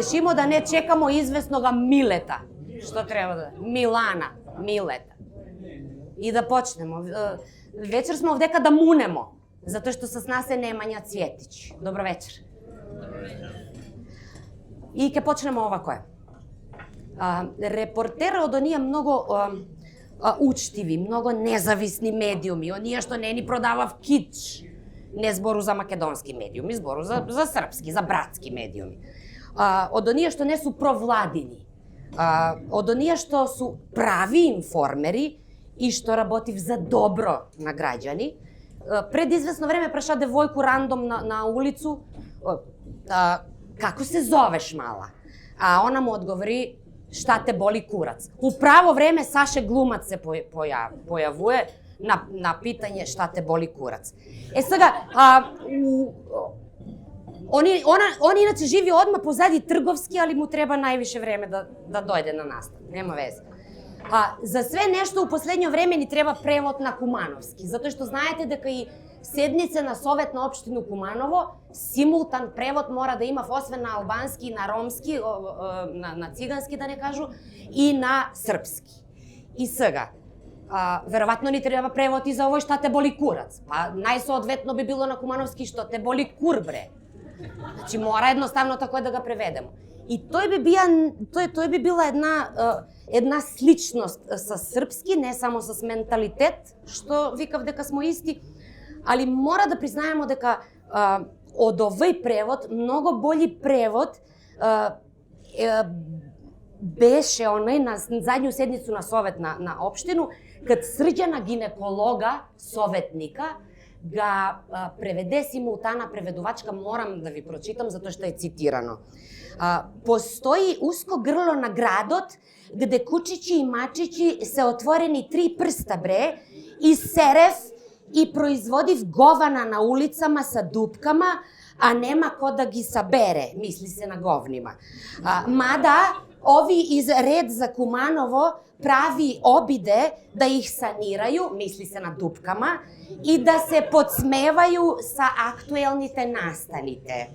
решимо да не чекамо извеснога Милета. Што треба да? Милана, Милета. И да почнемо. Вечер сме овдека да мунемо, затоа што с нас е Немања Цвјетич. Добро вечер. И ќе почнемо овако е. Репортера од оние многу учтиви, многу независни медиуми, оние што не ни продавав кич. Не збору за македонски медиуми, збору за српски, за братски медиуми. Од оние што не су провладини, од оние што су прави информери и што работив за добро на граѓани. Пред известно време праша девојку рандом на улицу, како се зовеш, мала? А она му одговори, шта те боли курац. У право време Саше Глумац се појавува на питање шта те боли курац. Сега, он иначе живи одма позади Трговски, али му треба највише време да дојде на настан. Нема везе. За све нешто у последно време ни треба превод на Кумановски, затоа што знаете дека и седница на Совет на општину Куманово, симултан превод мора да има освен на албански и на ромски, на цигански да не кажу, и на српски. И сега, веројатно ни треба превод и за овој шта те боли курац. Па најсоодветно би било на Кумановски што те боли курбре. Значи мора едноставно тако да го преведемо. И тој би била една сличност со српски, не само со менталитет, што викав дека смо исти, али мора да признаеме дека од овој превод, многу бољи превод беше оној на задњу седницу на Совет на општину, кад Срđана гинеколога, советника, га преведе симултана преведувачка, морам да ви прочитам, затоа што е цитирано. Постои уско грло на градот, где кучичи и мачичи се отворени 3 прста, бре, и серев и производив гована на улицама са дупкама, а нема ко да ги сабере, мисли се на говнима. Мада, ови из ред за Куманово прави обиде да их санирају, мисли се на дупкама, и да се подсмевају са актуелните настаните.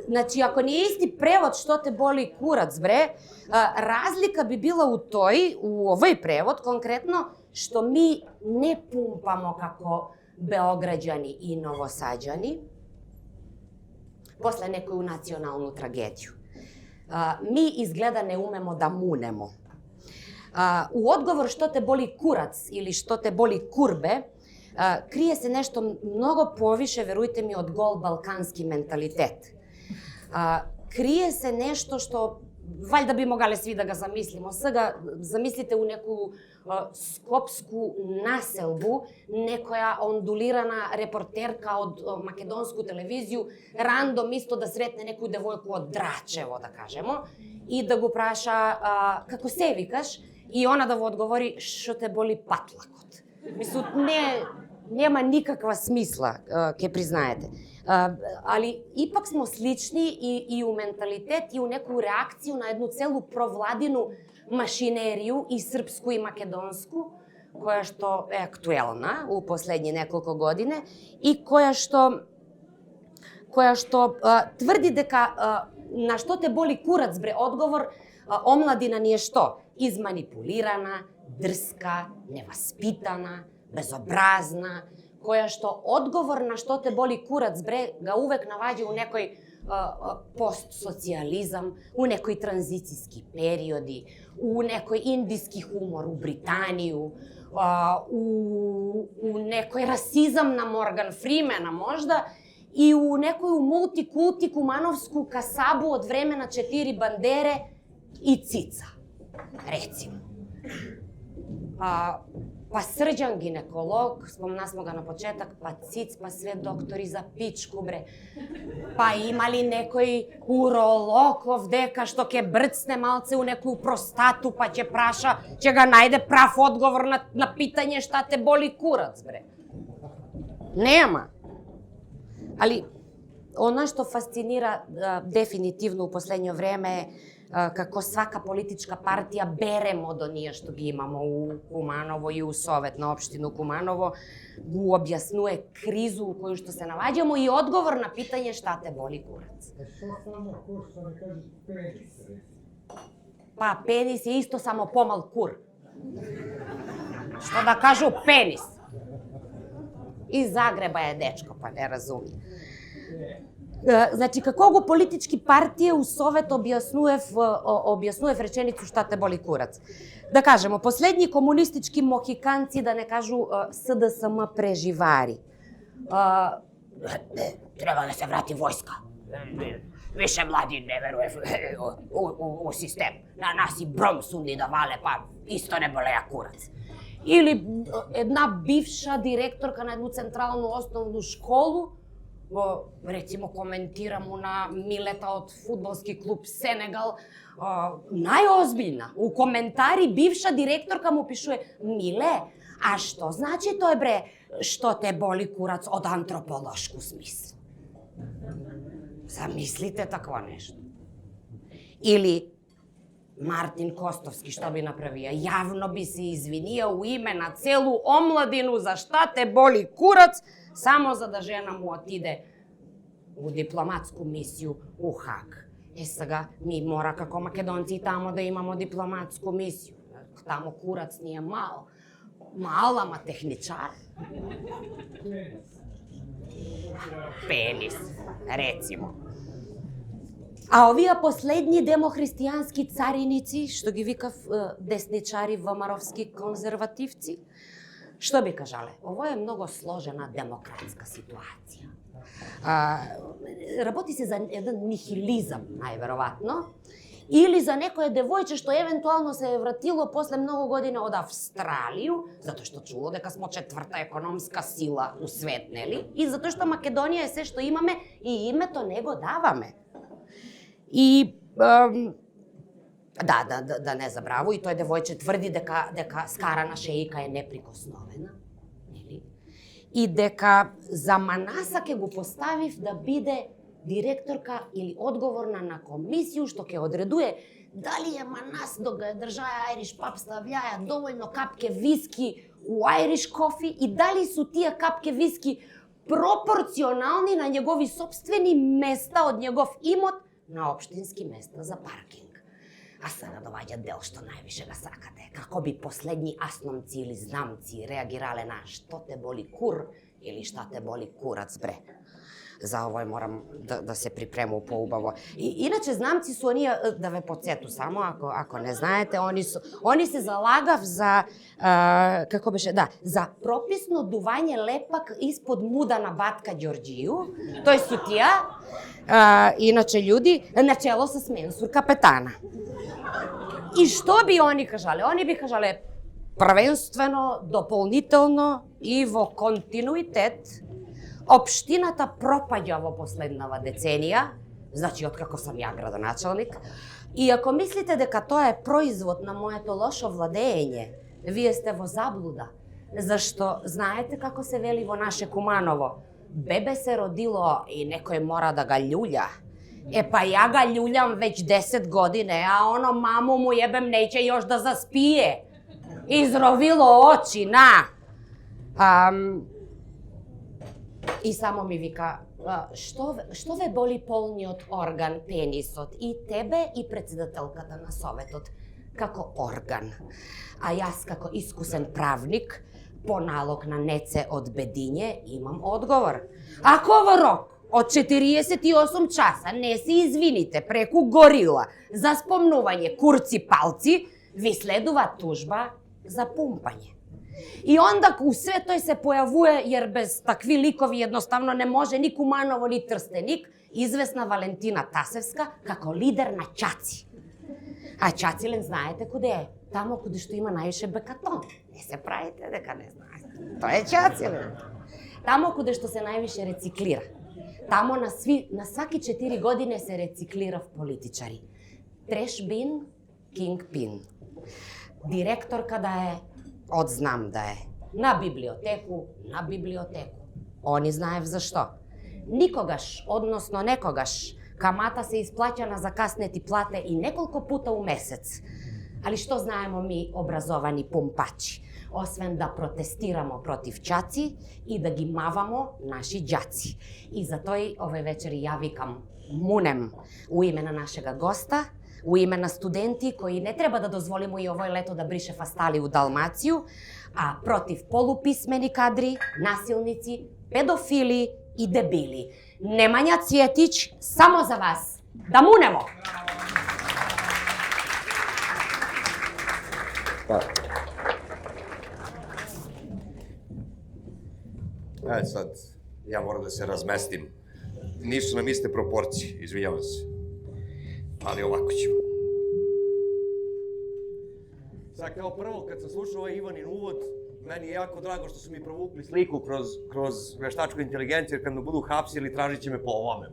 Значи, ако не е исти превод што те боли курац, бре, разлика би била у овој превод конкретно, што ми не пумпамо како београđани и новосаđани после некоju националну трагедiju. Ми изгледа не умемо да мунемо. У одговор што те боли курац или што те боли курбе, крие се нешто многу повише, верујте ми, од гол балкански менталитет. Крие се нешто што валјда би могале сви да го замислимо. Сега замислите у некоju скопску населбу, некоја ондулирана репортерка од македонску телевизију, рандом исто да сретне некоju девојку од Драчево, да кажемо, и да го праша како се викаш, и она да во одговори што те боли патлакот. Мислам, нема никаква смисла, ќе признаете. Али ипак смо слични и у менталитет, и у некоju реакцију на едну целу провладину машинерiju и српску и македонску, која што е актуелна у последни неколку године и која што тврди дека на што те боли курац, бре, одговор, омладина ни е што? Изманипулирана, дрска, неваспитана, безобразна, која што одговор на што те боли курац, бре, га увек наваѓа у некој постсоциализам, у некои транзицијски периоди, у некој индиски хумор у Британију, у некој расизам на Морган Фримена можда, и у некоју мултикулти кумановску касабу од време на 4 бандере и цица, рецимо. Па Срđан гинеколог, спомнасмо ga на почеток, па циц, па све доктори за пичку, бре. Па има ли некој уролог овдека што ќе брцне малце у некоју простату, па ќе праша, ќе ga најде прав одговор на питање шта те боли курац, бре. Нема. Али, она што фасцинира дефинитивно у последње време е како свака политичка партија берем од оние што ги имамо у Куманово и у Совет на општина Куманово, го објаснува кризу у која што се наоѓаме и одговор на питање шта те боли курац. Што само кој што не кажеш пенис? Па пенис е исто само помал кур. Што да кажу пенис? Из Загреба е дечко, па не разуми. Значи, како го политички партија у Совет објаснував реченицу шта те боли курац. Да кажемо, последни комунистички мохиканци, да не кажу СДСМ преживари. Треба да се врати војска. Више млади не веруе у систем. На нас и бром сунди да вале, па исто не болеја курац. Или една бивша директорка на едну централну основну школу, рецимо коментирам на Милета од фудбалски клуб Сенегал, најозбилна. У коментари бивша директорка му пишува: Миле, а што значи тој бре, што те боли курац од антрополошку смисла? Замислите такво нешто. Или Мартин Костовски што би направија? Јавно би се извинија у име на целу омладину за шта те боли курац, само за да жена му отиде у дипломатску мисију у Хаг. Сега, ми мора како македонци тамо да имамо дипломатску мисију. Тамо курац ни е мал. Мал, ама техничар. Пенис, рецимо. А овие последни демохристијански цариници, што ги викав десничари ВМРО-вски конзервативци, што би кажале? Ово е многу сложена демократска ситуација. Работи се за еден нихилизам, најверојатно, или за некое девојче што евентуално се е вратило после многу години од Австралију, затоа што чуло дека смо 4-та економска сила у свет, нели? И затоа што Македонија е се што имаме и името не го даваме. И да не забраво, и тој девојче тврди дека скарана шеика е неприкосновена, нели? И дека за Манаса ќе го поставив да биде директорка или одговорна на комисију што ќе одредуе дали е Манас да го држаја Irish Pub стављаја доволно капке виски у Irish Coffee и дали су тие капке виски пропорционални на негови собствени места од негов имот на општински места за паркинг. А сега доваѓа дел што највише ga сакате. Како би последни асномци или знамци реагирале на што те боли кур или шта те боли курац, бре. За овој морам да се припремам поубаво. И иначе знамци су оние, да ве подсету само, ако не знаете, они се залагав за, како беше, да, за прописно дување лепак испод муда на батка Ѓорџију. Тој су тие, иначе људи, начело со Менсур капетана. И што би они кажале? Они би кажале првенствено, дополнително и во континуитет. Општината пропаѓа во последнава деценија, значи откако сам ја градоначалник, и ако мислите дека тоа е производ на моето лошо владење, вие сте во заблуда, зашто знаете како се вели во наше Куманово, бебе се родило и некој мора да га љулја. Па ја га љулјам веќе 10 години, а оно мамо му јебем неќе још да заспие. Изровило очи, на. И само ми вика, што ве боли полниот орган, пенисот, и тебе и председателката на Советот, како орган. А јас како искусен правник, по налог на Неце од Бедиње, имам одговор. Ако во рок од 48 часа не се извините преку горила за спомнување курци-палци, ви следува тужба за пумпање. И онда у све тој се појавува, jer без такви ликови едноставно не може ни Куманово, ни Трстеник, известна Валентина Тасевска како лидер на Чаци. А Чацилен знаете куде е? Тамо куде што има највише бекатон. Не се правите дека не знаете. Тоа е Чацилен. Тамо куде што се највише рециклира. Тамо на сваки 4 години се рециклира политичари. Треш бин, кинг пин. Директорка да е, одзнам да е. На библиотеку. Они знаев зашто. Никогаш, односно некогаш, Kamata se isplaća na zakasneti plate i nekoliko puta u mesec. Ali što znajemo mi obrazovani pumpači? Osvem da protestiramo protiv čaci i da gi mavamo naši đaci. I zato i ove večeri ja vikam munem u imena našega gosta, u imena studenti koji ne treba da dozvolimo i ovoj leto da briše fastali u Dalmaciju, a protiv polupismeni kadri, nasilnici, pedofili i debili. Nemanja Cvjetić, samo za vas. Da munemo! Sad, ja moram da se razmestim. Nisu nam iste proporcije, izvinjavam se. Ali ovako ćemo. Sad, kao prvo, kad sam slušao ovaj Ivanin uvod, meni je jako drago što su mi provukli sliku kroz veštačku inteligenciju, jer kad me budu hapsili, tražit će me po ovome,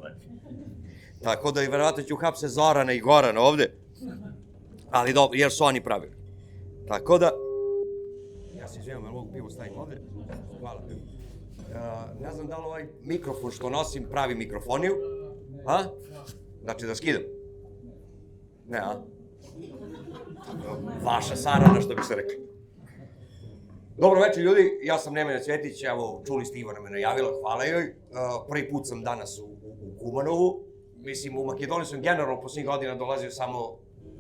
Tako da i verovatno ću hapse Zorana i Gorana ovde. Ali dobro, jer su oni pravili. Tako da... Ja se izvinjam, ali mogu pivo stavim ovde? Hvala. Ne znam da li ovaj mikrofon što nosim pravi mikrofoniju. A? Znači da skidam? Ne, a? Vaša sarana, što bi se rekli. Dobro večer, ljudi. Ja sam Nemanja Cvjetić. Evo, čuli ste, Ivana me najavila. Hvala joj. Prvi put sam danas u Kumanovu. Mislim, u Makedoniji sam generalno posljednjih godina dolazio samo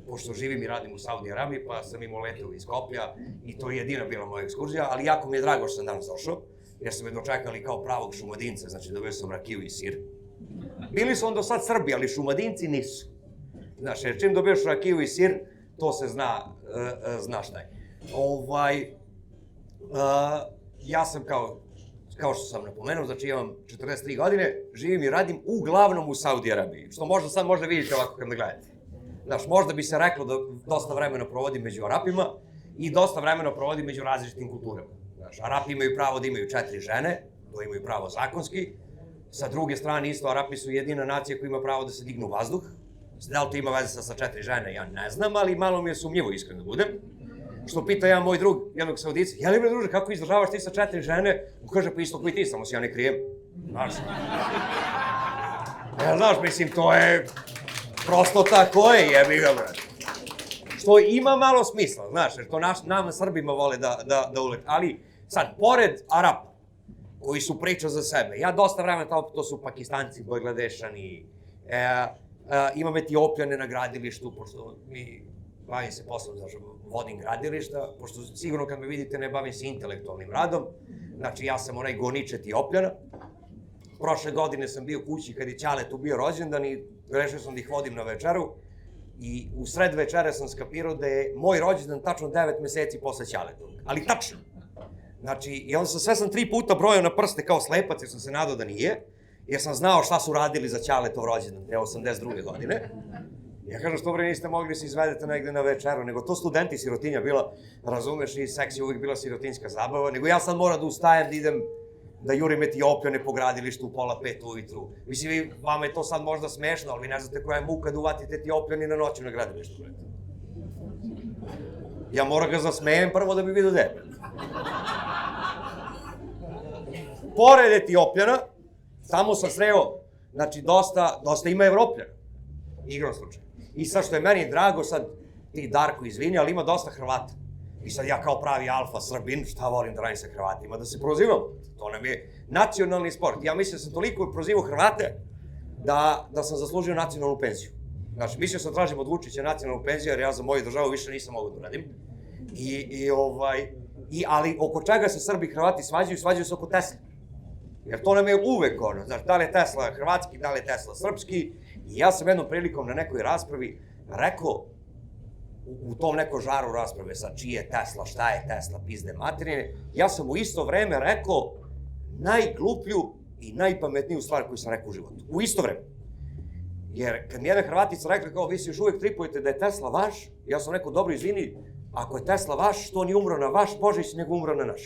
pošto živim i radim u Saudi Arabiji, pa sam imao letove iz Skoplja i to je jedina bila moja ekskurzija, ali jako mi je drago što sam danas došao, jer su me dočekali kao pravog Šumadinca, znači dobio sam rakiju i sir. Bili su onda sad Srbi, ali Šumadinci nisu. Znaš, jer čim dobiješ rakiju i sir, to se zna šta je. Ja sam kao što sam napomenuo, znači imam 43 godine, živim i radim uglavnom u Saudi Arabiji, što možda sad vidite ovako kad me gledate. Znaš, možda bi se reklo da dosta vremena provodim među Arapima i dosta vremena provodim među različitim kulturama. Znaš, Arapi imaju pravo da imaju 4 žene, to imaju pravo zakonski. Sa druge strane, isto, Arapi su jedina nacija koja ima pravo da se dignu u vazduh. Da li to ima veze sa 4 žene, ja ne znam, ali malo mi je sumnjivo, iskreno da budem. Što pita jedan moj drug, jednog Saudica, jeli bre druže, kako izdržavaš ti sa 4 žene? On kaže, pa isto koji ti, samo se ja ne krijem. Znaš, mislim, to je... Prosto tako je, jebi ga, brate. Što ima malo smisla, znaš, jer to nama Srbima vole da ulete. Ali, sad, pored Arapa, koji su priča za sebe, ja dosta vremena to su Pakistanci, Bangladešani, imam Etiopljane na gradilištu, pošto bavim se poslom, znaš, vodim gradilišta, pošto sigurno kad me vidite ne bavim se intelektualnim radom, znači ja sam onaj gonič Etiopljana. Prošle godine sam bio kući kad je Ćale tu bio rođendan i rešio sam da ih vodim na večeru i u sred večere sam skapirao da je moj rođendan tačno 9 meseci posle Ćaletog. Ali tačno. Znači, i onda sve sam 3 puta brojao na prste kao slepac jer sam se nadao da nije, jer sam znao šta su radili za Ćaletov rođendan, te 82. godine. Ja kažem, što bre niste mogli se izvedete negde na večeru, nego to studenti sirotinja bila, razumeš, i seks je uvijek bila sirotinjska zabava, nego ja sad moram da ustajem, da idem da jurim Etiopljane po gradilištu u 4:30 ujutru. Mislim, vama je to sad možda smešno, ali vi ne znate koja je muka da uvatite Etiopljani na noću na gradilištu. Ja moram ga zasmejem prvo da bi vidio gde. Pored Etiopljana, tamo sam sreo, znači dosta ima Evropljana, igrom slučaju. I sad što je meni drago, sad ti Darko izvini, ali ima dosta Hrvata. I sad ja kao pravi alfa Srbin, šta volim da radim sa Hrvatima, da se prozivam. To nam je nacionalni sport. Ja mislim da sam toliko prozivao Hrvate da sam zaslužio nacionalnu penziju. Znači, mislio sam tražim od Vučića nacionalnu penziju, jer ja za moju državu više nisam mogao da uradim. Ali oko čega se Srbi i Hrvati svađaju se oko Tesla. Jer to nam je uvek ono, znaš, da li je Tesla hrvatski, da li je Tesla srpski. I ja sam jednom prilikom na nekoj raspravi rekao, u tom nekom žaru rasprave sa čiji je Tesla, šta je Tesla, pizde materine, ja sam u isto vreme rekao najgluplju i najpametniju stvar koju sam rekao u životu. U isto vreme. Jer kad mi jedna Hrvatica rekla kao vi se još uvijek tripujete da je Tesla vaš, ja sam rekao dobro izvini, ako je Tesla vaš, što on je umro na vaš Božić, nego umro na naš.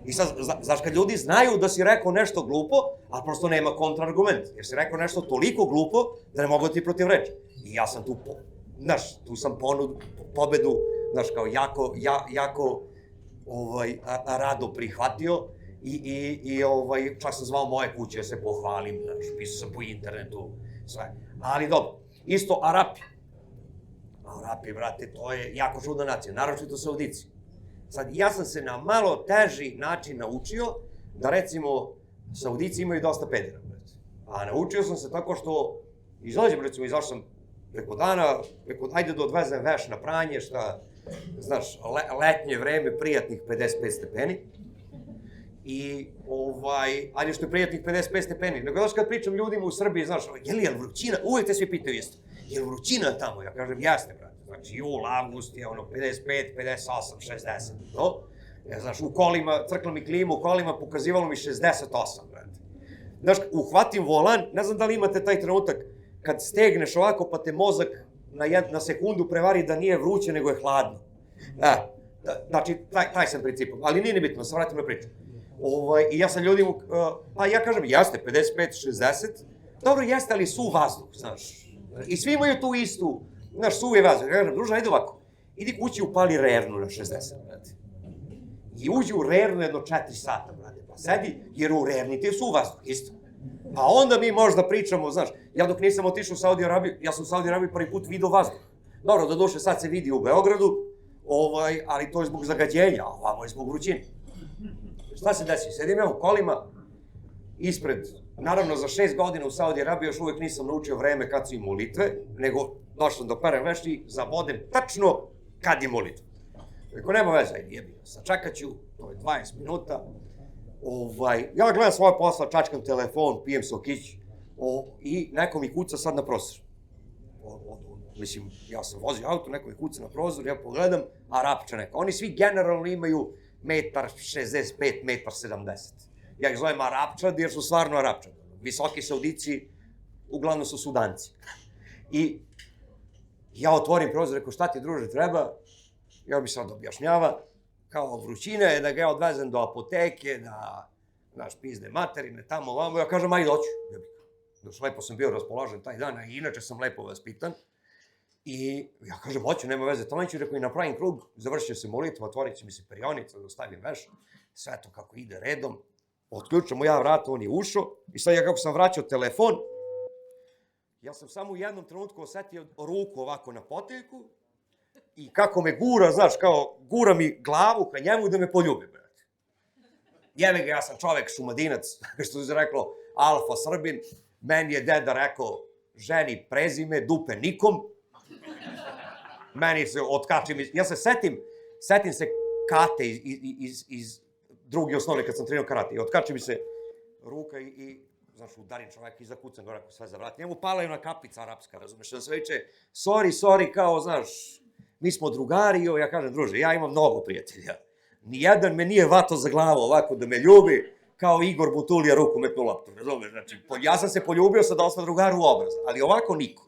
I sad, znaš, kad ljudi znaju da si rekao nešto glupo, a prosto nema kontraargument, jer si rekao nešto toliko glupo da ne mogu da ti protivreči. I ja sam tu, znaš, tu sam pobedu, znaš, kao jako rado prihvatio Čak sam zvao moje kuće da se pohvalim, znaš, pisao sam po internetu, sve. Ali dobro, isto Arapi. Arapi, brate, to je jako čudna nacija, naročito Saudici. Sad, ja sam se na malo teži način naučio da, recimo, Saudici imaju dosta pedera, brate. A naučio sam se tako što izađem, recimo, izašao sam preko dana, ajde da odvezem veš na pranje, šta, znaš, letnje vreme, prijatnih 55 stepeni. Ali što je prijatnih 55 stepeni, nego daš kad pričam ljudima u Srbiji, znaš, je li vrućina, uvijek te svi pitaju isto, je li vrućina tamo? Ja kažem, jeste, brate, znači jul, avgust je 55, 58, 60, no? Znaš, u kolima, crkla mi klimu, u kolima pokazivalo mi 68, brate. Znaš, uhvatim volan, ne znam da li imate taj trenutak, kad stegneš ovako pa te mozak na sekundu prevari da nije vruće, nego je hladno. Znači, taj sam princip, ali nije ni bitno, se vratim na priču. I ja sam ljudima, pa ja kažem, jeste, 55, 60, dobro, jeste, ali suv vazduh, znaš. I svi imaju tu istu, znaš, suv je vazduh. Ja kažem, druže, ajde ovako, idi kući upali rernu na 60, brate. I uđi u rernu jedno 4 sata, brate, pa sedi, jer u rerni ti je suv vazduh, isto. Pa onda mi možda pričamo, znaš, ja dok nisam otišao u Saudi Arabiju, ja sam u Saudi Arabiju prvi put vidio vazduh. Dobro, doduše sad se vidi u Beogradu, ali to je zbog zagađenja, a ovamo je zbog vrućine. Šta se desi? Sedim ja u kolima, ispred, naravno za 6 godina u Saudi Arabiji još uvijek nisam naučio vreme kad su i molitve, nego došao do perem veš i zabodem tačno kad je molitva. Rekao, nema veze, ajde jebi, sačekat ću, to je 20 minuta. Ja gledam svoje posla, čačkam telefon, pijem sokić i neko mi kuca sad na prozor. Mislim, ja sam vozio auto, neko mi kuca na prozor, ja pogledam, Arapča neka. Oni svi generalno imaju 1,65 m, 1,70 m. Ja ih zovem Arapčad jer su stvarno Arapčad. Visoki Saudici, uglavnom su Sudanci. I ja otvorim prozor, rekao, šta ti, druže, treba? Ja mi sad objašnjava, kao vrućina je da ga ja odvezem do apoteke, da, znaš, pizde materine, tamo, ovamo. Ja kažem, ajde, doću. Još lepo sam bio raspoložen taj dan, a inače sam lepo vaspitan. I ja kažem, hoću, nema veze, Tonjiću, rekao, i napravim krug, završio se molitva, otvorit će mi se perionica, da stavim veš, sve to kako ide redom, otključamo ja vrata, on je ušao, i sad ja kako sam vraćao telefon, ja sam samo u jednom trenutku osetio ruku ovako na poteljku, i kako me gura, znaš, kao, gura mi glavu ka njemu da me poljubi, brate. Jebe ga, ja sam čovek šumadinac, što se reklo, alfa Srbin, meni je deda rekao, ženi prezime, dupe nikom, meni se otkači, ja se setim se Kate iz druge osnovne kad sam trenirao karate i otkači mi se ruka i znaš, udarim čoveka i zakucam gore ako sve zavrati. Njemu pala je ona kapica arapska, razumeš, on sve viče, sorry, kao, znaš, mi smo drugari, ja kažem, druže, ja imam mnogo prijatelja. Nijedan me nije vato za glavu ovako da me ljubi, kao Igor Butulija ruku metnu loptu, razumeš, znači, ja sam se poljubio sa dosta drugara u obraz, ali ovako niko.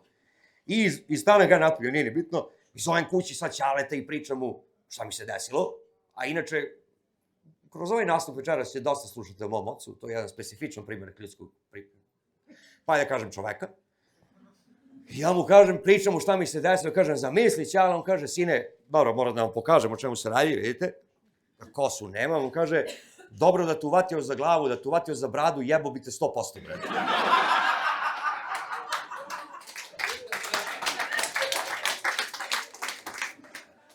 I stane ga napolju, nije ni bitno, i zovem kući sad Ćaleta i pričam mu šta mi se desilo, a inače, kroz ovaj nastup večeras će dosta slušati o mom ocu, to je jedan specifičan primjer ljudskog, pa ja kažem čoveka. Ja mu kažem, pričam mu šta mi se desilo, kažem, zamisli Ćala, on kaže, sine, dobro, moram da vam pokažem o čemu se radi, vidite, kosu nemam, on kaže, dobro da te uvatio za glavu, da te uvatio za bradu, jebo bi te 100%, brate.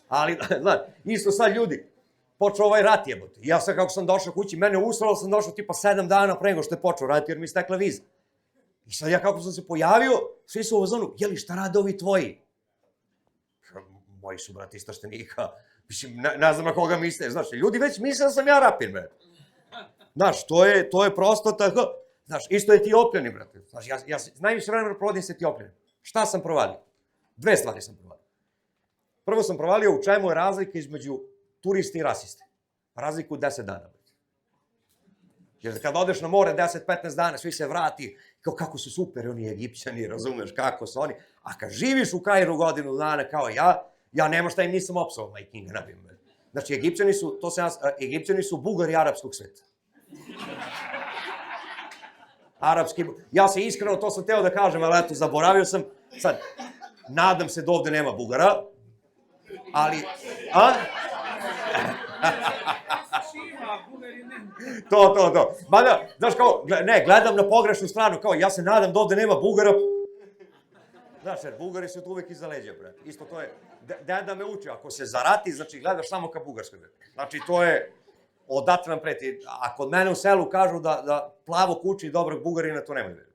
Ali, znaš, isto sad ljudi, počeo ovaj rat jebote. Ja sad kako sam došao kući, mene uslalo sam došao tipa 7 dana pre nego što je počeo rat, jer mi istekla viza. I sad ja kako sam se pojavio, svi su u zonu, jeli šta rade ovi tvoji? Moji su, brati, istraštenika. Mislim, ne znam na koga misle, znaš, ljudi već misle da sam ja rapir, brate. Znaš, to je prosto tako, znaš, isto Etiopljani, brate. Znaš, ja najviše vremena provodim s Etiopljanima. Šta sam provalio? 2 stvari sam provalio. Prvo sam provalio u čemu je razlika između turiste i rasiste. Razliku u 10 dana. Jer kad odeš na more 10-15 dana, svi se vrati, kao kako su super oni Egipćani, razumeš kako su oni. A kad živiš u Kairu godinu dana kao ja nema šta im nisam opsao, majkinga, nabim. Znači, Egipćani su Bugari arapskog sveta. Arapski, ja se iskreno, to sam teo da kažem, ali eto, zaboravio sam. Sad, nadam se da ovde nema Bugara, ali, To. Mada, znaš kao, ne, gledam na pogrešnu stranu, kao ja se nadam da ovde nema Bugara. Znaš, jer Bugari su tu uvek iza leđa, brate. Isto to je, deda me uči, ako se zarati, znači gledaš samo ka Bugarskoj, brate. Znači to je, odatle nam preti. A kod mene u selu kažu da plavo kući dobrog Bugarina, to nemoj veriti.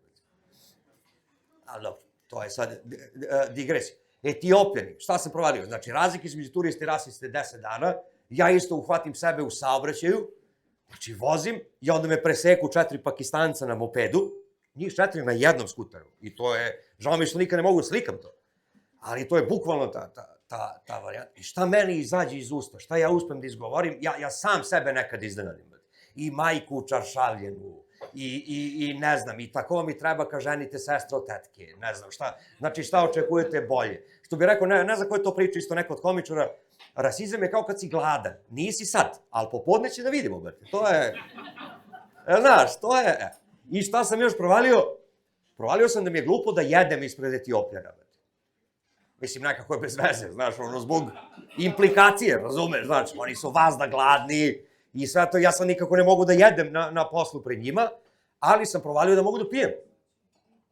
Ali dobro, to je sad digresija. Etiopljani, šta sam provadio? Znači, razlike između turiste i rasiste 10 dana, ja isto uhvatim sebe u saobraćaju, znači vozim i onda me preseku 4 Pakistanca na mopedu, njih 4 na jednom skuteru. I to je, žao mi što nikad ne mogu da slikam to. Ali to je bukvalno ta varijanta. I šta meni izađe iz usta, šta ja uspem da izgovorim, ja sam sebe nekad iznenadim. I majku čaršavljenu, i ne znam, i tako mi treba ka ženite sestre od tetke, ne znam šta. Znači šta očekujete bolje. Što bi rekao, ne znam ko je to priča, isto neko od komičara, rasizam je kao kad si gladan, nisi sad, ali popodne će da vidimo, brate. To je, znaš, to je, I šta sam još provalio? Provalio sam da mi je glupo da jedem ispred Etiopljana, brate. Mislim, nekako je bez veze, znaš, ono, zbog implikacije, razumeš, znači, oni su vazda gladni i sve to, ja sam nikako ne mogu da jedem na poslu pred njima, ali sam provalio da mogu da pijem.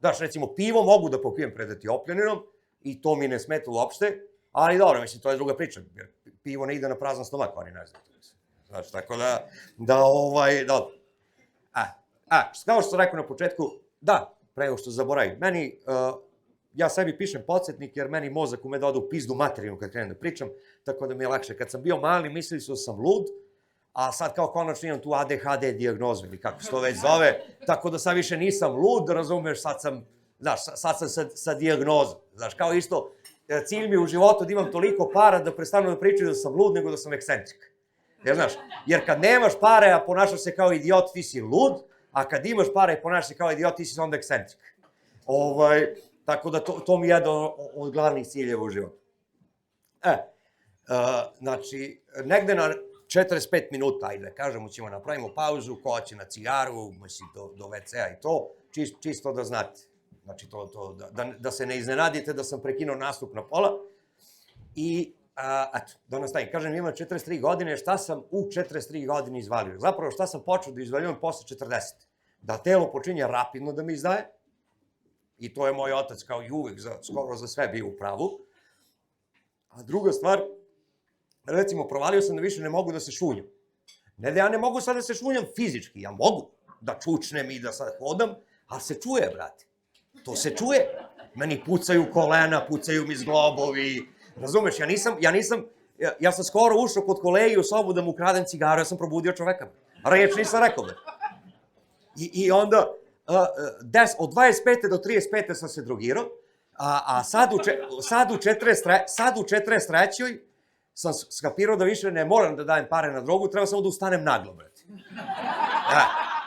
Znaš, recimo, pivo mogu da popijem pred Etiopljaninom i to mi ne smeta uopšte, ali dobro, mislim, to je druga priča, jer pivo ne ide na prazan stomak, oni ne znaju. Znači, tako da, dobro. Kao što sam rekao na početku, da, pre nego što zaboravim, meni, ja sebi pišem podsjetnik, jer meni mozak ume da ode u pizdu materinu kad krenem da pričam, tako da mi je lakše. Kad sam bio mali, mislili su da sam lud, a sad kao konačno imam tu ADHD dijagnozu, ili kako se to već zove, tako da sad više nisam lud, razumeš, sad sam sa dijagnozom. Znaš, kao isto, cilj mi je u životu da imam toliko para da prestanu da pričaju da sam lud, nego da sam ekscentrik. Jer, znaš, jer kad nemaš pare, a ponašaš se kao idiot, ti si lud, a kad imaš pare i ponašaš se kao idiot, ti si onda ekscentrik. Tako da to mi je jedan od glavnih ciljeva u životu. Znači, negde na 45 minuta, ajde da kažemo, ćemo napravimo pauzu, ko hoće na cigaru, mislim, do WC-a i to, čisto da znate. Znači, da se ne iznenadite da sam prekinuo nastup na pola. I, eto, da nastavim. Kažem, imam 43 godine, šta sam u 43 godine izvalio? Zapravo, šta sam počeo da izvaljujem posle 40. Da telo počinje rapidno da mi izdaje, i to je moj otac kao i uvek, skoro za sve bio u pravu. A druga stvar, recimo, provalio sam da više ne mogu da se šunjam. Ne da ja ne mogu sad da se šunjam fizički, ja mogu da čučnem i da sad hodam, ali se čuje, brate. To se čuje. Meni pucaju kolena, pucaju mi zglobovi. Razumeš, ja sam skoro ušao kod kolegi u sobu da mu ukradem cigaru, ja sam probudio čoveka. Reč nisam rekao, bre. I onda, od 25. do 35. sam se drogirao, a sad u 43. sam skapirao da više ne moram da dajem pare na drogu, treba samo da ustanem naglo, brate.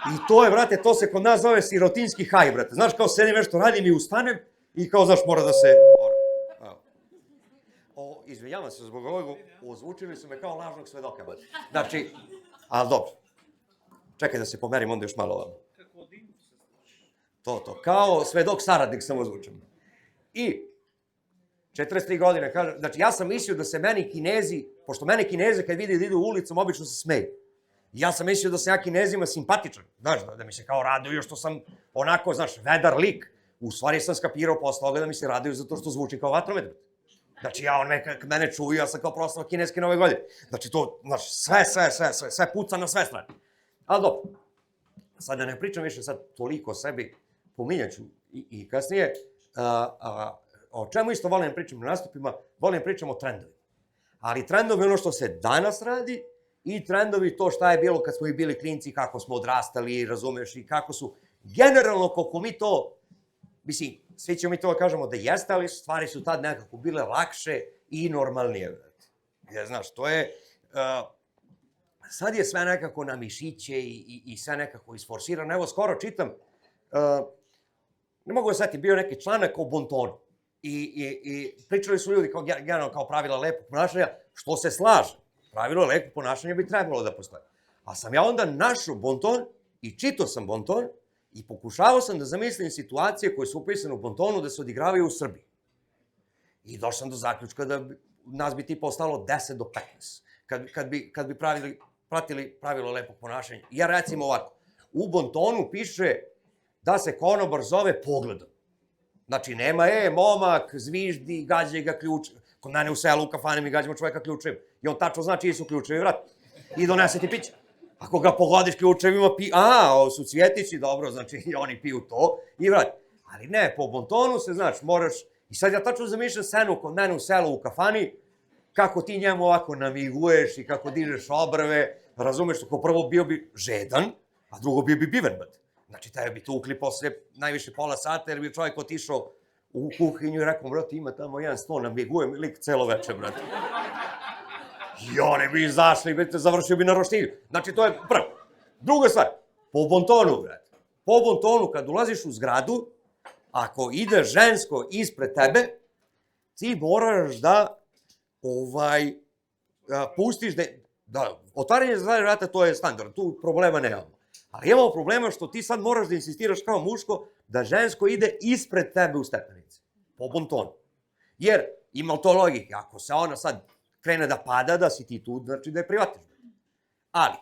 I to je, brate, to se kod nas zove sirotinski haj, brate. Znaš, kao sedim nešto radim i ustanem i kao, znaš, mora da se... Izvinjavam se zbog ovog, ozvučili su me kao lažnog svedoka, brate. Znači, ali dobro. Čekaj da se pomerim onda još malo ovamo. To, kao svedok saradnik sam ozvučen. I 43 godine, kažem, znači ja sam mislio da se meni Kinezi, pošto mene Kineze kad vidi da idu ulicom, obično se smeju. Ja sam mislio da sam ja Kinezima simpatičan, znaš, da mi se kao raduju što sam onako, znaš, vedar lik. U stvari sam skapirao posle toga da mi se raduju zato što zvučim kao vatromet. Znači kad mene čuju, ja sam kao proslava kineske nove godine. Znači to, znaš, sve puca na sve strane. Ali dobro, sad da ne pričam više sad toliko o sebi, pominjaću i kasnije, o čemu isto volim da pričam na nastupima, volim da pričam o trendovima. Ali trendovi ono što se danas radi i trendovi to šta je bilo kad smo i bili klinci, kako smo odrastali, razumeš, i kako su, generalno koliko mi to, mislim, svi ćemo mi to da kažemo da jeste, ali stvari su tad nekako bile lakše i normalnije. Jer, znaš, to je, sad je sve nekako na mišiće i sve nekako isforsirano. Evo, skoro čitam, ne mogu da setim, bio neki članak o bontonu. I pričali su ljudi kao pravila lepog ponašanja, što se slaže. Pravilo lepog ponašanja bi trebalo da postoje. A sam ja onda našao bonton i čitao sam bonton i pokušavao sam da zamislim situacije koje su upisane u bontonu da se odigravaju u Srbiji. I došao sam do zaključka da nas bi tipa ostalo 10 do 15. Kad bi pratili pravilo lepog ponašanja. Ja recimo ovako, u bontonu piše da se konobar zove pogledom. Znači, nema, momak, zviždi, gađaj ga ključem. Kod mene u selu, u kafani mi gađamo čoveka ključem. I on tačno zna čiji su ključevi, vrat. I donese ti piće. Ako ga pogodiš ključevima, ovo su cvjetići, dobro, znači i oni piju to i vrat. Ali ne, po bontonu se, znači, moraš... I sad ja tačno zamišljam scenu kod mene u selu, u kafani, kako ti njemu ovako namiguješ i kako dižeš obrve, razumeš, ako prvo bio bi žedan, a drugo bio bi biven, brate. Znači, tebe bi tukli posle najviše pola sata, jer bi čovjek otišao u kuhinju i rekao, brate, ima tamo jedan sto, namigujem lik celo večer, brate. I oni bi izašli, brate, završio bi na roštilju. Znači, to je prvo. Druga stvar, po bontonu, brate. Po bontonu, kad ulaziš u zgradu, ako ide žensko ispred tebe, ti moraš da pustiš da, otvaranje za vrata, to je standard, tu problema nemamo. Ali imamo problema što ti sad moraš da insistiraš kao muško da žensko ide ispred tebe u stepenici, po bontonu. Jer, ima to logike, ako se ona sad krene da pada, da si ti tu, znači da je privatiš. Ali,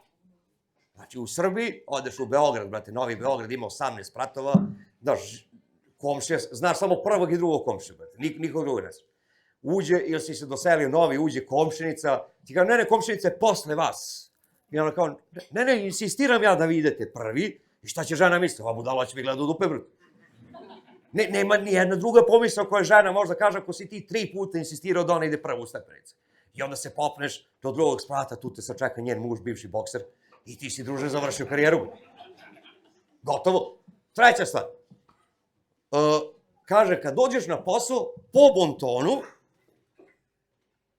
znači u Srbiji, odeš u Beograd, brate, Novi Beograd ima 18 spratova, daš komšija, znaš samo prvog i drugog komšija, brate, nikog drugog ne znaš. Uđe, ili si se doselio novi, uđe komšinica, ti kao, ne, komšinica je posle vas. I ona kao, ne, insistiram ja da vi idete prvi, i šta će žena misliti? Ova budala će mi gledati u dupe, brate. Nema ni jedna druga pomisla koja žena možda kaže ako si ti 3 puta insistirao da ona ide prvu u stepenicu. I onda se popneš do drugog sprata, tu te sačeka njen muž, bivši bokser, i ti si, druže, završio karijeru. Gotovo. Treća stvar. Kaže, kad dođeš na posao, po bontonu,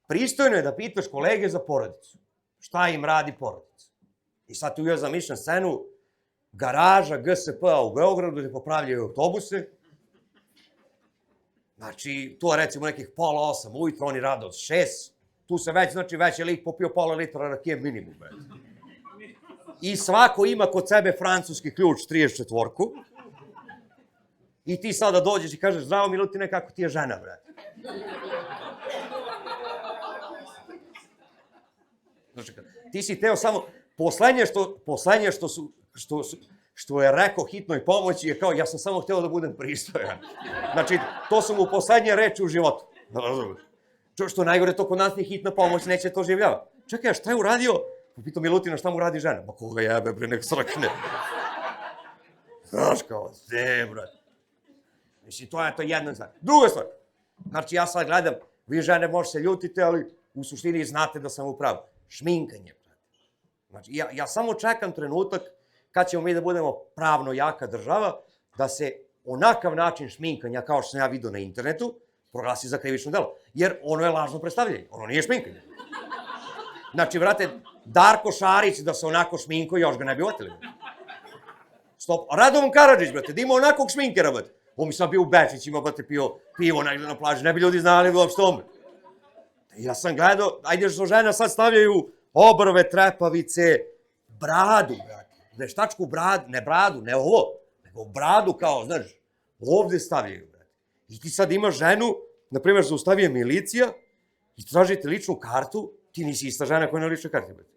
pristojno je da pitaš kolege za porodicu. Šta im radi porodica? I sad tu ja zamišljam scenu, garaža GSP-a u Beogradu gde popravljaju autobuse. Znači, tu je recimo nekih 7:30 ujutro, oni rade od 6. Tu se već je lik popio pola litra rakije minimum. I svako ima kod sebe francuski ključ 34-ku. I ti sada dođeš i kažeš, zdravo Milutine, kako ti je žena, brate? Znači, ti si teo samo, poslednje što je rekao hitnoj pomoći je kao, ja sam samo hteo da budem pristojan. Znači, to su mu poslednje reči u životu. Što najgore, to kod nas ni hitna pomoć neće to življava. Čekaj, a šta je uradio? Pitao Milutina, šta mu radi žena? Ma koga jebe, bre, nek srkne. Znaš kao, brate. Mislim, to je jedna stvar. Druga stvar. Znači, ja sad gledam, vi žene možete se ljutite, ali u suštini znate da sam u pravu. Šminkanje, brate. Znači, ja samo čekam trenutak kad ćemo mi da budemo pravno jaka država, da se onakav način šminkanja, kao što sam ja vidio na internetu, proglasi za krivično delo. Jer ono je lažno predstavljanje, ono nije šminkanje. Znači, brate, Darko Šarić da se onako šminko, još ga ne bi oteli. Stop. Radovan Karadžić, brate, da ima onakvog šminkera, brate. On mi sam bio u Bečićima, brate, pio pivo negdje na plaži, ne bi ljudi znali uopšte ome. Ja sam gledao, ajde što žena sad stavljaju obrve, trepavice, bradu, brate. Veštačku bradu, ne bradu, ne ovo, nego bradu kao, znaš, ovde stavljaju, brate. I ti sad imaš ženu, na primjer, zaustavije milicija i tražite ličnu kartu, ti nisi ista žena koja je na ličnoj karti, brate.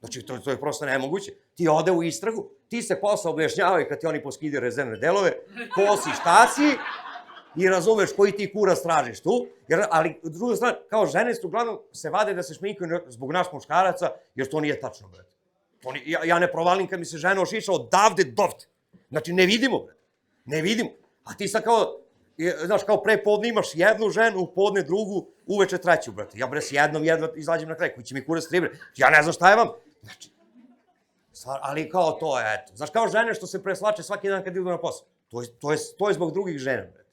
Znači, to je prosto nemoguće. Ti ode u istragu, ti se posle objašnjavaju kad ti oni poskide rezervne delove, ko si, šta si, i razumeš koji ti kurac tražiš tu, ali druga stvar, kao žene su uglavnom se vade da se šminkaju zbog nas muškaraca, jer to nije tačno, brate. Ja ne provalim kad mi se žena ošiša odavde dovde. Znači, ne vidimo, brate. Ne vidimo. A ti sad kao, znaš, kao pre podne imaš jednu ženu, u podne drugu, uveče treću, brate. Ja bre s jednom izađem na kraj, koji će mi kurac tri, bre. Ja ne znam šta je vam. Znači, ali kao to je, eto. Znaš, kao žene što se preslače svaki dan kad idu na posao. To je zbog drugih žena, brate.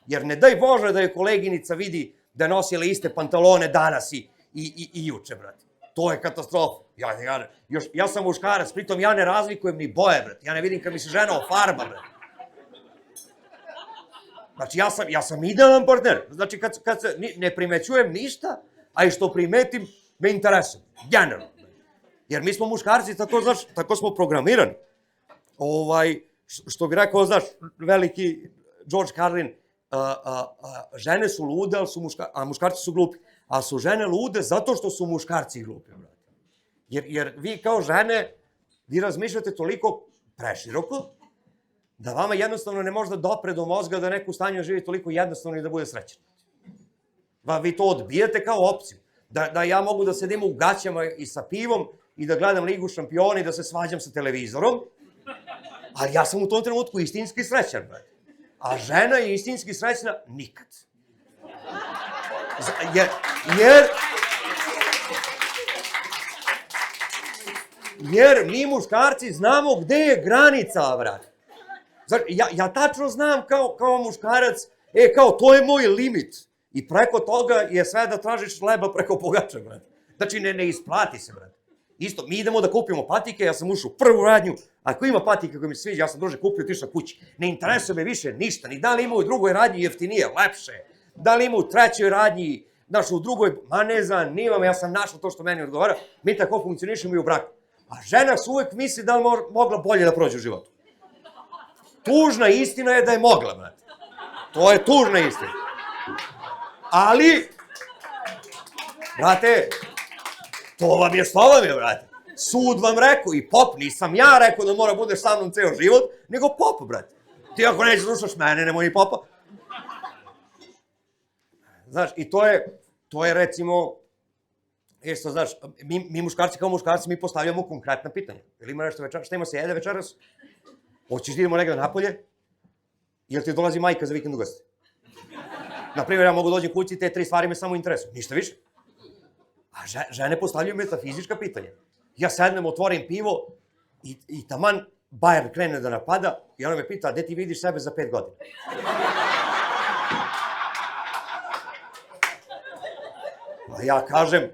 Jer ne daj Bože da je koleginica vidi da je nosila iste pantalone danas i juče, brate. To je katastrofa. Ja sam muškarac, pritom ja ne razlikujem ni boje, brate. Ja ne vidim kad mi se žena ofarba, brate. Znači, ja sam idealan partner. Znači, kad se ne primećujem ništa, a i što primetim, me interesuje. Generalno. Jer mi smo muškarci, tako smo programirani. Što bi rekao, znaš, veliki George Carlin, žene su lude, a muškarci su glupi. A su žene lude zato što su muškarci glupi, brate. Jer vi kao žene, vi razmišljate toliko preširoko, da vama jednostavno ne može da dopre do mozga da neko u stanju živi toliko jednostavno i da bude srećan. Vi to odbijate kao opciju. Da ja mogu da sedim u gaćama i sa pivom i da gledam Ligu šampiona i da se svađam sa televizorom, ali ja sam u tom trenutku istinski srećan, brate. A žena je istinski srećna nikad. Jer mi muškarci znamo gde je granica, brate. Ja tačno znam kao muškarac, kao to je moj limit. I preko toga je sve da tražiš hleba preko pogača, brate. Znači ne isplati se, brate. Isto, mi idemo da kupimo patike, ja sam ušao u prvu radnju, ako ima patike koje mi se sviđa, ja sam druže kupio, tišao kući. Ne interesuje me više ništa, ni da li ima u drugoj radnji jeftinije, lepše, da li ima u trećoj radnji, znaš, u drugoj, ma ne zanima me, ja sam našao to što meni odgovara, mi tako funkcionišemo i u braku. A žena se uvek misli da li mogla bolje da prođe u životu. Tužna istina je da je mogla, brate. To je tužna istina. Ali, brate, to vam je što vam je, brate. Sud vam rekao i pop, nisam ja rekao da mora budeš sa mnom ceo život, nego pop, brate. Ti ako neće slušaš mene, nemoj ni popa. Znaš, i to je recimo, isto, znaš, mi muškarci kao muškarci, mi postavljamo konkretna pitanja. Ili ima nešto večeras, šta ima se jede večeras? Hoćeš da idemo negdje napolje? Jel ti dolazi majka za vikend u goste? Naprimjer, ja mogu dođem kući, te 3 stvari me samo interesuju, ništa više. A žene postavljaju metafizička pitanja. Ja sednem, otvorim pivo i taman Bayern krene da napada i ona me pita, gde ti vidiš sebe za 5 godina? A ja kažem,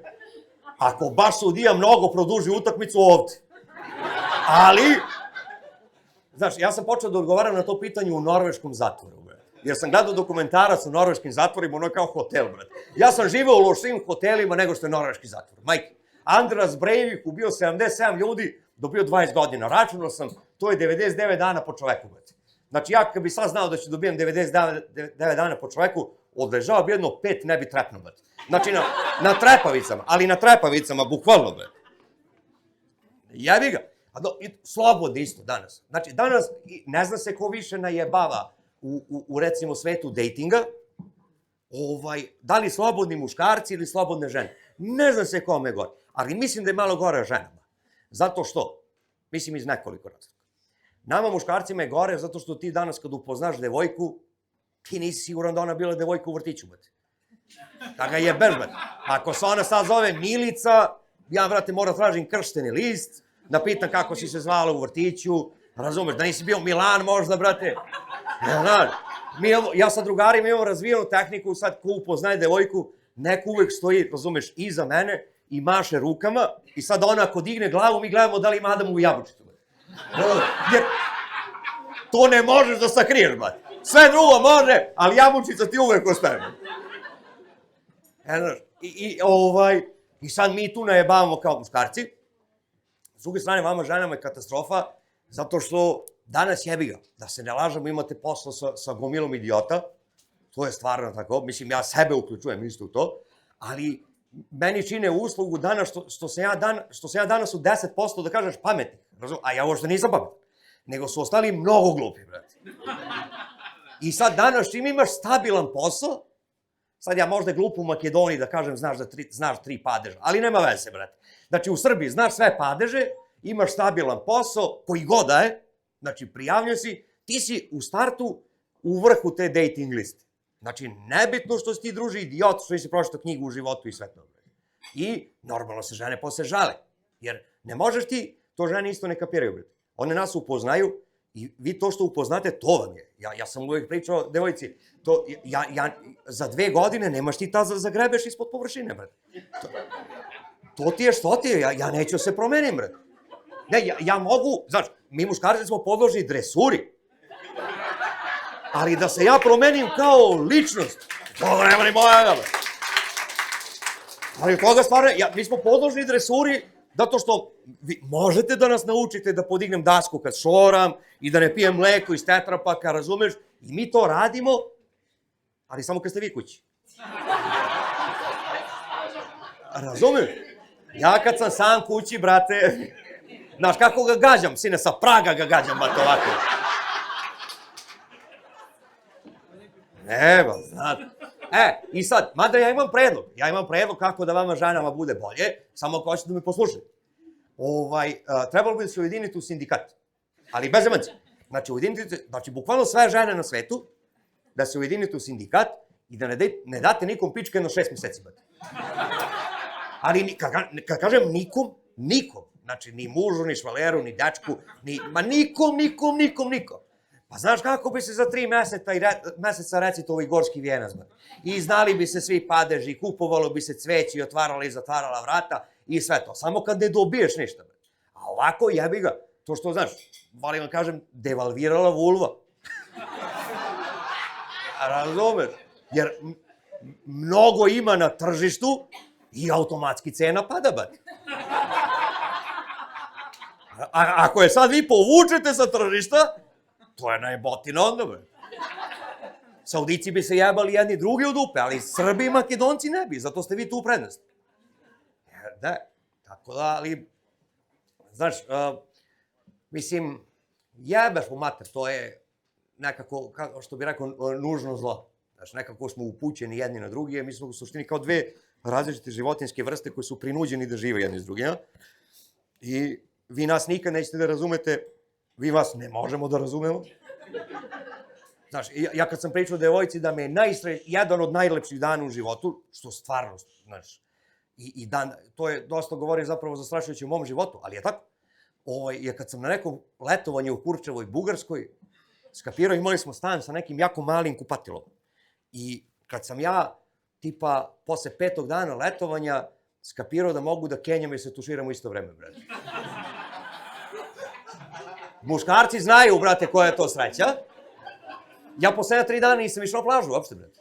ako baš sudija mnogo produži utakmicu ovde. Ali, znaš, ja sam počeo da odgovaram na to pitanje u norveškom zatvoru, brate. Jer sam gledao dokumentarac u norveškim zatvorima, ono je kao hotel, brate. Ja sam živeo u lošim hotelima nego što je norveški zatvor. Majke, Andras Breivik ubio 77 ljudi, dobio 20 godina. Računao sam, to je 99 dana po čoveku, brate. Znači, ja kad bi sad znao da ću dobijem 99 dana po čoveku, odležao bi jedno 5, ne bi trepnuo, brate. Znači, na trepavicama, ali na trepavicama, bukvalno, brate. Jebi ga. Slobodno isto danas. Znači, danas ne zna se ko više najebava u recimo svetu dejtinga, da li slobodni muškarci ili slobodne žene. Ne zna se kome gore, ali mislim da je malo gore ženama. Zato što, mislim iz nekoliko razloga. Nama muškarcima je gore zato što ti danas kad upoznaš devojku, ti nisi siguran da ona bila devojka u vrtiću, brate. Da ga jebeš, brate. Ako se ona sad zove Milica, ja, brate, moram tražim kršteni list, da pitam kako si se zvala u vrtiću, razumeš, da nisi bio Milan možda, brate. Ja sa drugarima imamo razvijenu tehniku, sad ko upoznaje devojku, neko uvek stoji, razumeš, iza mene i maše rukama i sad ona ako digne glavu, mi gledamo da li ima Adamovu jabučicu. Jer to ne možeš da sakriješ, brate. Sve drugo može, ali jabučica ti uvek ostaje. I sad mi tu najebavamo kao muškarci. S druge strane, vama ženama je katastrofa, zato što danas jebi ga, da se ne lažemo, imate posla sa gomilom idiota, to je stvarno tako, mislim, ja sebe uključujem isto u to, ali meni čine uslugu danas što sam ja danas u 10% da kažeš pametnik, a ja uopšte nisam pametan, nego su ostali mnogo glupi, brate. I sad danas čim imaš stabilan posao, sad ja možda glupo u Makedoniji da kažem znaš 3 padeža, ali nema veze, brate. Znači u Srbiji znaš sve padeže, imaš stabilan posao, koji god da je, znači prijavljen si, ti si u startu u vrhu te dating liste. Znači nebitno što si ti druži idiot, što nisi pročitao knjigu u životu i sve to. I normalno se žene posle žale, jer ne možeš ti, to žene isto ne kapiraju, brate. One nas upoznaju i vi to što upoznate, to vam je. Ja sam uvijek pričao devojci, za 2 godine nemaš ti ta zagrebeš ispod površine, brate. To ti je što ti je, ja neću se promenim, brate. Ne, ja mogu, znaš, mi muškarci smo podložni dresuri, ali da se ja promenim kao ličnost, toga nema ni moja, brate. Ali toga stvarno, mi smo podložni dresuri, zato što vi možete da nas naučite da podignem dasku kad šoram i da ne pijem mleko iz tetrapaka, razumeš? I mi to radimo, ali samo kad ste vi kući. Razumeš? Ja kad sam sam kući, brate, znaš kako ga gađam, sine, sa praga ga gađam, brate, ovako. Evo, znate. I sad, mada ja imam predlog kako da vama ženama bude bolje, samo ako hoćete da me poslušate. Trebalo bi da se ujedinite u sindikat, ali bez emancije. Znači, bukvalno sve žene na svetu, da se ujedinite u sindikat i da ne date nikom pičke jedno 6 meseci, brate. Ali, kad kažem nikom, znači, ni mužu, ni švaleru, ni dečku, nikom. Pa znaš kako bi se za 3 meseca recito ovaj gorski vijenac, brate. I znali bi se svi padeži, kupovalo bi se cveće i otvarala i zatvarala vrata i sve to. Samo kad ne dobiješ ništa, brate. A ovako, jebi ga, to što, znaš, volim vam kažem, devalvirala vulva. Razumeš? Jer mnogo ima na tržištu i automatski cena pada, brate. Ako je sad vi povučete sa tržišta, to je najbotina onda, brate. Saudici bi se jebali jedni drugi u dupe, ali Srbi i Makedonci ne bi, zato ste vi tu u prednosti. Da, tako da, ali, znaš, mislim, jebeš mu mater, to je nekako, što bi rekao, nužno zlo. Znaš, nekako smo upućeni jedni na drugi, mi smo u suštini kao dve različite životinjske vrste koje su prinuđeni da žive jedni s drugima. I vi nas nikad nećete da razumete, vi vas ne možemo da razumemo. Znaš, ja kad sam pričao devojci da me je jedan od najlepših dana u životu, što stvarno, znaš, i to je dosta govori zapravo zastrašujuće u mom životu, ali je tako. Je kad sam na nekom letovanju u Kurčevoj, Bugarskoj, skapirao, imali smo stan sa nekim jako malim kupatilom. I kad sam ja, tipa, posle 5. dana letovanja, skapirao da mogu da kenjam i se tuširam u isto vreme, brate. Muškarci znaju, brate, koja je to sreća. Ja posle 3 dana nisam išao na plažu, uopšte, brate.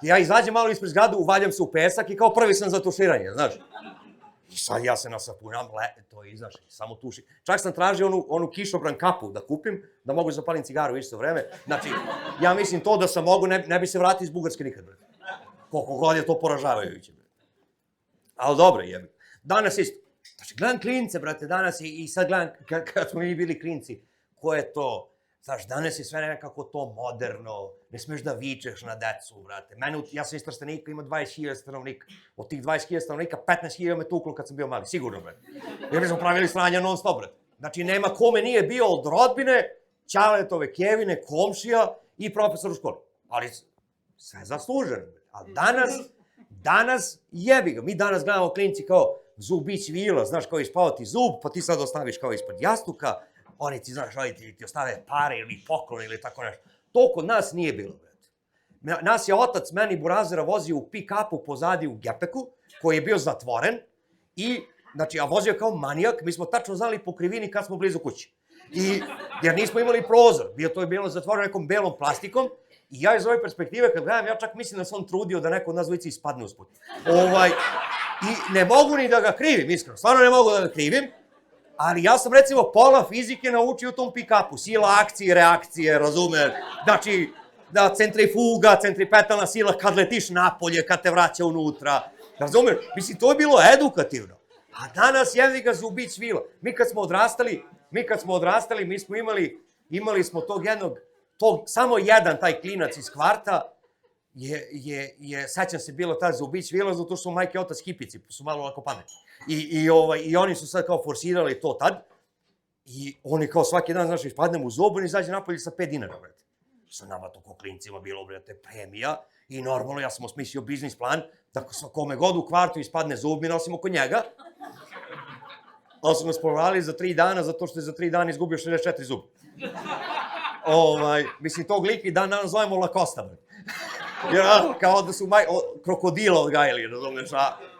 Ja izađem malo ispred zgradu, uvaljam se u pesak i kao prvi sam za tuširanje, znaš. I sad ja se nasapunjam, to je, znaš, samo tuši. Čak sam tražio onu kišobran kapu da kupim, da mogu zapalim cigaru u isto vreme. Znači, ja mislim to da sam mogu, ne bi se vratio iz Bugarske nikad, brate. Koliko god je to poražavajuće, brate. Ali dobro, jebi. Danas isto. Znači, gledam klince, brate, danas i sad gledam, kad smo mi bili klinci, ko je to? Znaš, danas je sve nekako to moderno, ne smeš da vičeš na decu, brate. Ja sam iz Trstenika, ima 20.000 stanovnika. Od tih 20.000 stanovnika, 15.000 me tuklo kad sam bio mali, sigurno, brate. Jer mi smo pravili sranja non stop, brate. Znači, nema kome nije bio od rodbine, ćaletove kevine, komšija i profesor u školi. Ali sve zasluženo, brate. A danas jebi ga. Mi danas gledamo klinci kao zubić vila, znaš, kao ispao ti zub, pa ti sad ostaviš kao ispod jastuka, oni ti, znaš, roditelji ti ostave pare ili poklon ili tako nešto. To kod nas nije bilo, brate. Nas je otac meni burazera vozio u pick-upu pozadi u gepeku, koji je bio zatvoren i, znači, a vozio kao manijak, mi smo tačno znali po krivini kad smo blizu kući. Jer nismo imali prozor, to je bilo zatvoreno nekom belom plastikom i ja iz ove perspektive kad gledam, ja čak mislim da se on trudio da neko od nas dvojica ispadne usput. I ne mogu ni da ga krivim, iskreno, stvarno ne mogu da ga krivim, ali ja sam recimo pola fizike naučio u tom pick-upu, sila akcije, reakcije, razumeš, znači, da centrifuga, centripetalna sila kad letiš napolje, kad te vraća unutra, razumeš, mislim, to je bilo edukativno, a danas jevi ga zubić vila. Mi kad smo odrastali, mi smo imali smo tog jednog, samo jedan taj klinac iz kvarta, sećam se, bilo ta zubić vila, zato što su majke i otac hipici, su malo lako pametni. I oni su sad kao forsirali to tad, i oni kao svaki dan, znaš, ispadnem u zobu i izađe napolje sa 5 dinara, brate. Sa nama to ko klincima bilo, brate, premija, i normalno, ja sam osmislio biznis plan, da kome god u kvartu ispadne zub, mi nosimo kod njega, ali su nas porovali za 3 dana, zato što je za 3 dana izgubio 64 zuba. Mislim, tog lika i dan danas zovemo Lakosta, brate. Jer, kao da su krokodila odgajali, razumiješ,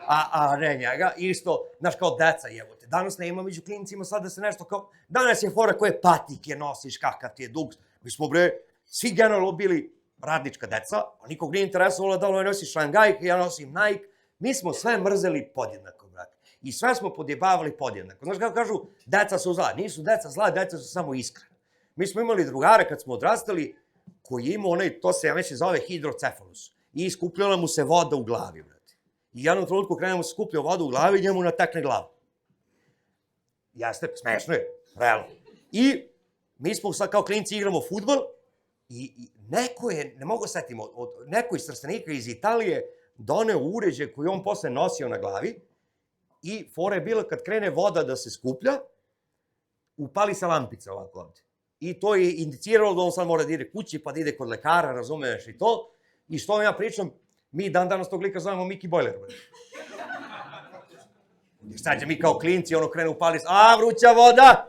a ne njega. Isto, znaš, kao deca, jebote. Danas ne ima među klinicima sad da se nešto kao... Danas je fora koje patike nosiš, kakav ti je dug. Mi smo, bre, svi generalno bili radnička deca, a nikog nije interesovalo da ovaj nosi Šangajke, ja nosim Nike. Mi smo sve mrzeli podjednako, brate. I sve smo podjebavali podjednako. Znaš, kako kažu, deca su zla. Nisu deca zla, deca su samo iskrena. Mi smo imali drugare kad smo odrastali, koji ima onaj, to se, ja mislim, zove hidrocefalus. I iskupljala mu se voda u glavi, brate. i jednom trenutku krenemo se skuplja voda u glavi i njemu natekne glavu. Jeste, smešno je, realno. I mi smo sad kao klinci igramo fudbal i neko je, ne mogu setimo, neko iz Trstenika iz Italije doneo uređaj koji on posle nosio na glavi i fora je bila kad krene voda da se skuplja, upali se lampica ovako ovde. I to je indiciralo da on sad mora da ide kući, pa da ide kod lekara, razumeš i to. I što ja pričam, mi danas tog lika zovemo Miki Bojler. I sad će mi kao klinci, ono krenu upali se, vruća voda!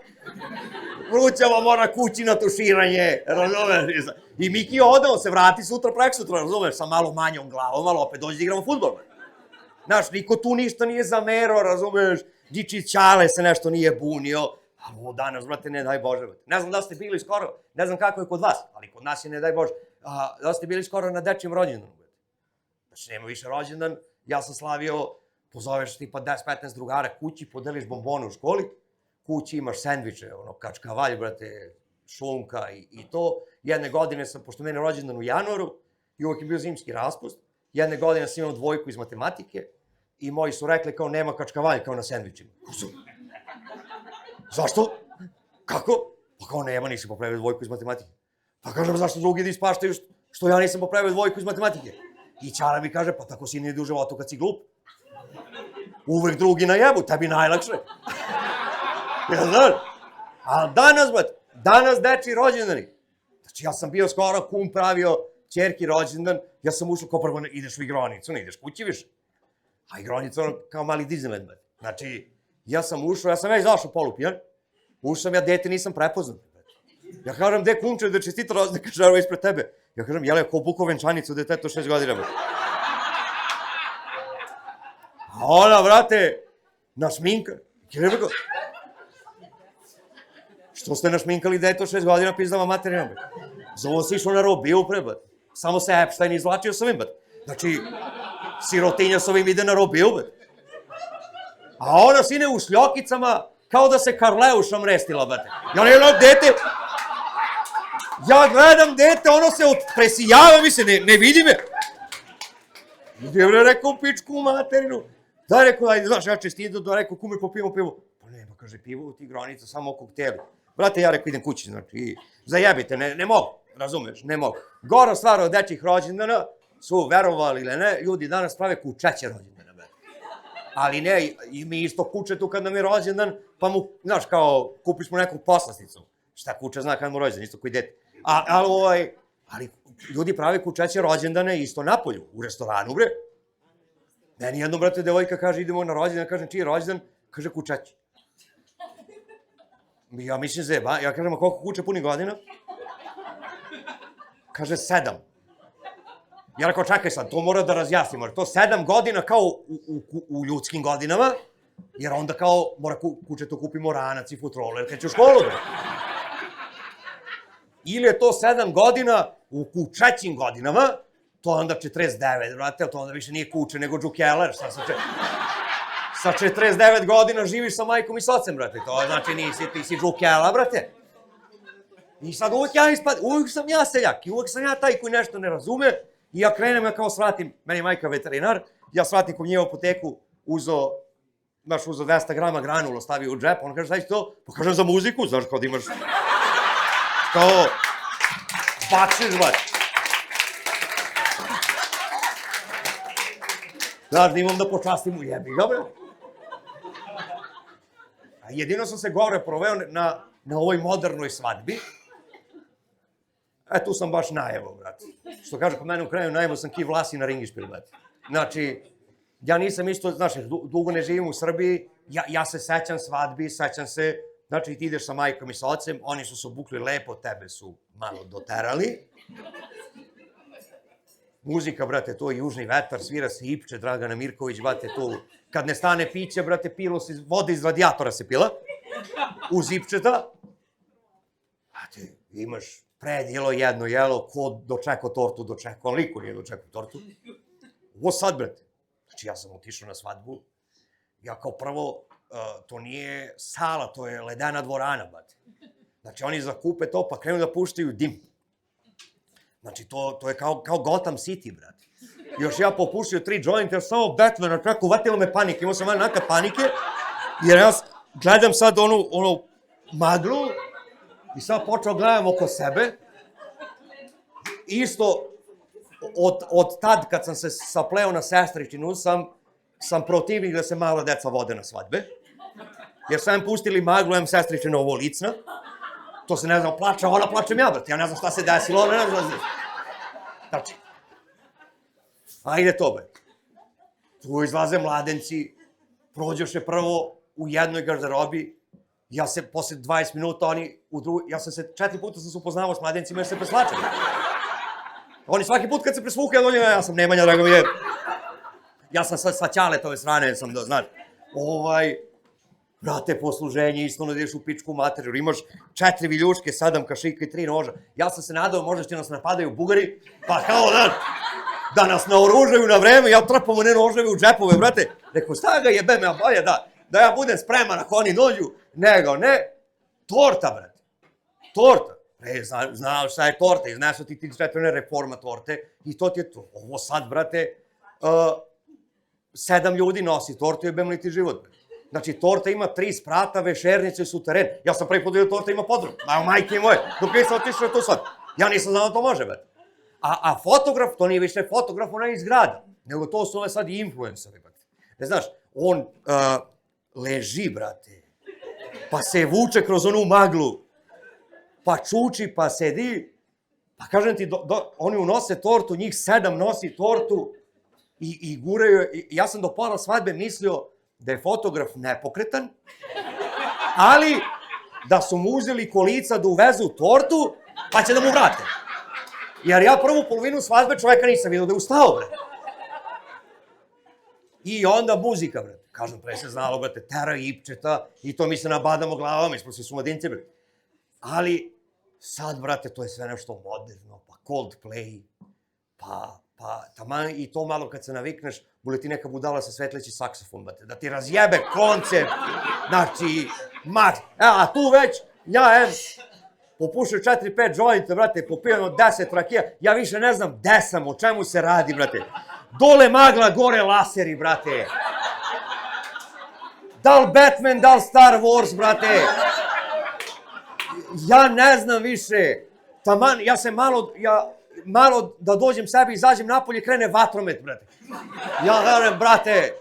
Vrućava mora kući na tuširanje, razumeš? I Miki ode, on se vrati sutra, preksutra, razumeš, sa malo manjom glavom, ali opet dođe da igramo fudbal. Znaš, niko tu ništa nije zamerao, razumeš, Diči Ćale se nešto nije bunio, a ovo danas, brate, ne daj Bože, brate. Ne znam da ste bili skoro, ne znam kako je kod vas, ali kod nas je ne daj Bože, da ste bili skoro na dečijem rođendanu, brate. Znači, nema više rođendan, ja sam slavio, pozoveš tipa 10-15 drugara kući, podeliš bombone u školi, kući imaš sendviče, ono, kačkavalj, brate, šunka i to. Jedne godine sam, pošto mene rođendan u januaru, i uvijek je bio zimski raspust, jedne godine sam imao 2 iz matematike i moji su rekli kao nema kačkavalj kao na sendvičima. Zašto? Kako? Pa kao nema, nisi popravio 2 iz matematike. Pa kažem, zašto drugi da ispaštaju što ja nisam popravio 2 iz matematike? I Ćara mi kaže, pa tako si ne ide u životu kad si glup. Uvek drugi najebu, tebi najlakše. Ja znaš? A danas, brat, danas deči rođendani. Znači, ja sam bio skoro kum pravio ćerki rođendan, ja sam ušao kao prvo, ideš u igronicu, ne ideš kući više. A igronica ono kao mali Disneyland, brat. Znači, ja sam ušao, ja sam već došao polupijan, ušao sam, ja dete nisam prepoznat. Ja kažem, gde kumče da čestita rođendan, kaže, evo ispred tebe. Ja kažem, jel je ko buko venčanicu, deteto 6 godina, brat. A ona, brate, našminka. Rekao, što ste našminkali deto 6 godina, pizdava materina, brat. Za ovo si išao na robiju pre, brat. Samo se Epstein izvlačio s ovim, brat. Znači, sirotinja s ovim ide na robiju, brat. A ona sine u šljokicama, kao da se Karleuša mrestila, brate. Ja ne gledam dete, ja gledam dete, ono se presijava, mi se ne vidi me. Gdje bre, rekao, pičku materinu. Da, rekao, ajde, znaš, ja čestito, da, rekao, kume, popijemo pivo. Pa nema, kaže, pivo u ti granica, samo kokteli. Brate, ja rekao, idem kući, znači, zajebite, ne mogu, razumeš, ne mogu. Gora stvar od dečjih rođendana su, verovali ili ne, ljudi danas prave kučeće rođendana, brate. Ali ne, i mi isto kuče tu kad nam je rođendan, pa mu, znaš, kao, kupiš mu neku poslasnicu. Šta kuće zna kad mu rođendan, isto koji dete. Ali ljudi prave kučeće rođendane isto napolju, u restoranu, bre. Meni jednom, brate, devojka kaže, idemo na rođendan, kažem, čiji je rođendan? Kaže, kučeće. Ja mislim zeba, ja kažem, a koliko kuće puni godina? Kaže, 7. Ja rekao, čekaj sad, to mora da razjasnimo, jer to 7 godina kao u ljudskim godinama, jer onda kao mora kuće to kupimo ranac i futroler, kad će u školu, bre. Ili je to 7 godina u kučećim godinama, to je onda 49, brate, to onda više nije kuće, nego džukeler, sa 49 godina živiš sa majkom i s ocem, brate, to znači ti si džukela, brate. I sad uvijek sam ja seljak i uvijek sam ja taj koji nešto ne razume i ja krenem, ja kao svratim, meni je majka veterinar, ja svratim kod nje u apoteku, uzeo 200 grama granula, stavio u džep, on kaže, šta će to? Pa kažem za muziku, znaš, kad imaš, kao, bačiš, brate. Znaš, da imam da počastim u jebi ga, bre. A jedino sam se gore proveo na ovoj modernoj svadbi. Tu sam baš najevo, brate. Što kaže, kod mene u kraju najevo sam ki vlasi na ringišpil, brate. Znači, ja nisam isto, znaš, dugo ne živim u Srbiji, ja se sećam svadbi, sećam se, znači ti ideš sa majkom i sa ocem, oni su se obukli lepo, tebe su malo doterali. Muzika, brate, to je Južni vetar, svira se Ipče, Dragana Mirković, brate, tu. Kad ne stane piće, brate, voda iz radijatora se pila, uz Ipčeta. Brate, imaš predjelo, jedno jelo, ko dočekao tortu, dočekao, ali niko nije dočekao tortu. Ovo sad, brate, znači ja sam otišao na svadbu, ja kao prvo, to nije sala, to je ledena dvorana, brate. Znači oni zakupe to pa krenu da puštaju dim. Znači, to je kao Gotham City, brate. Još ja popušio 3 jointa, samo Batmana čak uvatilo me panike, imao sam onaka panike, jer ja gledam sad onu maglu i sad počeo gledam oko sebe. Isto, od tad kad sam se sapleo na sestričinu, sam protivnik da se mala deca vode na svadbe. Jer sam pustili maglu, imam sestričina ovo licna. To se ne znam, plače, ona plačem ja, brate. Ja ne znam šta se desilo, ona ne znam. Znači, ajde to, brate. Tu izlaze mladenci, prođoše prvo u jednoj garderobi, ja se posle 20 minuta, oni u drugoj, ja sam se 4 puta sam se upoznavao s mladencima jer se preslačaju. Oni svaki put kad se presvuku, ja sam Nemanja, drago mi je. Ja sam sa Ćaletove strane, sam da, znaš. Brate, posluženje, isto ideš u pičku materiju, imaš 4 viljuške, 7 kašika i 3 noža. Ja sam se nadao, možda će nas napadaju Bugari, pa kao da nas naoružaju na vreme, ja trpam one noževe u džepove, brate. Rekao, šta ga jebem, ja bolje da ja budem spreman ako oni dođu, nego ne. Torta, brate, torta. Znaš šta je torta, iznesu ti 4 reforma torte i to ti je to. Ovo sad, brate, 7 ljudi nosi tortu i jebem li ti život, brate. Znači, torta ima 3 sprata, vešernice i suteren. Ja sam prvi put vidio torta ima podrum. Evo, majke moje, dok nisam otišao tu sad. Ja nisam znao da to može, brate. A fotograf, to nije više fotograf, ona je iz grada. Nego to su ove sad i influenceri, brate. Ne znaš, on leži, brate. Pa se vuče kroz onu maglu. Pa čuči, pa sedi. Pa kažem ti, oni unose tortu, njih 7 nosi tortu i guraju. Ja sam do pola svadbe mislio da je fotograf nepokretan, ali da su mu uzeli kolica da uvezu tortu, pa će da mu vrate. Jer ja prvu polovinu svadbe čoveka nisam vidio da je ustao, bre. I onda muzika, bre. Kažem, pre se znalo, brate, Tera i Ipčeta, i to mi se nabadamo glavama, mi smo svi sumadinci, bre. Ali sad, brate, to je sve nešto moderno, pa Coldplay, pa taman i to malo kad se navikneš, bude ti neka budala sa svetleći saksofon, brate, da ti razjebe koncept, znači, a tu već, ja popušio 4-5 jointa, brate, popijano 10 rakija, ja više ne znam gde sam, o čemu se radi, brate. Dole magla, gore laseri, brate. Da li Batman, da li Star Wars, brate. Ja ne znam više. Taman, ja se malo da dođem sebi, izađem napolje, krene vatromet, brate. Ja kažem, brate,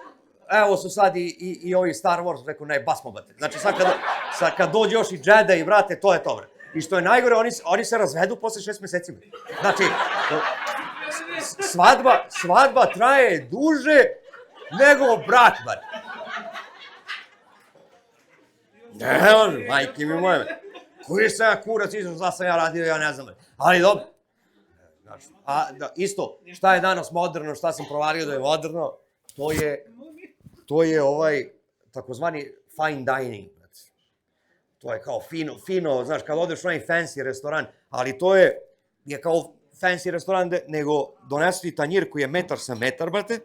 evo su sad i ovi Star Wars, rekao, ne, basmo, brate. Znači, sad kad dođe još i Jedi, brate, to je to, brate. I što je najgore, oni se razvedu posle 6 meseci. Znači, svadba traje duže nego brak, brate. Ne, majke mi moje. Koji sam ja kurac, šta sam ja radio, ja ne znam. Ali dobro. Isto, šta je danas moderno, šta sam provario da je moderno, to je takozvani fine dining. To je kao fino, znaš, kad odeš u onaj fancy restoran, ali to je kao fancy restoran, nego donesu ti tanjir koji je metar sa metar, brate,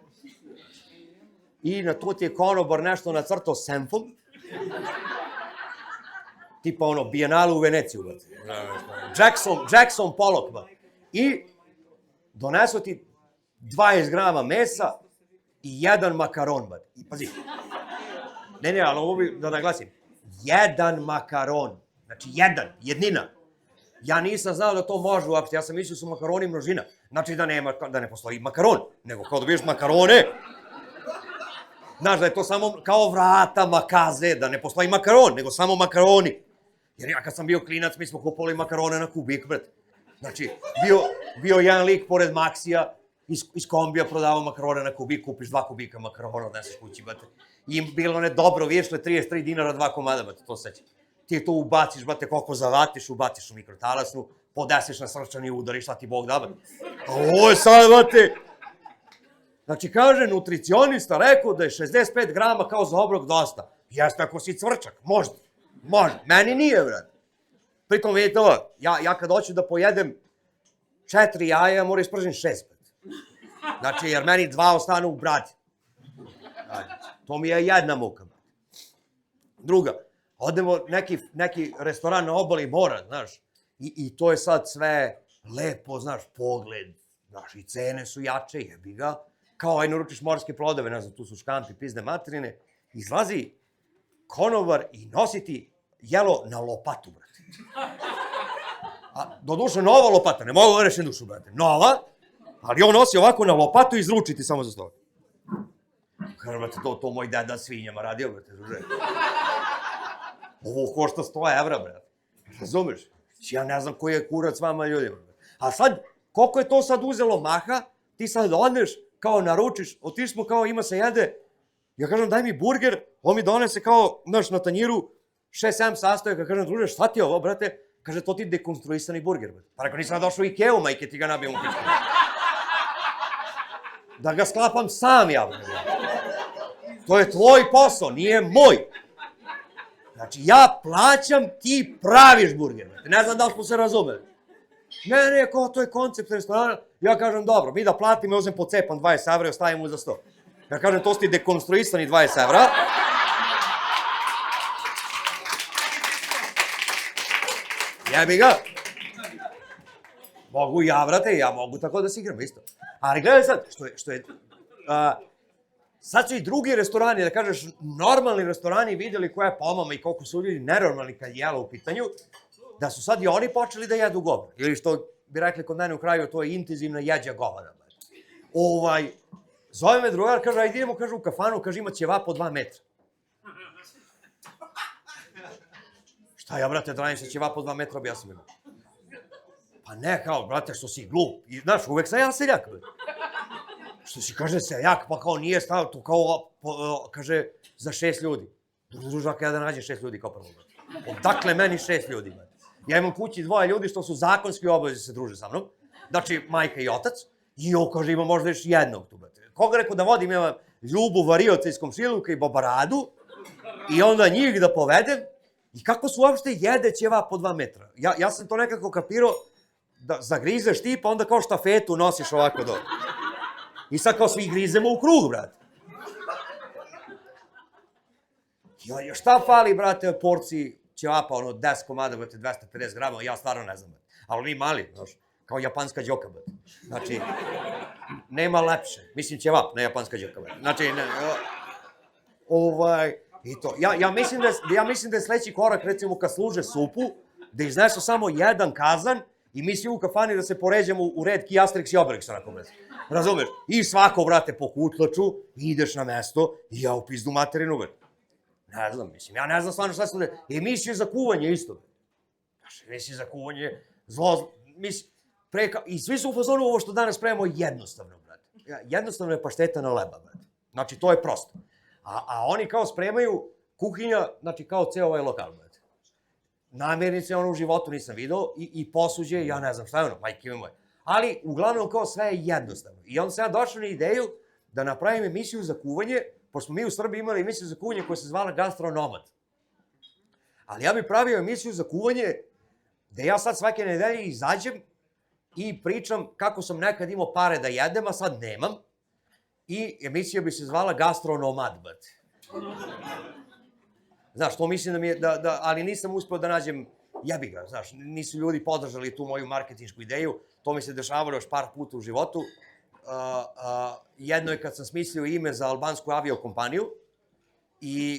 i na to ti je konobar nešto nacrtao senfom, tipa ono, Biennale u Veneciju, brate, Jackson Pollock, brate, i donesu ti 20 grama mesa i 1 makaron, brate, i pazi, ne, ali ovo bi da naglasim, 1 makaron, znači jednina. Ja nisam znao da to može uopšte, ja sam mislio su makaroni množina. Znači da ne postoji makaron, nego kao dobiješ makarone. Znaš da je to samo kao vrata, makaze, da ne postoji makaron, nego samo makaroni. Jer ja kad sam bio klinac, mi smo kupovali makarone na kubik, brate. Znači, bio jedan lik pored Maksija, iz kombija prodavao makarone na kubik, kupiš 2 kubika makarona, odneseš kući, brate. I bilo one dobro višle, 33 dinara, 2 komada, brate, to seća. Ti to ubaciš, brate, koliko zavatiš, ubaciš u mikrotalasnu, podesiš na srčani udar i šta ti Bog da, brate. A ovo je sad, brate. Znači, kaže, nutricionista rekao da je 65 grama kao za obrok dosta. Jeste ako si cvrčak, možda. Meni nije, brate. Pritom, vidite ovo, ja kad hoću da pojedem 4 jaja, moram ispržim 6, brate. Znači, jer meni 2 ostanu u bradi. To mi je jedna muka. Druga, odemo neki restoran na obali mora, znaš, i to je sad sve lepo, znaš, pogled, Znaš, i cene su jače, jebi ga. Kao aj naručiš morske plodove, ne znam, tu su škampi, pizde materine. Izlazi konobar i nosi ti jelo na lopatu, brate. A doduše nova lopata, ne mogu da rešim dušu, brate. Nova, ali on nosi ovako na lopatu i izruči ti samo za sto. Kaže, brate, to moj deda svinjama radio, brate, druže. Ovo košta 100 evra, brate. Razumeš? Ja ne znam koji je kurac vama ljudima. A sad, koliko je to sad uzelo maha, ti sad odneš, kao naručiš, otišli smo kao ima se jede, ja kažem daj mi burger, on mi donese kao, znaš, na tanjiru 6-7 sastojaka, kažem druže, šta ti je ovo, brate? Kaže, to ti dekonstruisani burger, brate. Pa rekao, nisam došao u Ikeu, majke, ti ga nabijem u pičku. Da ga sklapam sam ja, brate. To je tvoj posao, nije moj. Znači, ja plaćam, ti praviš burger, brate. Ne znam da li smo se razumeli. Ne, kao to je koncept restorana. Ja kažem, dobro, mi da platimo, ja uzem pocepam 20 evra i ostavim mu za 100. Ja kažem, to su ti dekonstruisani 20 evra. Jebi ga. Mogu ja, vrate, ja mogu tako da se igram, isto. Ali gledaj sad, što je sad su i drugi restorani, da kažeš, normalni restorani vidjeli koja je pomama i koliko su ljudi nenormalni kad je jelo u pitanju, da su sad i oni počeli da jedu govno. Ili što bi rekli kod mene u kraju, to je intenzivna jeđa govana. Zove me drugar, kaže, ajde idemo, kaže, u kafanu, kaže, ima ćevap od 2 metra. Šta ja, brate, da radim se ćevap od 2 metra, objasnim ima. Pa ne, kao, brate, što si glup. I, znaš, uvek sam ja seljak. Što si, kaže, seljak, pa kao nije stavio tu, kao, kaže, za 6 ljudi. Družaka, ja da nađem 6 ljudi kao prvo, brate. Odakle meni 6 ljudi, brate? Ja imam kući 2 ljudi što su zakonski obavezi se druže sa mnom. Znači, majka i otac. I on, kaže, ima možda još jednog tu, brate. Koga rekao da vodim, imam Ljubu Varioca iz Komšiluka i Babaradu. I onda njih da povedem. I kako su uopšte jede ćevap po 2 metra? Ja sam to nekako kapirao da zagrizeš ti, pa onda kao štafetu nosiš ovako do. I sad kao svi grizemo u krug, brate. Ja, šta fali, brate, porciji ćevapa, ono, 10 komada, brate, 250 grama, ja stvarno ne znam, brate. Ali oni mali, znaš, kao japanska džoka, brate. Znači, nema lepše. Mislim ćevap, ne japanska džoka, brate. Znači, i to. Ja mislim da je sledeći korak, recimo, kad služe supu, da iznesu samo jedan kazan i mi svi u kafani da se poređamo u red ki Asterix i Obelix, onako, brate. Razumeš? I svako, brate, po kutlaču, ideš na mesto i ja u pizdu materinu, brate. Ne znam, mislim, ja ne znam stvarno šta se da... Emisije za kuvanje isto. Znaš, emisije za kuvanje, mislim, i svi su u fazonu ovo što danas pravimo jednostavno, brate. Jednostavno je pašteta na leba, brate. Znači, to je prosto. A oni kao spremaju kuhinja, znači kao ceo ovaj lokal, brate. Namirnice, ono u životu nisam video, i posuđe, ja ne znam šta je ono, majke mi moje. Ali, uglavnom, kao sve je jednostavno. I onda sam ja došao na ideju da napravim emisiju za kuvanje, pošto smo mi u Srbiji imali emisiju za kuvanje koja se zvala Gastronomad. Ali ja bih pravio emisiju za kuvanje gde ja sad svake nedelje izađem i pričam kako sam nekad imao pare da jedem, a sad nemam. I emisija bi se zvala Gastronomad, brate. Znaš, to mislim da mi je, ali nisam uspeo da nađem, jebi ga, znaš, nisu ljudi podržali tu moju marketinšku ideju, to mi se dešavalo još par puta u životu. Jedno je kad sam smislio ime za albansku aviokompaniju,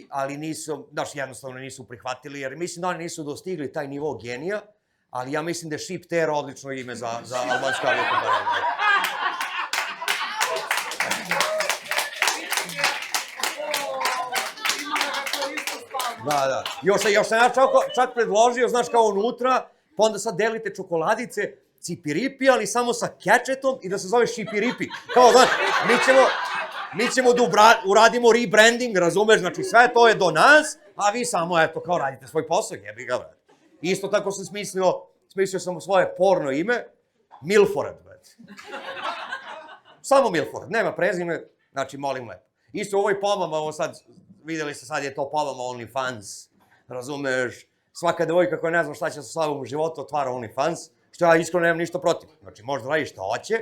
ali nisu, znaš, jednostavno nisu prihvatili, jer mislim da oni nisu dostigli taj nivo genija, ali ja mislim da je Ship Air odlično ime za albansku aviokompaniju. Da. Još sam ja čak predložio, znaš, kao unutra, pa onda sad delite čokoladice, cipiripi, ali samo sa kečetom i da se zove šipiripi. Kao, znaš, mi ćemo da uradimo rebranding, razumeš, znači sve to je do nas, a vi samo, eto, kao radite svoj posao, jebi ga, brate. Isto tako sam smislio sam svoje porno ime, Milforad, brate. Samo Milforad, nema prezime, znači, molim lepo. Isto u ovoj pomama, ovo sad, vidjeli ste, sad je to pomama OnlyFans, razumeš, svaka devojka koja ne zna šta će sa slavom u životu, otvara OnlyFans, što ja iskreno nemam ništa protiv. Znači, možda radi šta hoće,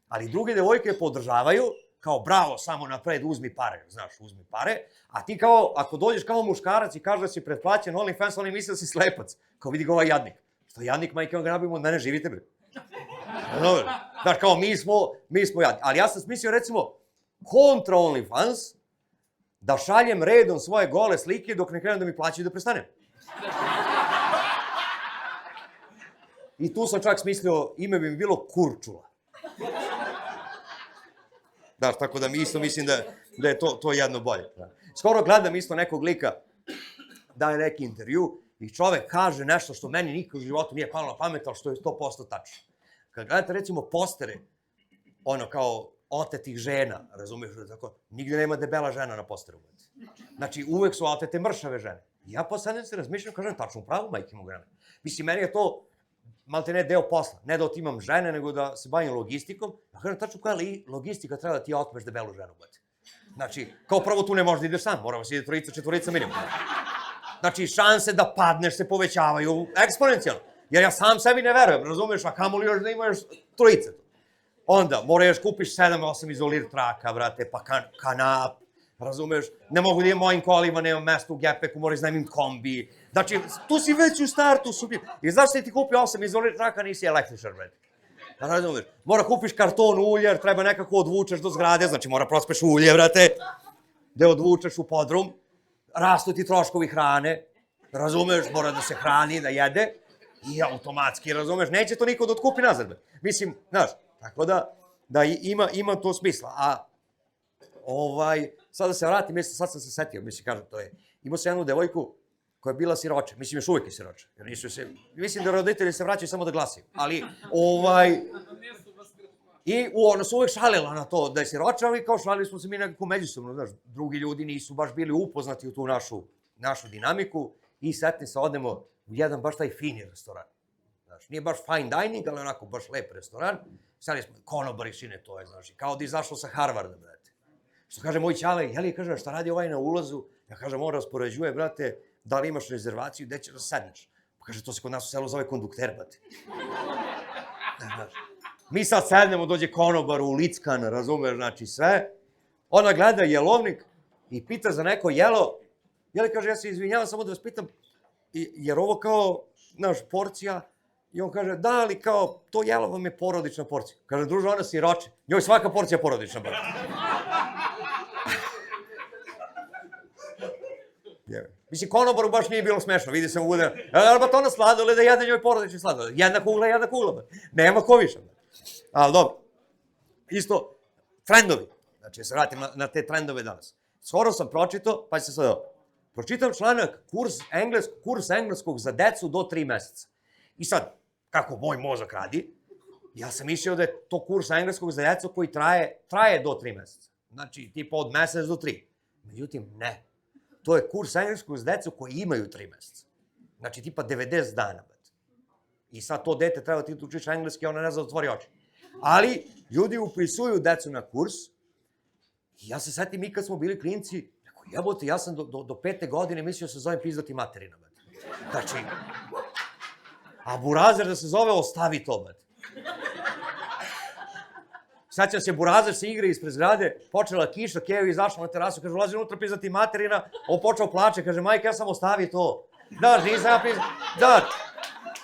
ali druge devojke podržavaju, kao bravo, samo napred, uzmi pare, znaš, uzmi pare, a ti kao, ako dođeš kao muškarac i kažeš da si pretplaćen OnlyFans, oni misle da si slepac, kao vidi ga ovaj jadnik. Što jadnik, majke, on ga nabimo od mene, živite, bre. Znaš, kao mi smo jadni. Ali ja sam smislio, recimo, kontra OnlyFans, da šaljem redom svoje gole slike dok ne krenem da mi plaćaju da prestanem. I tu sam čak smislio, ime bi mi bilo Kurčula. Znaš, tako da mi isto mislim da je to jedno bolje. Skoro gledam isto nekog lika, daje neki intervju i čovek kaže nešto što meni nikad u životu nije palo na pamet, ali što je 100% tačno. Kad gledate recimo postere, ono kao otetih žena, razumiješ, tako, nigde nema debela žena na posteru. Znači, uvek su otete mršave žene. I ja poslednjem se razmišljam, kažem, tačno pravo, majke mu grane. Mislim, meni je to malte ne deo posla. Ne da otimam žene, nego da se bavim logistikom. Ja kažem, tačno koja logistika treba da ti otmeš debelu ženu, bate. Znači, kao prvo tu ne možeš da ideš sam, moramo se ide 3-4 minimum. Znači, šanse da padneš se povećavaju eksponencijalno. Jer ja sam sebi ne verujem, razumiješ, a kamoli još da imaš 3. Onda, moraš kupiš 7-8 izolir traka, brate, pa kanap, razumeš, ne mogu da idem mojim kolima, nemam mesto u gepeku, moram iznajmim kombi. Znači, tu si već u startu subjekt. I znaš što ti kupi 8 izolir traka, nisi električar, brate. Razumeš, mora kupiš karton ulje, jer treba nekako odvučeš do zgrade, znači mora prospeš ulje, brate, da odvučeš u podrum, rastu ti troškovi hrane, razumeš, mora da se hrani, da jede, i automatski, razumeš, neće to niko da otkupi nazad, brate. Mislim, znaš, tako da ima to smisla, a sad da se vratim, mislim, sad sam se setio, mislim, kažem, to je, imao sam jednu devojku koja je bila siroče, mislim, još uvijek je siroče, jer nisu se, mislim da roditelji se vraćaju samo da glasaju, ali, i ona su uvijek šalila na to da je siroče, ali kao šalili smo se mi nekako međusobno, znaš, drugi ljudi nisu baš bili upoznati u tu našu dinamiku i setni se odemo u jedan baš taj fini restoran. Znaš, nije baš fine dining, ali onako baš lep restoran. Stali smo, konobari sine to je, znaš, kao da izašlo sa Harvarda, brate. Što kaže moj ćale, jeli, kaže, šta radi ovaj na ulazu? Ja kažem, on raspoređuje, brate, da li imaš rezervaciju, gde ćeš da sedneš? Pa kaže, to se kod nas u selu zove kondukter, brate. Mi sad sednemo, dođe konobar u lickan, razumeš, znači sve. Ona gleda jelovnik i pita za neko jelo. Jeli, kaže, ja se izvinjavam, samo da vas pitam, jer ovo kao, znaš, porcija, i on kaže, da, ali kao, to jelo vam je porodična porcija. Kaže, druže, ona siroče, njoj svaka porcija je porodična, brate. Mislim, konobaru baš nije bilo smešno, vidi se mu bude, ali to ona sladole da jede njoj porodični sladole. Jedna kugla, brate. Nema ko više, brate. Ali dobro, isto, trendovi. Znači, se vratim na te trendove danas. Skoro sam pročitao, pa se sad ovo. Pročitam članak, kurs engleskog za decu do 3 meseca. I sad, kako moj mozak radi, ja sam mislio da je to kurs engleskog za decu koji traje do 3 meseca. Znači, tipa od mesec do 3. Međutim, ne. To je kurs engleskog za decu koji imaju 3 meseca. Znači, tipa 90 dana. I sad to dete treba ti učiš engleski, ona ne zna da otvori oči. Ali, ljudi upisuju decu na kurs. I ja se setim i kad smo bili klinci, jebote, ja sam do 5. godine mislio da se zovem pizdati materina. Znači, a burazer da se zove ostavi to, brate. Sećam se, burazer se igra ispred zgrade, počela kiša, Keo izašla na terasu, kaže, ulazi unutra pizdati materina, on počeo plače, kaže, majke, ja sam ostavi to. Da, nisam ja pizdati, da.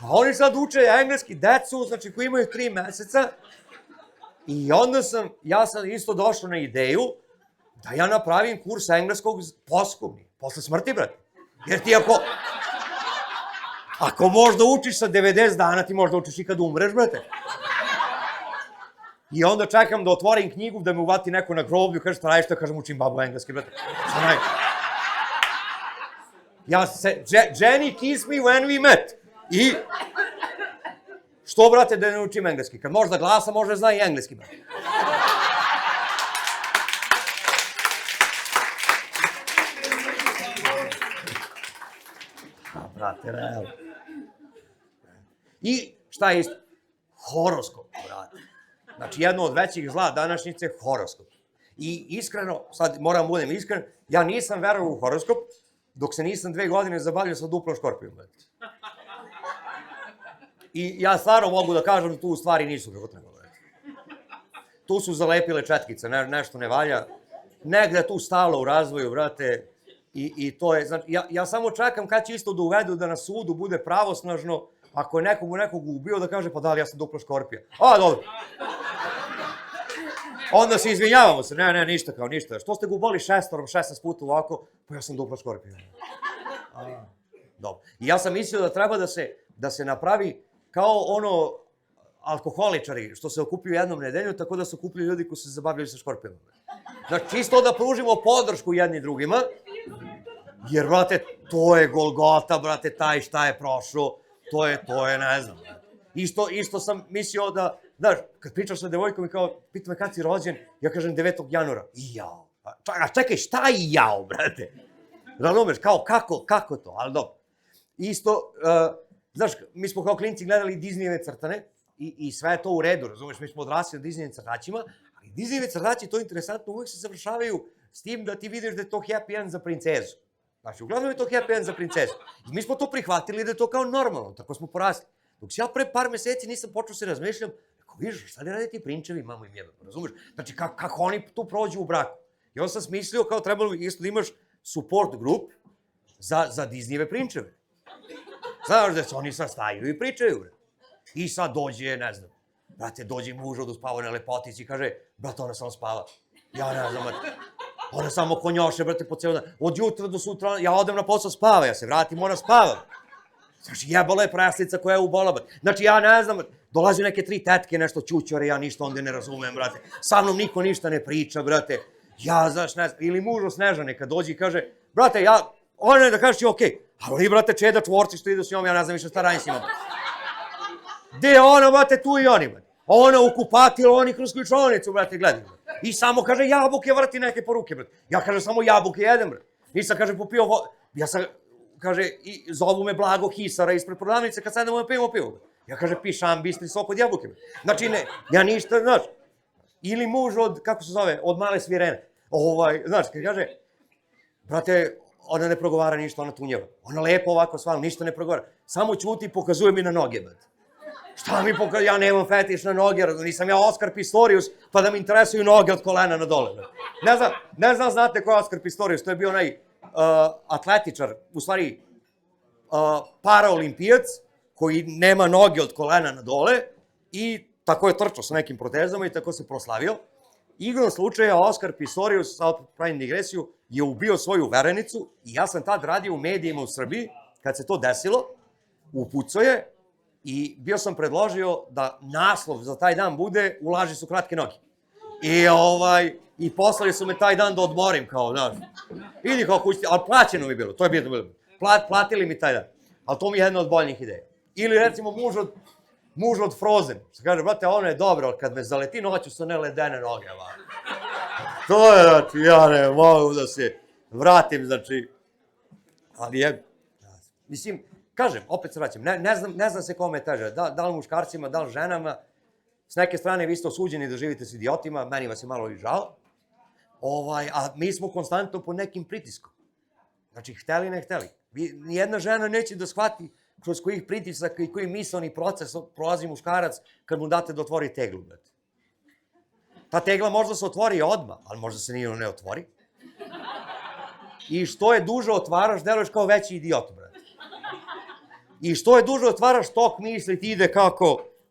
A oni sad uče engleski decu, znači koji imaju 3 meseca, i onda ja sam isto došao na ideju da ja napravim kurs engleskog poskumni, posle smrti, brate. Jer ti ako možda učiš sa 90 dana, ti možda učiš i kad umreš, brate. I onda čekam da otvorim knjigu, da me uvati neko na groblju, kaže, šta radiš, kažem, učim babu engleski, brate. Šta radiš? Jenny kissed me when we met. I što, brate, da ne učim engleski? Kad možda glasa, možda zna i engleski, brate. Brate, realno. I šta je isto? Horoskop, brate. Znači, jedno od većih zla današnjice je horoskop. I iskreno, sad moram budem iskren, ja nisam verovao u horoskop, dok se nisam 2 godine zabavljao sa duplom škorpijom, brate. I ja stvarno mogu da kažem da tu u stvari nisu kako treba, brate. Tu su zalepile četkice, nešto ne valja. Negde tu stalo u razvoju, brate. I to je, znači, ja samo čekam kad će isto da uvedu da na sudu bude pravosnažno ako je nekog ubio, da kaže, pa da li ja sam duplo škorpija. A, dobro. Onda se izvinjavamo se, ne, ništa kao ništa. Što ste ga uboli 16 puta ovako, pa ja sam duplo škorpija. Dobro. I ja sam mislio da treba da se napravi kao ono alkoholičari što se okupljuju jednom nedelju, tako da se okupljuju ljudi koji se zabavljaju sa škorpijama. Znači, čisto da pružimo podršku jedni drugima, jer, brate, to je Golgota, brate, taj šta je prošao, to je, ne znam. Isto sam mislio da, znaš, kad pričaš sa devojkom i kao, pita me kad si rođen, ja kažem 9. januara. I jao. A čekaj, šta je jao, brate? Razumeš, kao, kako to, ali dobro. Isto, znaš, mi smo kao klinci gledali Disneyjeve crtane i sve je to u redu, razumeš, mi smo odrasli na Disneyjevim crtačima, ali Disneyjevi crtači, to je interesantno, uvek se završavaju s tim da ti vidiš da je to happy end za princezu. Znači, uglavnom je to happy end za princezu. I mi smo to prihvatili da je to kao normalno, tako smo porasli. Dok ja pre par meseci nisam počeo se razmišljam, ako vidiš, šta li rade ti prinčevi, mamo im jebam, razumeš? Znači, kako oni tu prođu u braku. I onda sam smislio kao trebalo isto da imaš support grup za Disneyjeve prinčeve. Znaš da se oni sad staju i pričaju, bre. I sad dođe, ne znam, brate, dođe muž od uspavane lepotici i kaže, brate, ona samo spava. Ja ne znam, ona samo konjoše, brate, po ceo dan. Od jutra do sutra, ja odem na posao, spava, ja se vratim, ona spava. Znači, jebala je preslica koja je ubola, brate. Znači, ja ne znam, dolaze neke 3 tetke, nešto čućore, ja ništa onda ne razumem, brate. Sa mnom niko ništa ne priča, brate. Ja, znaš, ne znam, ili muž od Snežane kad dođe i kaže, brate, ona je da kažeš ti okej, ali, brate, Čeda čvorci što ide s njom, ja ne znam više šta radim s njima. Gde je ona, brate, tu i oni, brate. Ona u kupatilu, oni kroz ključonicu, brate, gledaju. I samo, kaže, jabuke vrti neke poruke, brate. Ja, kaže, samo jabuke jedem, brate. Nisam, kaže, popio vodu. Ja sam, kaže, i zovu me Blago Hisara ispred prodavnice kad sedemo da pijemo pivo, brate. Ja, kaže, pišam bistri sok od jabuke, brate. Znači, ne, ja ništa, znaš. Ili muž od, kako se zove, od Male Svirene. Znaš, kad kaže, brate, ona ne progovara ništa, ona tunjeva. Ona lepo ovako s vama, ništa ne progovara. Samo ćuti i pokazuje mi na noge, brate. Šta mi pokazuje, ja nemam fetiš na noge, nisam ja Oskar Pistorius, pa da mi interesuju noge od kolena na dole. Ne znam, znate ko je Oskar Pistorius, to je bio onaj atletičar, u stvari paraolimpijac, koji nema noge od kolena na dole i tako je trčao sa nekim protezama i tako se proslavio. Igrom slučaja Oskar Pistorius, sad pravim digresiju, je ubio svoju verenicu i ja sam tad radio u medijima u Srbiji, kad se to desilo, upucao je i bio sam predložio da naslov za taj dan bude "U laži su kratke noge". I poslali su me taj dan da odmorim, kao, znaš, idi kao kućiti, ali plaćeno mi je bilo, to je bilo. Platili mi taj dan, ali to mi je jedna od boljnih ideja. Ili recimo muž od Frozen, što kaže, brate, ono je dobro, ali kad me zaleti noću su ne ledene noge, ovako. To je, znači, ja ne mogu da se vratim, znači, ali je, mislim, kažem, opet se vraćam, ne znam se kome teže, da li muškarcima, da li ženama, s neke strane vi ste osuđeni da živite s idiotima, meni vas je malo i žao, a mi smo konstantno pod nekim pritiskom. Znači, hteli, ne hteli. Nijedna žena neće da shvati kroz kojih pritisaka i koji misleni proces prolazi muškarac kad mu date da otvori teglu, brate. Ta tegla možda se otvori odmah, ali možda se nije ne otvori. I što je duže otvaraš, deluješ kao veći idiot, brate. I što je duže otvaraš, tok misli ti ide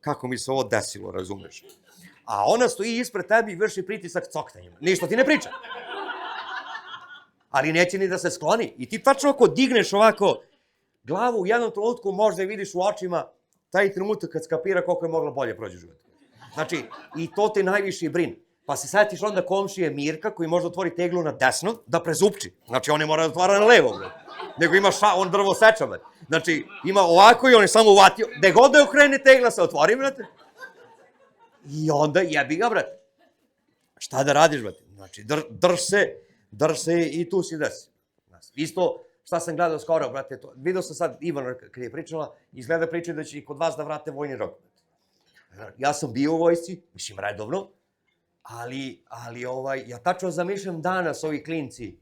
kako mi se ovo desilo, razumeš. A ona stoji ispred tebi i vrši pritisak coktanjem. Ništa ti ne priča. Ali neće ni da se skloni. I ti tačno ako digneš ovako glavu, u jednom trenutku možda je vidiš u očima taj trenutak kad skapira koliko je mogla bolje prođe život. Znači, i to te najviše brine. Pa se setiš onda komšije Mirka koji može otvori teglu na desno da prezupči. Znači, on ne mora da otvara na levo, nego ima on drvo seča, brate. Znači, ima ovako i on je samo uvatio, gde god da je okrene tegla se otvori, brate. I onda jebi ga, brate. Šta da radiš, brate? Znači, drž se i tu si desi. Isto, šta sam gledao skoro, brate, vidio sam sad Ivana kad je pričala, izgleda pričaju da će i kod vas da vrate vojni rok. Ja sam bio u vojsci, mislim redovno, ali ja tačno zamišljam danas ovi klinci,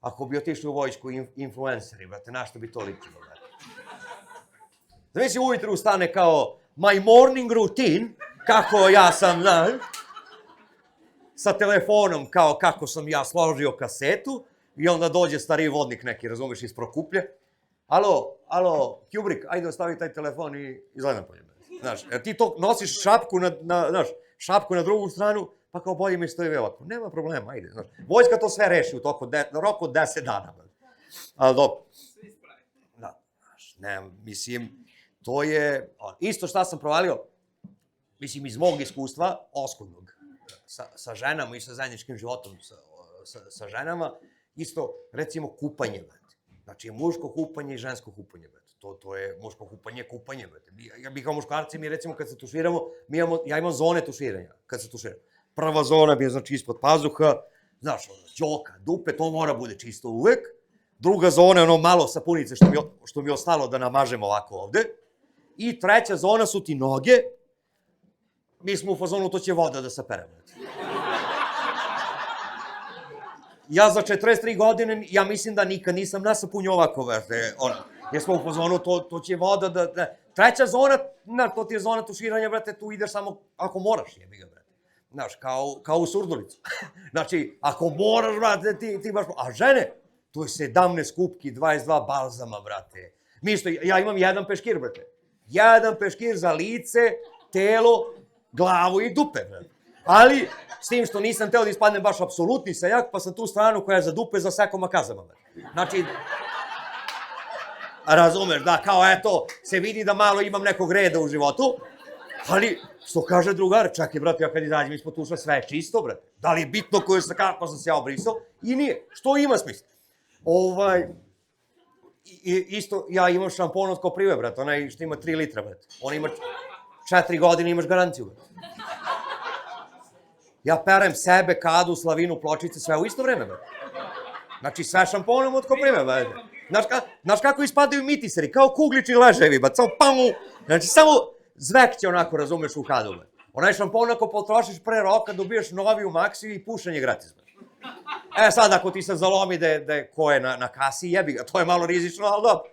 ako bi otišli u vojsku influenceri, brate, na što bi to ličilo, brate. Zamisli ujutru ustane kao my morning routine, kako ja sam, znaš, sa telefonom kao kako sam ja složio kasetu i onda dođe stariji vodnik neki, razumeš, iz Prokuplja alo, Kubrick, ajde ostavi taj telefon i izgledam po njemu. Znaš, jer ti to nosiš šapku na drugu stranu, pa kao bolje mi stoji ovako. Nema problema, ajde. Znaš, vojska to sve reši u roku od 10 dana. Ali dobro. Da, znaš, ne, mislim, to je, isto šta sam provalio, mislim, iz mog iskustva, oskudnog, sa ženama i sa zajedničkim životom sa ženama, isto, recimo, kupanje, brate. Znači, muško kupanje i žensko kupanje, brate. To je muško kupanje, brate. Mi kao muškarci, mi recimo, kad se tuširamo, ja imam zone tuširanja, kad se tuširam. Prva zona bi je, znači, ispod pazuha, znaš, ćoka, dupe, to mora bude čisto uvek. Druga zona je ono malo sapunice što mi je ostalo da namažem ovako ovde. I treća zona su ti noge. Mi smo u fazonu, to će voda da sapere, brate. Ja za 43 godine, ja mislim da nikad nisam nasapunio ovako, brate, jer smo u fazonu, to će voda da... Treća zona, to ti je zona tuširanja, brate, tu ideš samo ako moraš, jebi ga, brate. Znaš, kao u Surdulicu. Znači, ako moraš, brate, ti baš... A žene, tu je 17 kupki, 22 balzama, brate. Ja imam jedan peškir, brate. Jedan peškir za lice, telo, glavu i dupe, brate. Ali, s tim što nisam teo da ispadnem baš apsolutni seljak, pa sam tu stranu koja je za dupe zasekao makazama, brate. Znači, razumeš, da, kao eto, se vidi da malo imam nekog reda u životu, ali, što kaže drugar, čekaj, brate, ja kad izađem ispod tuša, sve je čisto, brate. Da li je bitno kako sam se ja obrisao? I nije. Što ima smisla? Isto, ja imam šampon od Koprive, brate, onaj što ima 3 litra, brate. On ima 4 godine, imaš garanciju, brate. Ja perem sebe, Kadu, Slavinu, pločice, sve u isto vreme, brate. Znači, sve šamponom od Koprive, brate. Znaš kako ispadaju mitiseri, kao kuglični leževi, brate, samo pamu. Znači, samo zvekće onako, razumeš, u Kadu, brate. Onaj šampon ako potrošiš pre roka, dobiješ novi u Maxiju i pušenje gratis, brate. Sad, ako ti se zalomi da je ko je na kasi, jebi ga, to je malo rizično, ali dobro.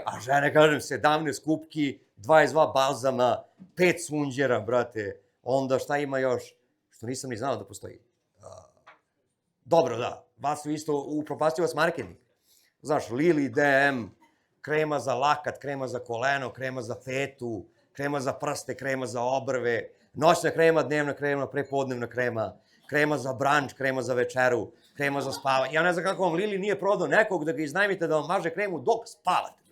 A žene, kažem, 17 kupki, 22 balzama, 5 sunđera, brate, onda šta ima još, što nisam ni znao da postoji. Dobro, da, vas su isto, upropastio vas marketing. Znaš, Lili, DM, krema za lakat, krema za koleno, krema za fetu, krema za prste, krema za obrve, noćna krema, dnevna krema, prepodnevna krema, krema za branč, krema za večeru, krema za spavanje. Ja ne znam kako vam Lili nije prodao nekog da ga iznajmite da vam maže kremu dok spavate.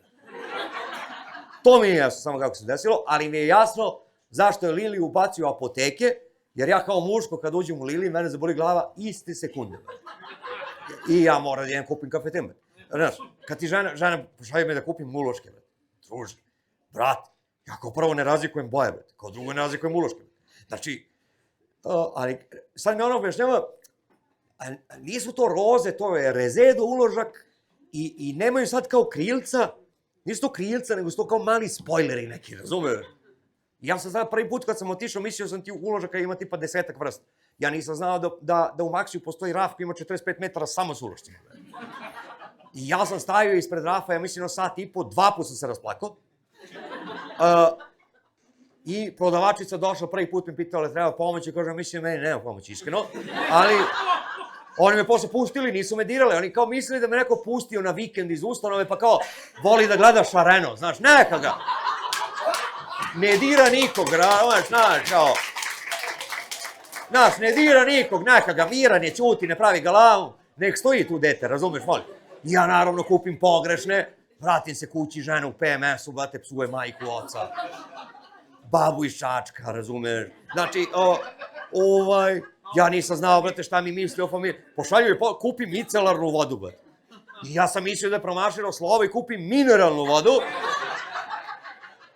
To mi nije jasno samo kako se desilo, ali mi je jasno zašto je Lili ubacio apoteke, jer ja kao muško kad uđem u Lili, mene zaboli glava iste sekunde. I ja moram da idem kupim kafetin. Znaš, kad ti žena pošalje me da kupim uloške, druži, brate, ja kao prvo ne razlikujem boje, kao drugo ne razlikujem uloške. Znači, ali sad mi ona objašnjava, nisu to roze, to je rezedo uložak i nemaju sad kao krilca, nisu to krilca, nego su to kao mali spojleri neki, razumeš? Ja sam sad prvi put kad sam otišao, mislio sam ti uložaka ima tipa 10-ak vrsta. Ja nisam znao da u Maxiju postoji raf koji ima 45 metara samo s ulošcima. I ja sam stavio ispred rafa, ja mislim na sat i po, 2 puta sam se rasplakao. I prodavačica došla prvi put mi pitala, treba pomoći, kaže, mislim, meni nema pomoći, iskreno. Ali, oni me posle pustili, nisu me dirali, oni kao mislili da me neko pustio na vikend iz ustanove, pa kao, voli da gleda šareno, znaš, neka ga. Ne dira nikog, znaš, kao. Znaš, ne dira nikog, neka ga, miran je, ćuti, ne pravi galamu, nek stoji tu dete, razumeš, molim. Ja naravno kupim pogrešne, vratim se kući, žena u PMS-u, brate, psuje majku, oca. Babu iz Čačka, razumeš? Znači, ja nisam znao, brate, šta mi misli o familiji. Pošalju je, kupim micelarnu vodu, brate. I ja sam mislio da je promašilo slovo i kupim mineralnu vodu.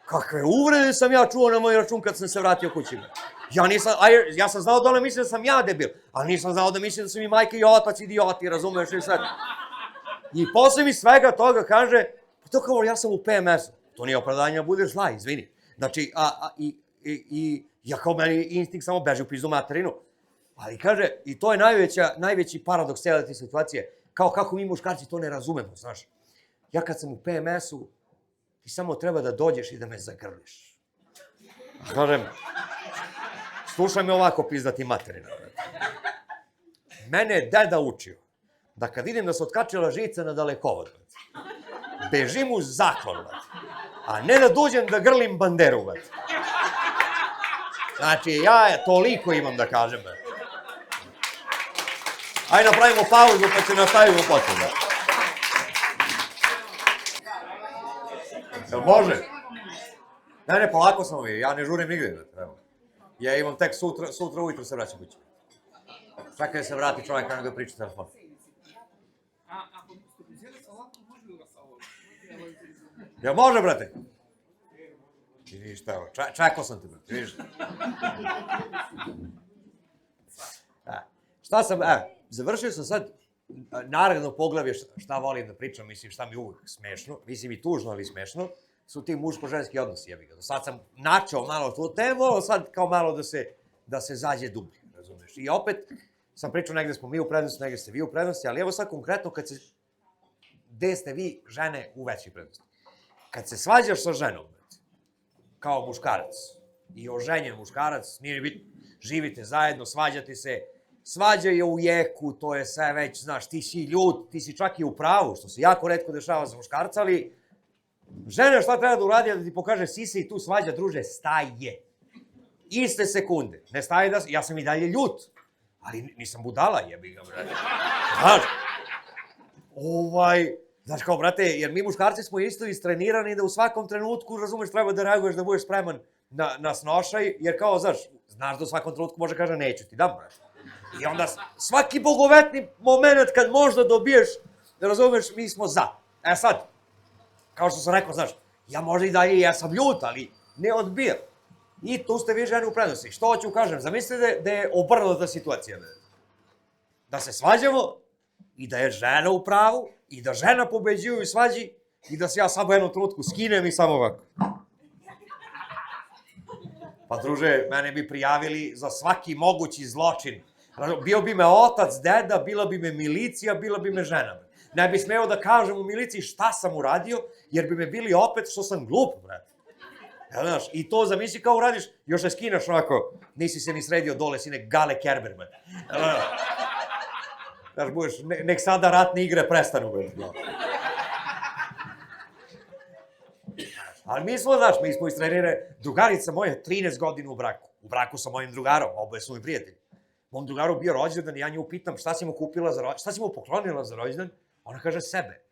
Kakve uvrede sam ja čuo na moj račun kad sam se vratio kući. Ja sam znao da ona misli da sam ja debil, ali nisam znao da misli da su mi majke i otac idioti, razumeš? I posle mi svega toga kaže, pa to kao ja sam u PMS-u. To nije opravdanje da budeš zla, izvini. Znači, ja kao meni instinkt samo beži u pizdu materinu. Ali kaže, i to je najveći paradoks cijele te situacije, kao kako mi muškarci to ne razumemo, znaš. Ja kad sam u PMS-u, ti samo treba da dođeš i da me zagrliš. A kažem, slušaj me ovako pizdati materina. Mene je deda učio da kad vidim da se otkačila žica na dalekovod, bežim u zaklon, brate. A ne da dođem da grlim banderu, brate. Znači, ja toliko imam da kažem, brate. Ajde napravimo pauzu pa se nastavimo potom, brate. Jel može? Ne, polako sam ovdje, ja ne žurim nigdje, brate. Evo. Ja imam tek sutra ujutru se vraćam kući. Čekaj da se vrati čovjek kada ga priča telefon. Ako ste uzeli salatu, može li ga salatu? Jel može, brate? I ništa, evo, čekao sam te, brate, vidiš? Šta sam, završio sam sad naredno poglavlje šta volim da pričam, mislim šta mi je uvijek smešno, mislim i tužno, ali smešno, su ti muško-ženski odnosi, jebi ga. Do sad sam načeo malo tu temu, ali sad kao malo da se zađe dublje, razumiješ? I opet sam pričao, negde smo mi u prednosti, negde ste vi u prednosti, ali evo sad konkretno gde ste vi žene u većoj prednosti. Kad se svađaš sa ženom, kao muškarac, i oženjen muškarac, nije bitno, živite zajedno, svađate se, svađa je u jeku, to je sve već, znaš, ti si ljut, ti si čak i u pravu, što se jako retko dešava za muškarca, ali žena šta treba da uradi, da ti pokaže sise i tu svađa, druže, staje. Iste sekunde, ne staje da, ja sam i dalje ljut, ali nisam budala, jebi ga, brate. Znaš, znaš kao, brate, jer mi muškarci smo isto istrenirani da u svakom trenutku, razumeš, treba da reaguješ, da budeš spreman na snošaj, jer kao, znaš da u svakom trenutku može kaže neću ti, da, brate. I onda svaki bogovetni moment kad možda dobiješ, razumeš, mi smo za. E sad, kao što sam rekao, znaš, ja možda i dalje, ja sam ljut, ali ne odbijam. I tu ste vi žene u prednosti. Što hoću kažem, zamislite da je obrnuta situacija. Da se svađamo i da je žena u pravu i da žena pobeđuje u svađi i da se ja samo jednom trenutku skinem i samo ovako. Pa druže, mene bi prijavili za svaki mogući zločin. Bio bi me otac, deda, bila bi me milicija, bila bi me žena. Ne bi smeo da kažem u miliciji šta sam uradio, jer bi me bili opet što sam glup, brate. Znaš, i to zamisli kao uradiš, još se skinaš ovako, nisi se ni sredio dole, si nek Gale Kerber, brate. Znaš, budeš, nek sada ratne igre prestanu, brate. Ali mi smo istrenirani, drugarica moja, 13 godina u braku. U braku sa mojim drugarom, oboje su mi prijatelji. Mom drugaru bio rođendan i ja nju pitam šta si mu kupila za rođendan, šta si mu poklonila za rođendan, ona kaže sebe.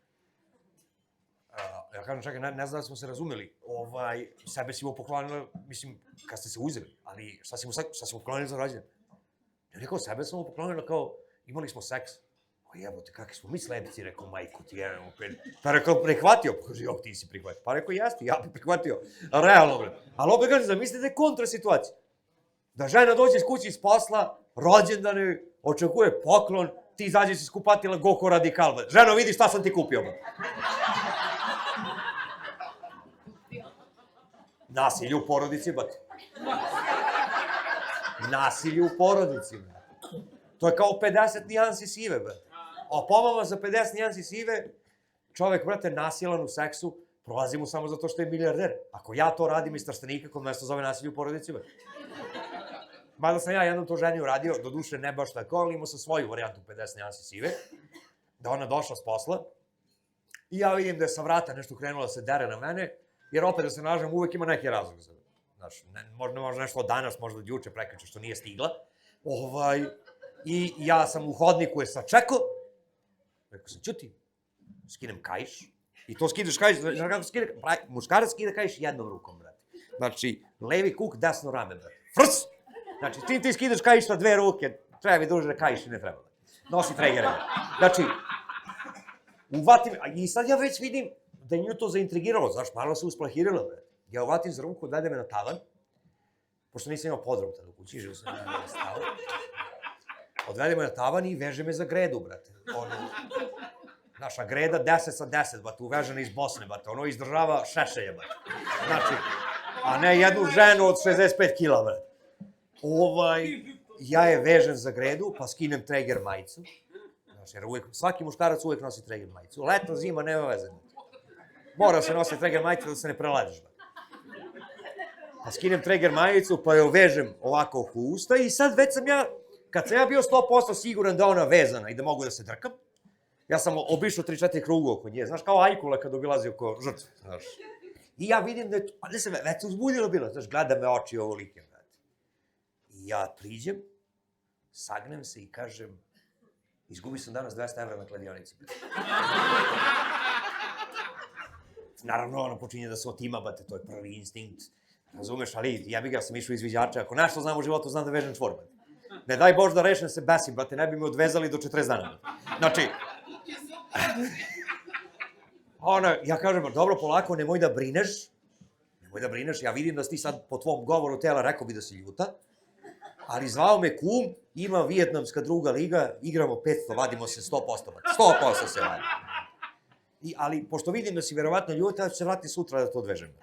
Ja kažem, čekaj, ne znam da smo se razumeli, sebe si mu poklonila, mislim, kad ste se uzeli, ali šta si mu poklonila za rođendan? Ja rekao, sebe sam mu poklonila kao, imali smo seks. O jebote, kakvi smo mi sledeći, rekao, majku ti jedan opet. Pa rekao, prihvatio, pa kaže, ti si prihvatio. Pa rekao, jeste, ja bi prihvatio, realno, bre. Ali opet kaže, zamislite kontra situacija. Da žena dođe iz kuće iz posla, rođendane, očekuje poklon, ti izađeš iz kupatila Goko Radikal. Ženo, vidi šta sam ti kupio. Nasilje u porodici, bate. Nasilje u porodici, bate. To je kao 50 nijansi sive, bate. A pomama za 50 nijansi sive, čovek, brate, nasilan u seksu, prolazi mu samo zato što je milijarder. Ako ja to radim iz Trstenika, kod mesto zove nasilje u porodici, bate. Mada sam ja jednom to ženi uradio, do duše ne baš tako, ali imao sam svoju varijantu 50 nijansi sive, da ona došla s posla i ja vidim da je sa vrata nešto krenula da se dere na mene, jer opet da se nažem uvek ima neki razlog za znaš, možda nešto od danas, možda od juče, prekriče što nije stigla, i ja sam u hodniku je sačekao, rekao sam, čuti, skinem kaiš, i to skidaš kaiš, znaš kako skida, muškarac skida kaiš jednom rukom, brate. Znači, levi kuk, desno rame, brate. Frc! Znači, ti skidaš kaiš sa dve ruke, treba mi duže da kaiš i ne treba. Nosi tregere. Znači, uvatim, i sad ja već vidim da je nju to zaintrigiralo, znaš, malo se usplahirila, bre. Ja uvatim za ruku, odvede me na tavan, pošto nisam imao podrum tada u kući, živo sam na stavu. Odvede me na tavan i veže me za gredu, brate. Naša greda 10 sa 10, brate, uvežena iz Bosne, brate, ono izdržava šešelje, brate. Znači, a ne jednu ženu od 65 kila, brate. Ja je vežem za gredu, pa skinem treger majicu. Znači, jer svaki muškarac uvek nosi treger majicu. Leto, zima, nema veze. Mora se nosi treger majicu da se ne preladiš. Pa skinem treger majicu, pa je vežem ovako oko usta i sad već sam ja, kad sam ja bio 100% siguran da ona vezana i da mogu da se drkam, Ja sam obišao 3-4 kruga oko nje, znaš, kao ajkula kad obilazi oko žrtve, znaš. I ja vidim da je, pa ne se, već se uzbudilo bilo, znaš, gleda me oči ovolike, brate. I ja priđem, sagnem se i kažem, izgubio sam danas 200 evra na kladionici. Naravno, ono počinje da se otima, bate, to je prvi instinkt. Razumeš, ali ja bih ga sam išao izviđača, ako nešto znam u životu, znam da vežem čvor, bate. Ne daj Bož da rešem se besim, brate, ne bi me odvezali do 40 dana. Znači, ja kažem, dobro, polako, nemoj da brineš, ja vidim da si ti sad po tvom govoru tela rekao bi da si ljuta, ali zvao me kum, ima vijetnamska druga liga, igramo 500, vadimo se 100%, 100% se vadi. Ali, pošto vidim da si verovatno ljuta, ja ću se vratiti sutra da to odvežem.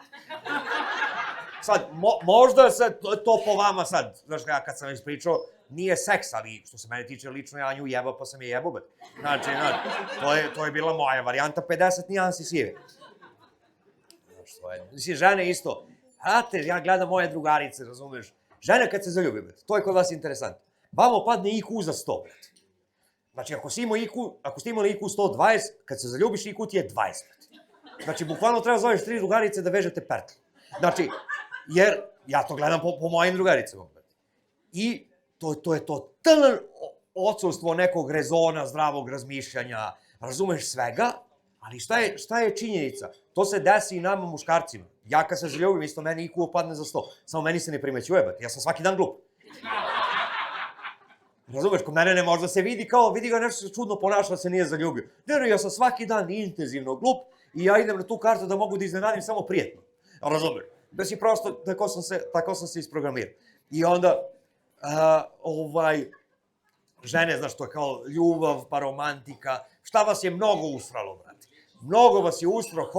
Sad, možda sad, to po vama sad, znaš, ja kad sam već pričao, nije seks, ali što se mene tiče lično, ja nju jebao pa sam je jebao, znači, to je bila moja varijanta, 50 nijansi sive. Znaš, to je, mislim, žene isto, znate, ja gledam moje drugarice, razumeš, žene kad se zaljubi, brate, to je kod vas interesantno. Vamo padne IQ za 100, brate. Znači, ako ste imali IQ 120, kad se zaljubiš, IQ ti je 20, brate. Znači, bukvalno treba zoveš 3 drugarice da vežete pertlu. Znači, jer ja to gledam po mojim drugaricama, brate. I to je totalno odsustvo nekog rezona, zdravog razmišljanja, razumeš svega, ali šta je činjenica? To se desi i nama muškarcima. Ja kad se zaljubim, isto meni IQ opadne za 100, samo meni se ne primećuje, brate, ja sam svaki dan glup. Razumeš, kod mene ne može da se vidi kao, vidi ga nešto se čudno ponaša da se nije zaljubio. Ne, ja sam svaki dan intenzivno glup i ja idem na tu kartu da mogu da iznenadim samo prijetno. Razumeš, da si prosto, tako sam se isprogramirao. I onda, žene, znaš, to je kao ljubav, pa romantika, šta vas je mnogo usralo, brate. Mnogo vas je usrao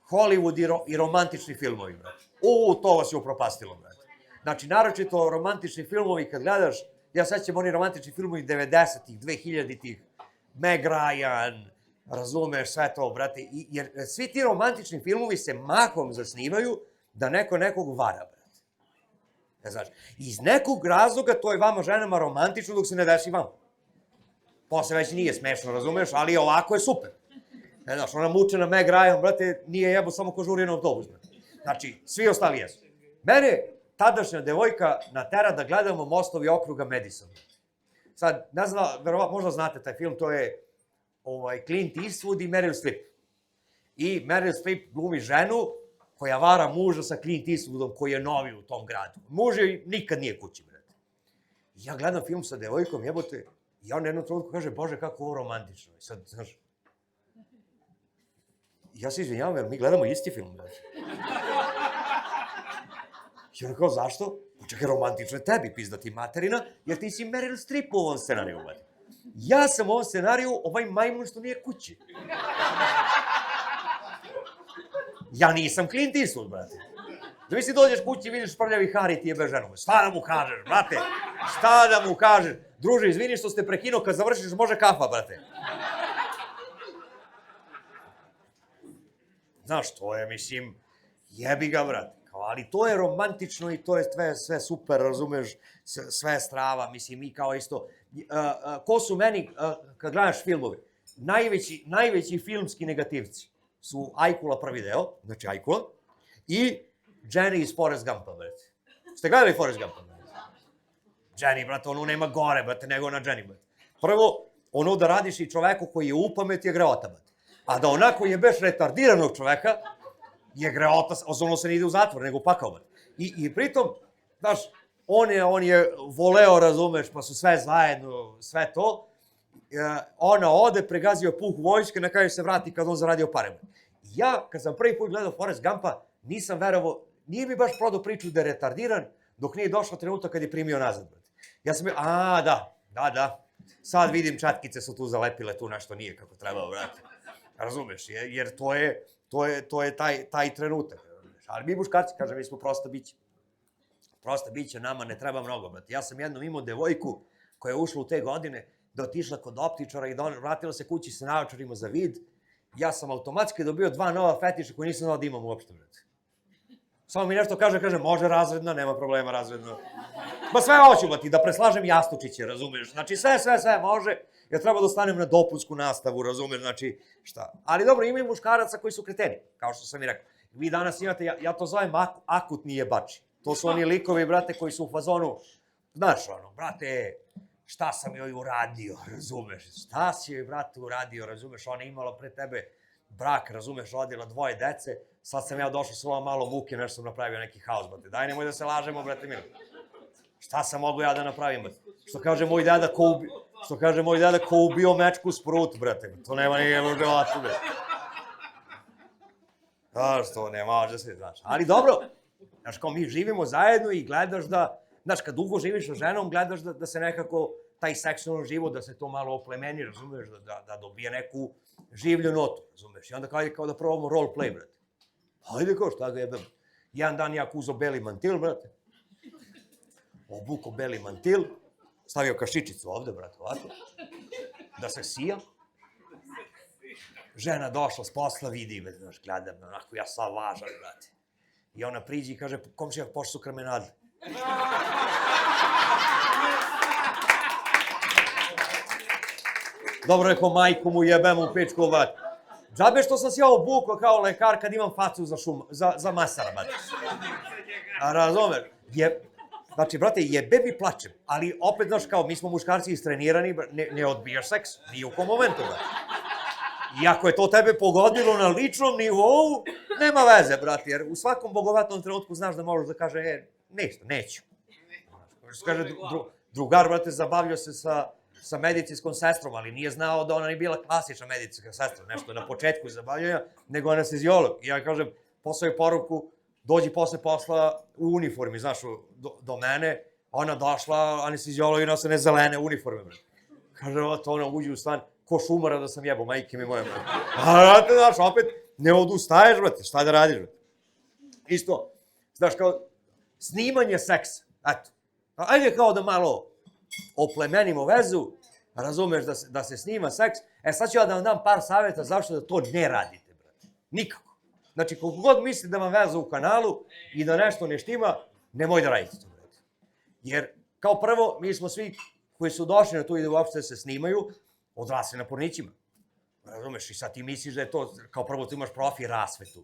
Hollywood i romantični filmovi, brate. To vas je upropastilo, brate. Znači, naročito romantični filmovi, kad gledaš, ja sećam oni romantični filmovi 90-ih, 2000-ih, Meg Ryan, razumeš, sve to, brate. Jer svi ti romantični filmovi se mahom zasnivaju da neko nekog vara, brate. Znaš, iz nekog razloga to je vama ženama romantično dok se ne desi vama. Posle već nije smešno, razumeš, ali ovako je super. Znaš, ona mučena Meg Ryan, brate, nije jebo samo ko žuri na autobus, brate. Znači, svi ostali jesu. Mene tadašnja devojka natera da gledamo Mostovi okruga Madison. Sad, ne znam, verovatno, možda znate taj film, to je Clint Eastwood i Meryl Streep. I Meryl Streep glumi ženu koja vara muža sa Clint Eastwoodom koji je novi u tom gradu. Muž je nikad nije kući, brate. Ja gledam film sa devojkom, jebote, i on jednom trenutku kaže, Bože, kako ovo romantično. I sad, znaš, ja se izvinjavam, jer mi gledamo isti film, brate. I ona kao, zašto? Čekaj, romantično je tebi, pizdati materina, jer ti si Meryl Streep u ovom scenariju, brate. Ja sam u ovom scenariju ovaj majmun što nije kući. Ja nisam Clint Eastwood, brate. Da mi si dođeš kući i vidiš prljavi Hari ti jebe ženu. Šta da mu kažeš, brate? Šta da mu kažeš? Druže, izvini što ste prekinuo, kad završiš može kafa, brate. Znaš, to je, mislim, jebi ga, brate. Ali to je romantično i to je sve super, razumeš, sve strava, mislim, mi kao isto. Ko su meni, kad gledaš filmove, najveći filmski negativci su Ajkula prvi deo, znači Ajkula, i Jenny iz Forrest Gumpa, brate. Ste gledali Forrest Gumpa, brate? Jenny, brate, ono nema gore, brate, nego na Jenny, brate. Prvo, ono da radiš i čoveku koji je u pamet je greota, brate. A da onako jebeš retardiranog čoveka, je greota, ozovno se ne ide u zatvor, nego pakao, brate. I pritom, znaš, on je voleo, razumeš, pa su sve zajedno, sve to. Ona ode, pregazio puh vojske, na kraju se vrati kad on zaradio pare. Ja, kad sam prvi put gledao Forrest Gumpa, nisam verovao, nije mi baš prodao priču da je retardiran, dok nije došao trenutak kad je primio nazad, brate. Ja sam bio, da, sad vidim čatkice su tu zalepile, tu nešto nije kako trebao, brate. Razumeš, jer to je taj trenutak. Ali mi muškarci, kažem, mi smo prosta bića. Prosta bića, nama ne treba mnogo, brate. Ja sam jednom imao devojku koja je ušla u te godine, da otišla kod optičara i da vratila se kući sa naočarima za vid. Ja sam automatski dobio 2 nova fetiša koje nisam znao da imam uopšte, brate. Samo mi nešto kaže, može razredno, nema problema razredno. Ba sve hoću, brate, da preslažem jastučiće, razumiješ? Znači sve može. ja treba da ostanem na dopunsku nastavu, razumeš, znači, šta. Ali dobro, ima i muškaraca koji su kreteni, kao što sam i rekao. Vi danas imate, ja to zovem akutni jebači. To su oni likovi, brate, koji su u fazonu, znaš, ono, brate, šta sam joj uradio, razumeš, šta si joj, brate, uradio, razumeš, ona imala pre tebe brak, razumeš, rodila 2 dece, sad sam ja došao s ovo malo muke, nešto sam napravio neki haos, brate, daj nemoj da se lažemo, brate, milo. Šta sam mogu ja da napravim, brate? Što kaže moj deda, ko ubio mečku s prut, brate, to nema nije može ovako, brate. Što ne može se, znaš, ali dobro, znaš, kao mi živimo zajedno i gledaš da, znaš, kad dugo živiš sa ženom, gledaš da se nekako, taj seksualni život, da se to malo oplemeni, razumeš, da dobije neku življu notu, razumeš, i onda kao da probamo roleplay, brate. Hajde kao, šta ga jebem. Jedan dan ja kuzo beli mantil, brate, obuko beli mantil, stavio kašičicu ovde, brate, ovako, da se sija. Žena došla s posla, vidi me, znaš, gledam, onako, ja sam važan, brate. I ona priđe i kaže, komšija, pošto su krmenadli. Dobro, rekao, majku mu jebem u pičku, brate. Džabe što sam se ja obukao kao lekar kad imam facu za masara, brate. A razumeš? Znači, brate, jebe mi plačem, ali opet, znaš, kao, mi smo muškarci istrenirani, ne odbijaš seks, ni u kom momentu, brate. I ako je to tebe pogodilo na ličnom nivou, nema veze, brate, jer u svakom bogovatnom trenutku znaš da možeš da kaže, ništa, neću. Kaže, drugar, brate, zabavljao se sa medicinskom sestrom, ali nije znao da ona nije bila klasična medicinska sestra, nešto na početku zabavljanja, nego anesteziolog. I ja kažem, poslao je poruku, dođi posle posla u uniformi, znaš, do mene, ona došla, anesteziologina sa zelene uniforme, brate. Kaže, ona uđe u stan, ko šumara da sam jebo, majke mi moje, brate. A, brate, znaš, opet, ne odustaješ, brate, šta da radiš, brate. Isto, znaš, kao, snimanje seksa, eto. Ajde kao da malo oplemenimo vezu, razumeš da se snima seks, sad ću ja da vam dam par savjeta zašto da to ne radite, brate. Nikako. Znači, koliko god misli da vam veza u kanalu i da nešto ne štima, nemoj da radite to, brate. Jer, kao prvo, mi smo svi koji su došli na to i da uopšte se snimaju, odrasli na pornićima. Razumeš, i sad ti misliš da je to, kao prvo tu imaš profi rasvetu,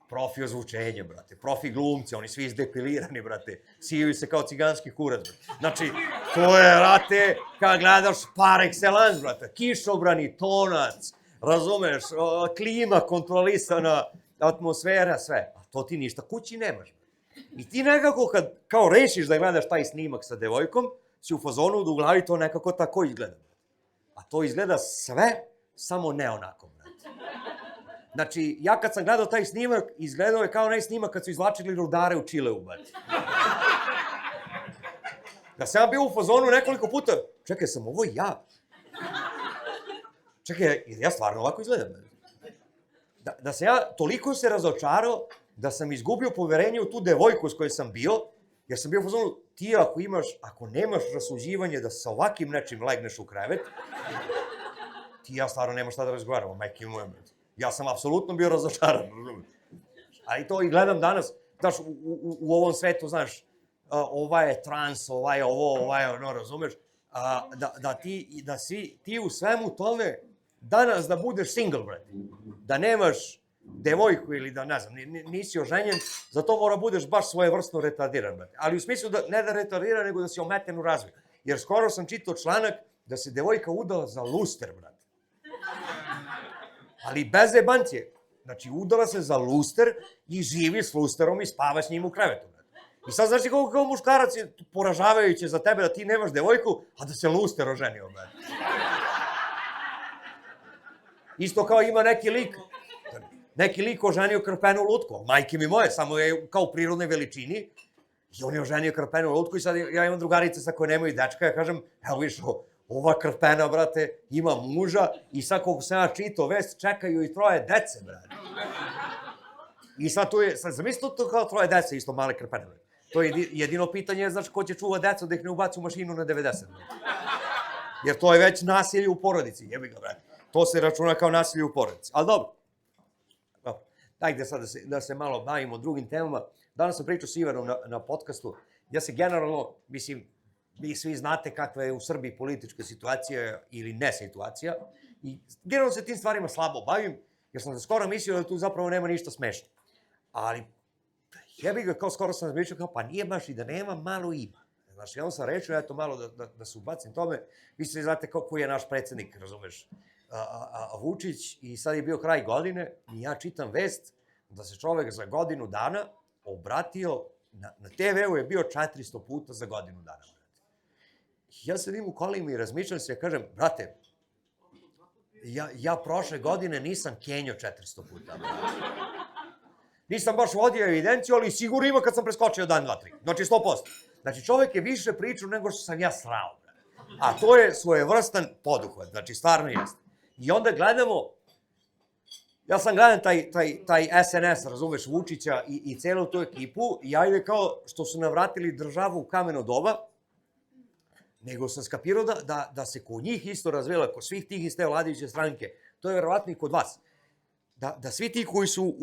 profi ozvučenja, brate, profi glumci, oni svi izdepilirani, brate, sijaju se kao ciganski kurac, brate. Znači, to je, brate, kad gledaš par excellence, brate, kišobrani, tonac, razumeš, klima kontrolisana, atmosfera, sve. A to ti ništa kući nemaš, brate. I ti nekako kad, kao rešiš da gledaš taj snimak sa devojkom, si u fazonu da u glavi to nekako tako izgleda, brate. A to izgleda sve, samo ne onako, brate. Znači, ja kad sam gledao taj snimak, izgledao je kao onaj snimak kad su izvlačili rudare u Čileu, brate. Da sam ja bio u fazonu nekoliko puta, čekaj, sam ovo ja? Čekaj, ja stvarno ovako izgledam, brate. Da sam ja toliko se razočarao, da sam izgubio poverenje u tu devojku s kojoj sam bio, jer sam bio u fazonu, ti ako nemaš rasuđivanje da sa ovakvim nečim legneš u krevet, ti ja stvarno nema šta da razgovaramo, majke moje, brate. Ja sam apsolutno bio razočaran, razumiješ? Ali to i gledam danas, znaš, u ovom svetu, znaš, ovaj je trans, ovaj je ovo, ovaj je ono, razumeš? Da si ti u svemu tome danas da budeš single, brate. Da nemaš devojku ili da, ne znam, nisi oženjen, zato mora budeš baš svojevrsno retardiran, brate. Ali u smislu da ne da retardiran, nego da si ometen u razvoju. Jer skoro sam čitao članak da se devojka udala za luster, brate. Ali bez jebancije. Znači, udala se za luster i živi s lusterom i spava s njim u krevetu, brate. I sad znaš ti kao muškarac je poražavajuće za tebe da ti nemaš devojku, a da se luster oženio, brate. Isto kao ima neki lik oženio krpenu lutku, majke mi moje, samo je kao u prirodnoj veličini, i on je oženio krpenu lutku i sad ja imam drugarice sa koje nemaju dečka, ja kažem, evo viš, ova krpena, brate, ima muža i sad koliko sam ja čitao vest, čekaju i 3 dece, brate. I sad tu je, zamislite to kao 3 dece, isto male krpene, brate. To je jedino pitanje, znači, ko će čuva decu da ih ne ubaci u mašinu na 90, brate. Jer to je već nasilje u porodici, jebi ga, brate. To se računa kao nasilje u porodici. Ali dobro. Dajte sad da se malo bavimo drugim temama. Danas sam pričao s Ivanom na podcastu. Ja se generalno, mislim, vi svi znate kakva je u Srbiji politička situacija ili ne situacija. I generalno se tim stvarima slabo bavim, jer sam skoro mislio da tu zapravo nema ništa smešno. Ali, jebi ga, kao skoro sam razmišljao, kao, pa nije baš i da nema, malo ima. Znaš, ja sam rečio, eto, malo da se ubacim tome. Vi se znate koji je naš predsjednik, razumeš, Vučić, i sad je bio kraj godine, i ja čitam vest da se čovek za godinu dana obratio, na TV-u je bio 400 puta za godinu dana. Ja sedim u kolima i razmišljam se, ja kažem, brate, ja prošle godine nisam kenjao 400 puta. Nisam baš vodio evidenciju, ali sigurno ima kad sam preskočio dan, 2, 3. Znači 100%. Znači čovek je više pričao nego što sam ja srao. A to je svojevrstan poduhvat, znači stvarno jeste. I onda gledamo, ja sam gledam taj SNS, razumeš, Vučića i celu tu ekipu, i ajde kao što su navratili državu u kameno doba, nego sam skapirao da se kod njih isto razvijela, kod svih tih iz te vladajuće stranke, to je verovatno i kod vas, da svi ti koji su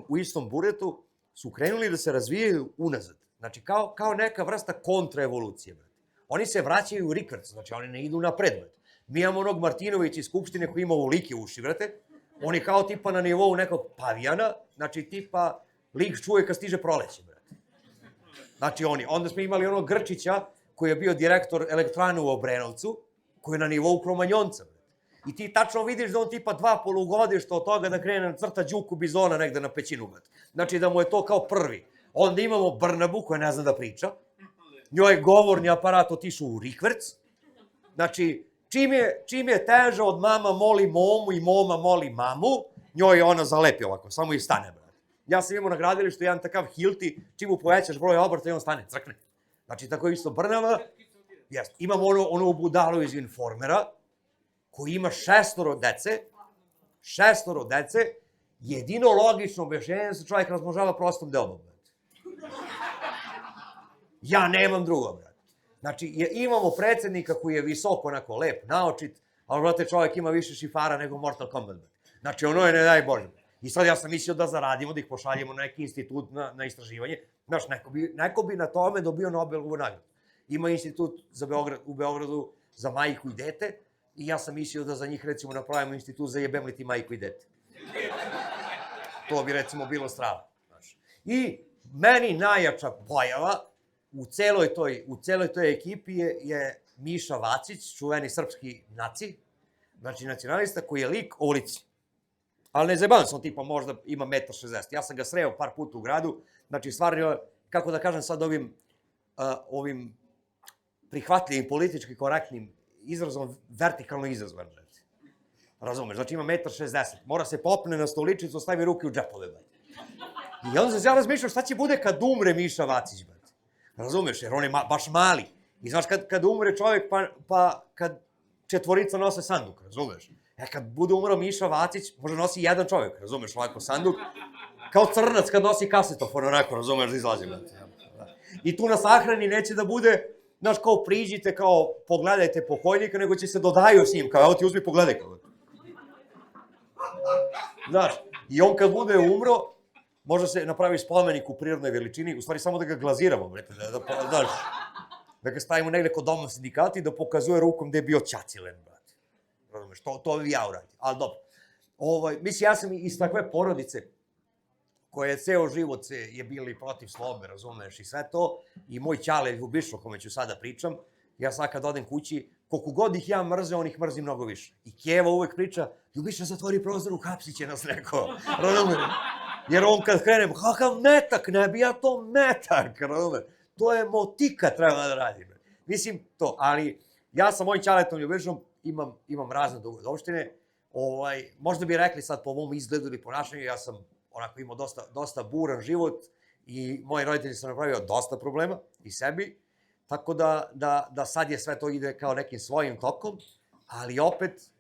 u istom buretu su krenuli da se razvijaju unazad. Znači, kao neka vrsta kontraevolucije. Oni se vraćaju u rikvrc, znači oni ne idu napred. Mi imamo onog Martinovića iz Skupštine koji ima ovolike uši, vrate. On je kao tipa na nivou nekog pavijana, znači tipa lik čuje kad stiže proleće, brate. Znači oni. Onda smo imali onog Grčića koji je bio direktor elektrane u Obrenovcu, koji je na nivou Kromanjonca, brate. I ti tačno vidiš da on tipa 2 polugodišta od toga da krene na crta Đuku Bizona negde na pećinu, brate. Znači da mu je to kao prvi. Onda imamo Brnabu koja ne zna da priča. Njoj je govorni aparat otišao u rikverc. Znači, čim je teže od mama moli momu i moma moli mamu, njoj je ona zalepi ovako, samo i stane, brate. Ja sam imao na gradilištu jedan takav Hilti, čim mu povećaš broj obrta i on stane, crkne. Znači, tako isto Brnava. Imamo ono budalu iz Informera, koji ima 6 dece, 6 dece, jedino logično objašnjenje da se čovjek razmnožava prostom deobom, brate. Ja nemam drugo, brate. Znači, imamo predsjednika koji je visoko, onako lep, naočit, ali, brate, čovjek ima više šifara nego Mortal Kombat, brate. Znači, ono je ne daj Bože. I sad ja sam mislio da zaradimo, da ih pošaljemo na neki institut na istraživanje. Znaš, neko bi na tome dobio Nobelovu nagradu. Ima institut u Beogradu za majku i dete, i ja sam mislio da za njih, recimo, napravimo institut za jebem li ti majku i dete. To bi, recimo, bilo strava. I meni najjača pojava u celoj toj ekipi je Miša Vacić, čuveni srpski naci, znači nacionalista, koji je lik o ulici. Ali ne zajebavam se, on tipa možda ima 1,60 m. Ja sam ga sreo par puta u gradu, znači stvarno, kako da kažem sad ovim prihvatljivim, politički korektnim izrazom, vertikalno izazvan. Razumeš, znači ima 1,60 m, mora se popne na stoličicu, stavi ruke u džepove. I onda sam ja razmišljao šta će bude kad umre Miša Vacić, brate. Razumeš, jer on je baš mali. I znaš, kad umre čovjek, pa kad 4 nose sanduk, razumeš? Kad bude umro Miša Vacić, može nosi jedan čovjek, razumeš, ovako sanduk. Kao crnac kad nosi kasetofon, onako, razumeš, da izlazi, brate. I tu na sahrani neće da bude, znaš, kao priđite, kao pogledajte pokojnika, nego će se dodaju s njim, kao evo ti uzmi pogledaj, kao. Znaš, i on kad bude umro, može se napravi spomenik u prirodnoj veličini, u stvari samo da ga glaziramo, brate, da ga stavimo negde kod doma sindikata i da pokazuje rukom gde je bio Ćacilen, brate. Razumeš, to bi ja uradio, ali dobro. Mislim, ja sam iz takve porodice, koje ceo život je bili protiv slobe, razumeš, i sve to, i moj ćale Ljubiša, o kome ću sada pričam, ja sad kad odem kući, koliko god ih ja mrze, on ih mrzi mnogo više. I Keva uvek priča, Ljubiša, zatvori prozor, uhapsit će nas neko, razumeš? Jer on kad krenem, kakav metak, ne bi ja to metak, razumeš? To je motika treba da radim. Mislim, to, ali ja sa mojim ćaletom Ljubišom imam razne dogodovštine. Možda bi rekli sad po mom izgledu ili ponašanju, ja sam onako imao dosta buran život i moji roditelji su napravio dosta problema i sebi, tako da sad je sve to ide kao nekim svojim tokom, ali opet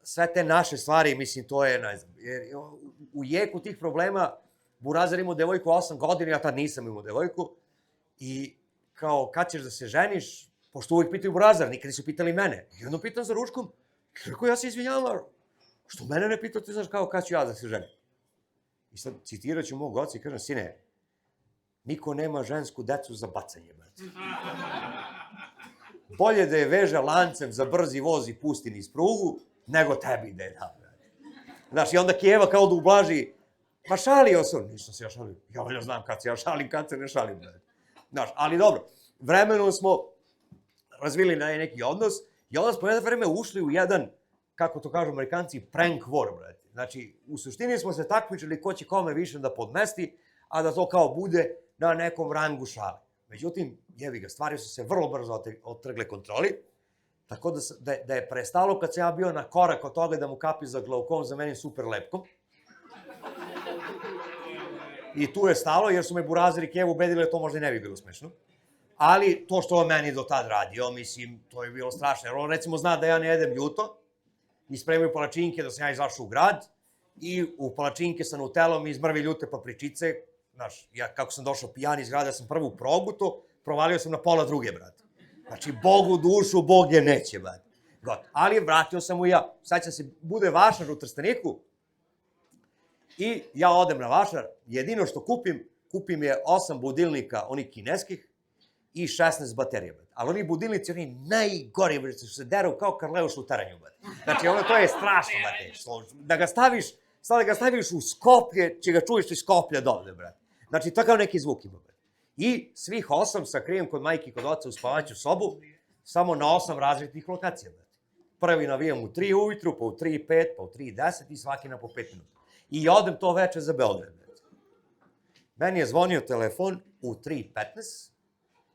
sve te naše stvari, mislim, to je, ne znam, u jeku tih problema Burazer imao devojku 8 godina, ja tad nisam imao devojku, i kao, kad ćeš da se ženiš, pošto uvijek pitaju Burazer, nikad nisu pitali mene. I onda pitam za ručkom, kako ja se izvinjavam, što mene ne pitate, znaš, kao, kad ću ja da se ženim. I sad citirat ću mog oca i kažem, sine, niko nema žensku decu za bacanje, brate. bolje da je veže lancem za brzi voz i pusti niz prugu, nego tebi da je da, brate. Znaš, i onda Kijeva kao da ublaži, pa šalio sam, nisam se ja šalio, ja valjda znam kad se ja šalim, kad se ne šalim, brate. Znaš, ali dobro, vremenom smo razvili neki odnos i onda smo jedno vreme ušli u jedan, kako to kažu Amerikanci, prank war, brate. Znači, u suštini smo se takmičili ko će kome više da podmesti, a da to kao bude na nekom rangu šale. Međutim, jebi ga, stvari su se vrlo brzo otrgle kontroli, tako da je prestalo kad sam ja bio na korak od toga da mu kapi za glaukom zamenim super lepkom. I tu je stalo, jer su me buraziri Kijevu ubedili da to možda i ne bi bilo smešno. Ali to što on meni do tad radio, mislim, to je bilo strašno. Jer on recimo zna da ja ne jedem ljuto, i spremaju palačinke da sam ja izašao u grad, i u palačinke sa nutelom izmrvi ljute papričice. Znaš, ja kako sam došao pijan iz grada, ja sam prvu proguto, provalio sam na pola druge, brate. Znači, Bogu dušu, Bog je neće, brate. Ali vratio sam mu ja. Sad će se, bude vašar u Trsteniku, i ja odem na vašar, jedino što kupim je 8 budilnika, onih kineskih, i 16 baterija, brate. Ali oni budilnici, oni najgori, brate, što se deru kao Karleuš u teranju, brate. Znači, to je strašno, brate. Da ga staviš u Skoplje, će ga čuješ iz Skoplja dovde, brate. Znači, takav neki zvuk ima, brate. I svih 8 sakrijem kod majke i kod oca u spavaću sobu, samo na 8 različitih lokacija, brate. Prvi navijam u 3 ujutru, pa u 3:05, pa u 3:10 i svaki na po 5 minuta. I odem to veče za Beograd, brate. Meni je zvonio telefon u 3:15,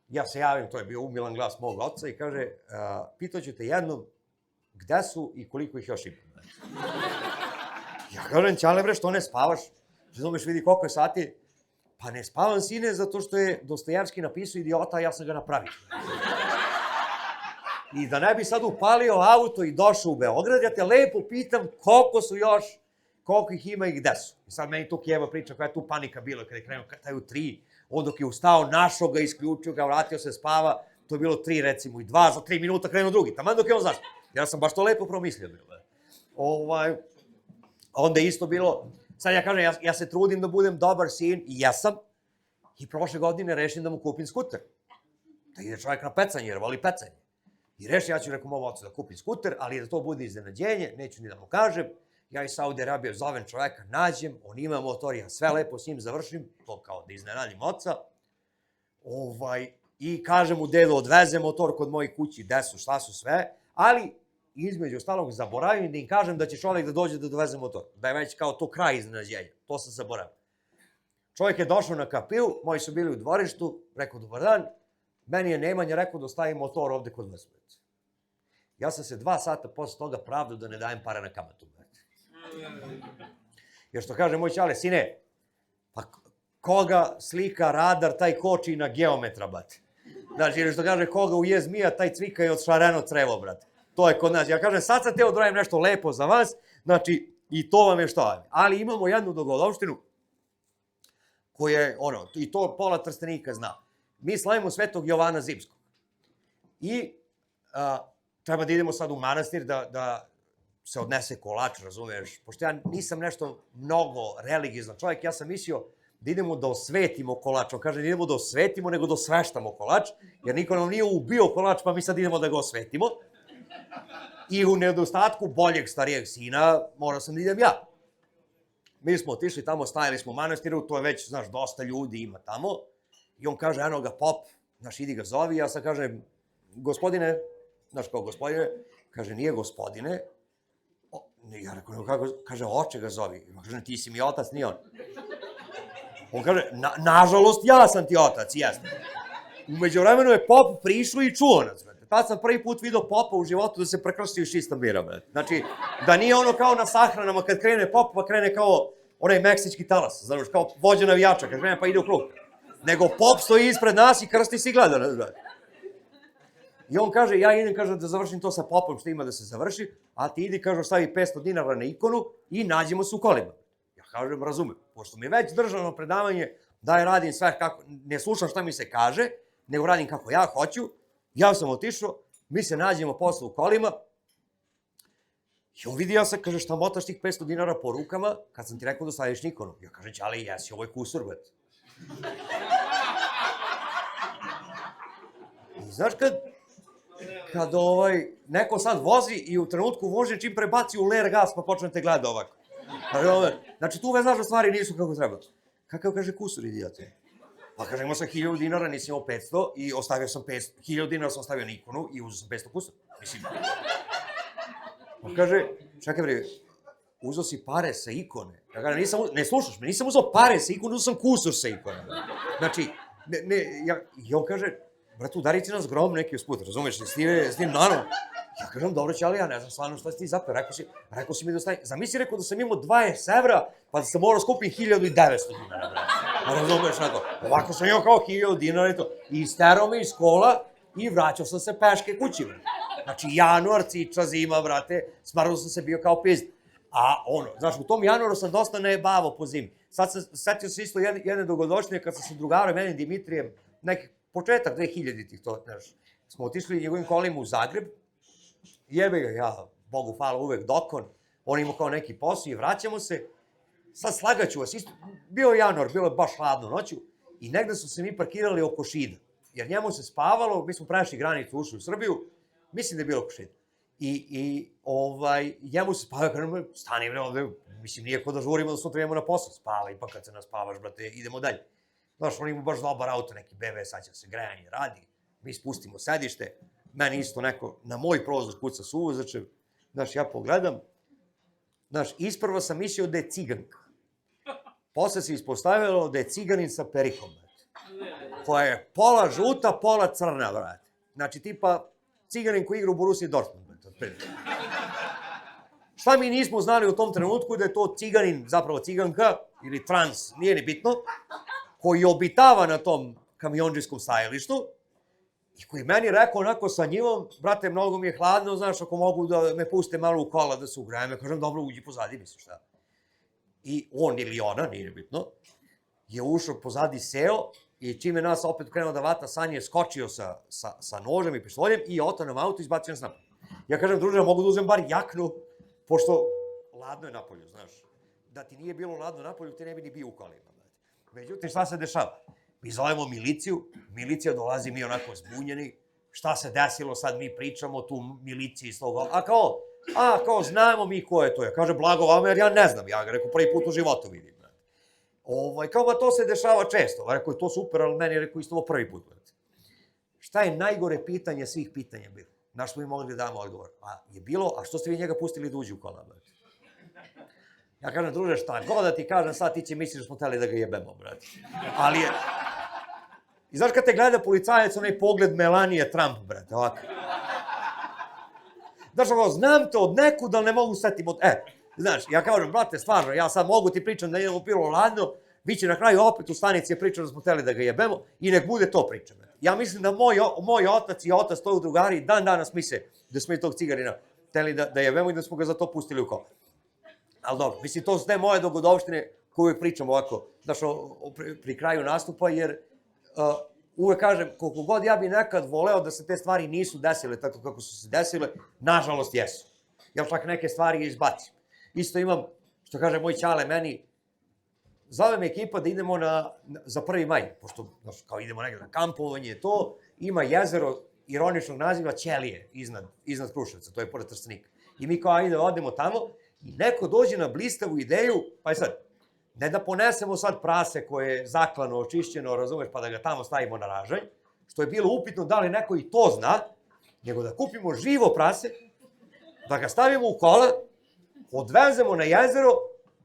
ja se javim, to je bio umilan glas mog oca i kaže, pitaću te jednom, gde su i koliko ih još ima, brate. Ja kažem, ćale bre, što ne spavaš? Razumeš, vidi koliko je sati? Pa ne spavam, sine, zato što je Dostojevski napisao idiota, a ja sam ga napravio. I da ne bi sad upalio auto i došao u Beograd, ja te lepo pitam koliko ih ima i gde su. I sad meni tu Kijeva priča koja je tu panika bila kada je krenuo taj u 3, on dok je ustao, našao ga, isključio ga, vratio se, spava, to je bilo 3 recimo i 2, za 3 minuta krenuo drugi, taman dok je on zaspao. Ja sam baš to lepo promislio. Onda je isto bilo, sad ja kažem, ja se trudim da budem dobar sin, i jesam, i prošle godine rešim da mu kupim skuter. Da ide čovjek na pecanje, jer voli pecanje. I rešim, ja ću rekom mom ocu da kupim skuter, ali da to bude iznenađenje, neću ni da mu kažem. Ja iz Saudi Arabije zovem čoveka, nađem, on ima motor, ja sve lepo s njim završim, to kao da iznenadim oca. I kažem mu, dedo, odveze motor kod moje kući, gde su, šta su sve, ali između ostalog zaboravim da im kažem da će čovek da dođe da doveze motor, da je već kao to kraj iznenađenja, to sam zaboravio. Čovjek je došao na kapiju, moji su bili u dvorištu, rekao dobar dan, meni je Nemanja rekao da ostavim motor ovde kod vas. Ja sam se 2 sata posle toga pravdao da ne dajem pare na kamatu. Jer što kaže moj ćale, sine, pa koga slika radar, taj koči na geometra, brate. Znači, jer što kaže, koga uje zmija, taj cvika je od šareno crevo, brate. To je kod nas. Ja kažem, sad sam teo da radim nešto lepo za vas, znači, i to vam je što vam je. Ali imamo jednu dogodovštinu, koja je, i to pola Trstenika zna. Mi slavimo Svetog Jovana Zimskog. I treba da idemo sad u manastir da se odnese kolač, razumiješ? Pošto ja nisam nešto mnogo religijizan čovjek, ja sam mislio da idemo da osvetimo kolač. On kaže, ne idemo da osvetimo, nego da osveštamo kolač, jer niko nam nije ubio kolač, pa mi sad idemo da ga osvetimo. I u nedostatku boljeg starijeg sina, morao sam da idem ja. Mi smo otišli tamo, stajali smo u manastiru, to je već, znaš, dosta ljudi ima tamo. I on kaže, eno ga pop, znaš, idi ga zovi. Ja sad kažem, gospodine, znaš kao gospodine, kaže, nije gospodine. Ja rekao, kako, kaže, oče ga zovi. Ja kažem, ti si mi otac, nije on. On kaže, nažalost, ja sam ti otac, jesno. Umeđu vremenu je pop prišao i čuo nas, brate. Tad sam prvi put vidio popa u životu da se prekrstio iz čista mira, brate. Znači, da nije ono kao na sahranama kad krene pop, pa krene kao onaj meksički talas, znaš, kao vođa navijača, kad krene pa ide u krug. Nego pop stoji ispred nas i krsti si gleda nas, brate. I on kaže, ja idem, kaže, da završim to sa popom što ima da se završi, a ti idi, kaže, stavi 500 dinara na ikonu i nađemo se u kolima. Ja kažem, razumem, pošto mi je već državno predavanje, da je radim sve kako, ne slušam šta mi se kaže, nego radim kako ja hoću, ja sam otišao, mi se nađemo posle u kolima, i on vidi, ja sam, kaže, šta motaš tih 500 dinara po rukama, kad sam ti rekao da staviš na ikonu. Ja kažem, ali jesi, ovo je kusur, brate. I znaš kad kad neko sad vozi i u trenutku vožnje čim prebaci u ler gas pa počnete gledati ovako. Znači tu uvek znaš da stvari nisu kako treba. Kakav kaže kusur idiote? Pa kaže imao sam 1000 dinara, nisam imao 500 i ostavio sam 1000 dinara sam ostavio na ikonu i uzeo sam 500 kusur. Mislim. Pa kaže, čekaj bre, uzeo si pare sa ikone. Ja kažem, ne slušaš me, nisam uzeo pare sa ikone, uzeo sam kusur sa ikone. Znači, i on kaže, brate, udari ti nas grom neki usput, razumeš, s tim nanom. Ja kažem, dobro će, ali ja ne znam stvarno šta si ti zapeo, rekao si mi da ostaje. Zamisli rekao da sam imao 20 evra, pa da sam morao skupim 1900 dinara, brate. Razumeš, ovako sam imao kao 1000 dinara i to. I isterao me iz kola i vraćao sam se peške kući, brate. Znači, januar, ciča, zima, brate, smrlo sam se bio kao pizd. A znaš, u tom januaru sam dosta najebavao po zimi. Sad sam setio se isto jedne dogodošnje kad sam sa drugarom, meni Dimitrijem, neki početak 2000-ih, to, znaš, smo otišli njegovim kolima u Zagreb, jebe ga, ja, Bogu hvala, uvek dokon, on imao kao neki posao i vraćamo se, sad slagaću vas, isto, bio je januar, bilo je baš hladno noću, i negde su se mi parkirali oko Šida, jer njemu se spavalo, mi smo prešli granicu, ušli u Srbiju, mislim da je bilo oko Šida. I njemu se spavao, kažem, stani bre ovde, mislim, nije ko da žurimo da sutra idemo na posao, spava, ipak kad se naspavaš, brate, idemo dalje. Znaš, on ima baš dobar auto, neki BMW, sad će se grejanje radi, mi spustimo sedište, meni isto neko na moj prozor kuca suvozačev, znaš, ja pogledam, znaš, isprva sam mislio da je ciganka, posle se ispostavilo da je ciganin sa perikom, brate, koja je pola žuta, pola crna, brate, znači, tipa, ciganin koji igra u Borussia Dortmund, brate, otprilike. Šta mi nismo znali u tom trenutku da je to ciganin, zapravo ciganka, ili trans, nije ni bitno, koji obitava na tom kamionđijskom stajalištu i koji meni rekao onako sa njivom, brate, mnogo mi je hladno, znaš, ako mogu da me puste malo u kola da se ugrejem, ja kažem, dobro, uđi pozadi, misliš šta. I on ili ona, nije bitno, je ušao pozadi, seo i čime nas opet krenuo da vata, Sanja je skočio sa nožem i pištoljem i otao nam auto i izbacio nas napolje. Ja kažem, druže, mogu da uzem bar jaknu, pošto ladno je napolju, znaš. Da ti nije bilo ladno napolju, ti ne bi ni bio u kolima. Međutim, šta se dešava? Mi zovemo miliciju, milicija dolazi, mi onako zbunjeni, šta se desilo, sad mi pričamo tu miliciji iz toga, kao znamo mi ko je to, ja kaže blago vama jer ja ne znam, ja ga rekao prvi put u životu vidim. Kao ba to se dešava često, rekao je to super, ali meni je rekao isto ovo prvi put. Šta je najgore pitanje svih pitanja bilo? Na što mi mogli da damo odgovor? A što ste vi njega pustili da uđe u kola, brate? Ja kažem, druže, šta god da ti kažem, sad ti će misliš da smo hteli da ga jebemo, brate. Ali je... I znaš kad te gleda policajac, onaj pogled Melanije Trump, brate, ovako. Znaš, znam te od nekud, ali ne mogu setim od... Znaš, ja kažem, brate, stvarno, ja sad mogu ti pričam da idemo u pilo ladno, vi će na kraju opet u stanici pričati da smo hteli da ga jebemo i nek bude to priča, brate. Ja mislim da moj otac i otac tog drugari dan danas misle da smo i tog cigarina hteli da jebemo i da smo ga za to pustili u kola. Ali dobro, mislim, to su te moje dogodovštine koje uvek pričam ovako, znaš, pri kraju nastupa, jer uvek kažem, koliko god ja bi nekad voleo da se te stvari nisu desile tako kako su se desile, nažalost jesu. Ja čak neke stvari izbacim. Isto imam, što kaže moj ćale meni, zove me ekipa da idemo za 1. maj, pošto, znaš, kao idemo negdje na kampovanje, to ima jezero ironičnog naziva Ćelije iznad Kruševca, to je pored Trstenika. I mi kao, ajde, odemo tamo, i neko dođe na blistavu ideju, pa je sad, ne da ponesemo sad prase koje je zaklano, očišćeno, razumeš, pa da ga tamo stavimo na ražanj, što je bilo upitno da li neko i to zna, nego da kupimo živo prase, da ga stavimo u kola, odvezemo na jezero,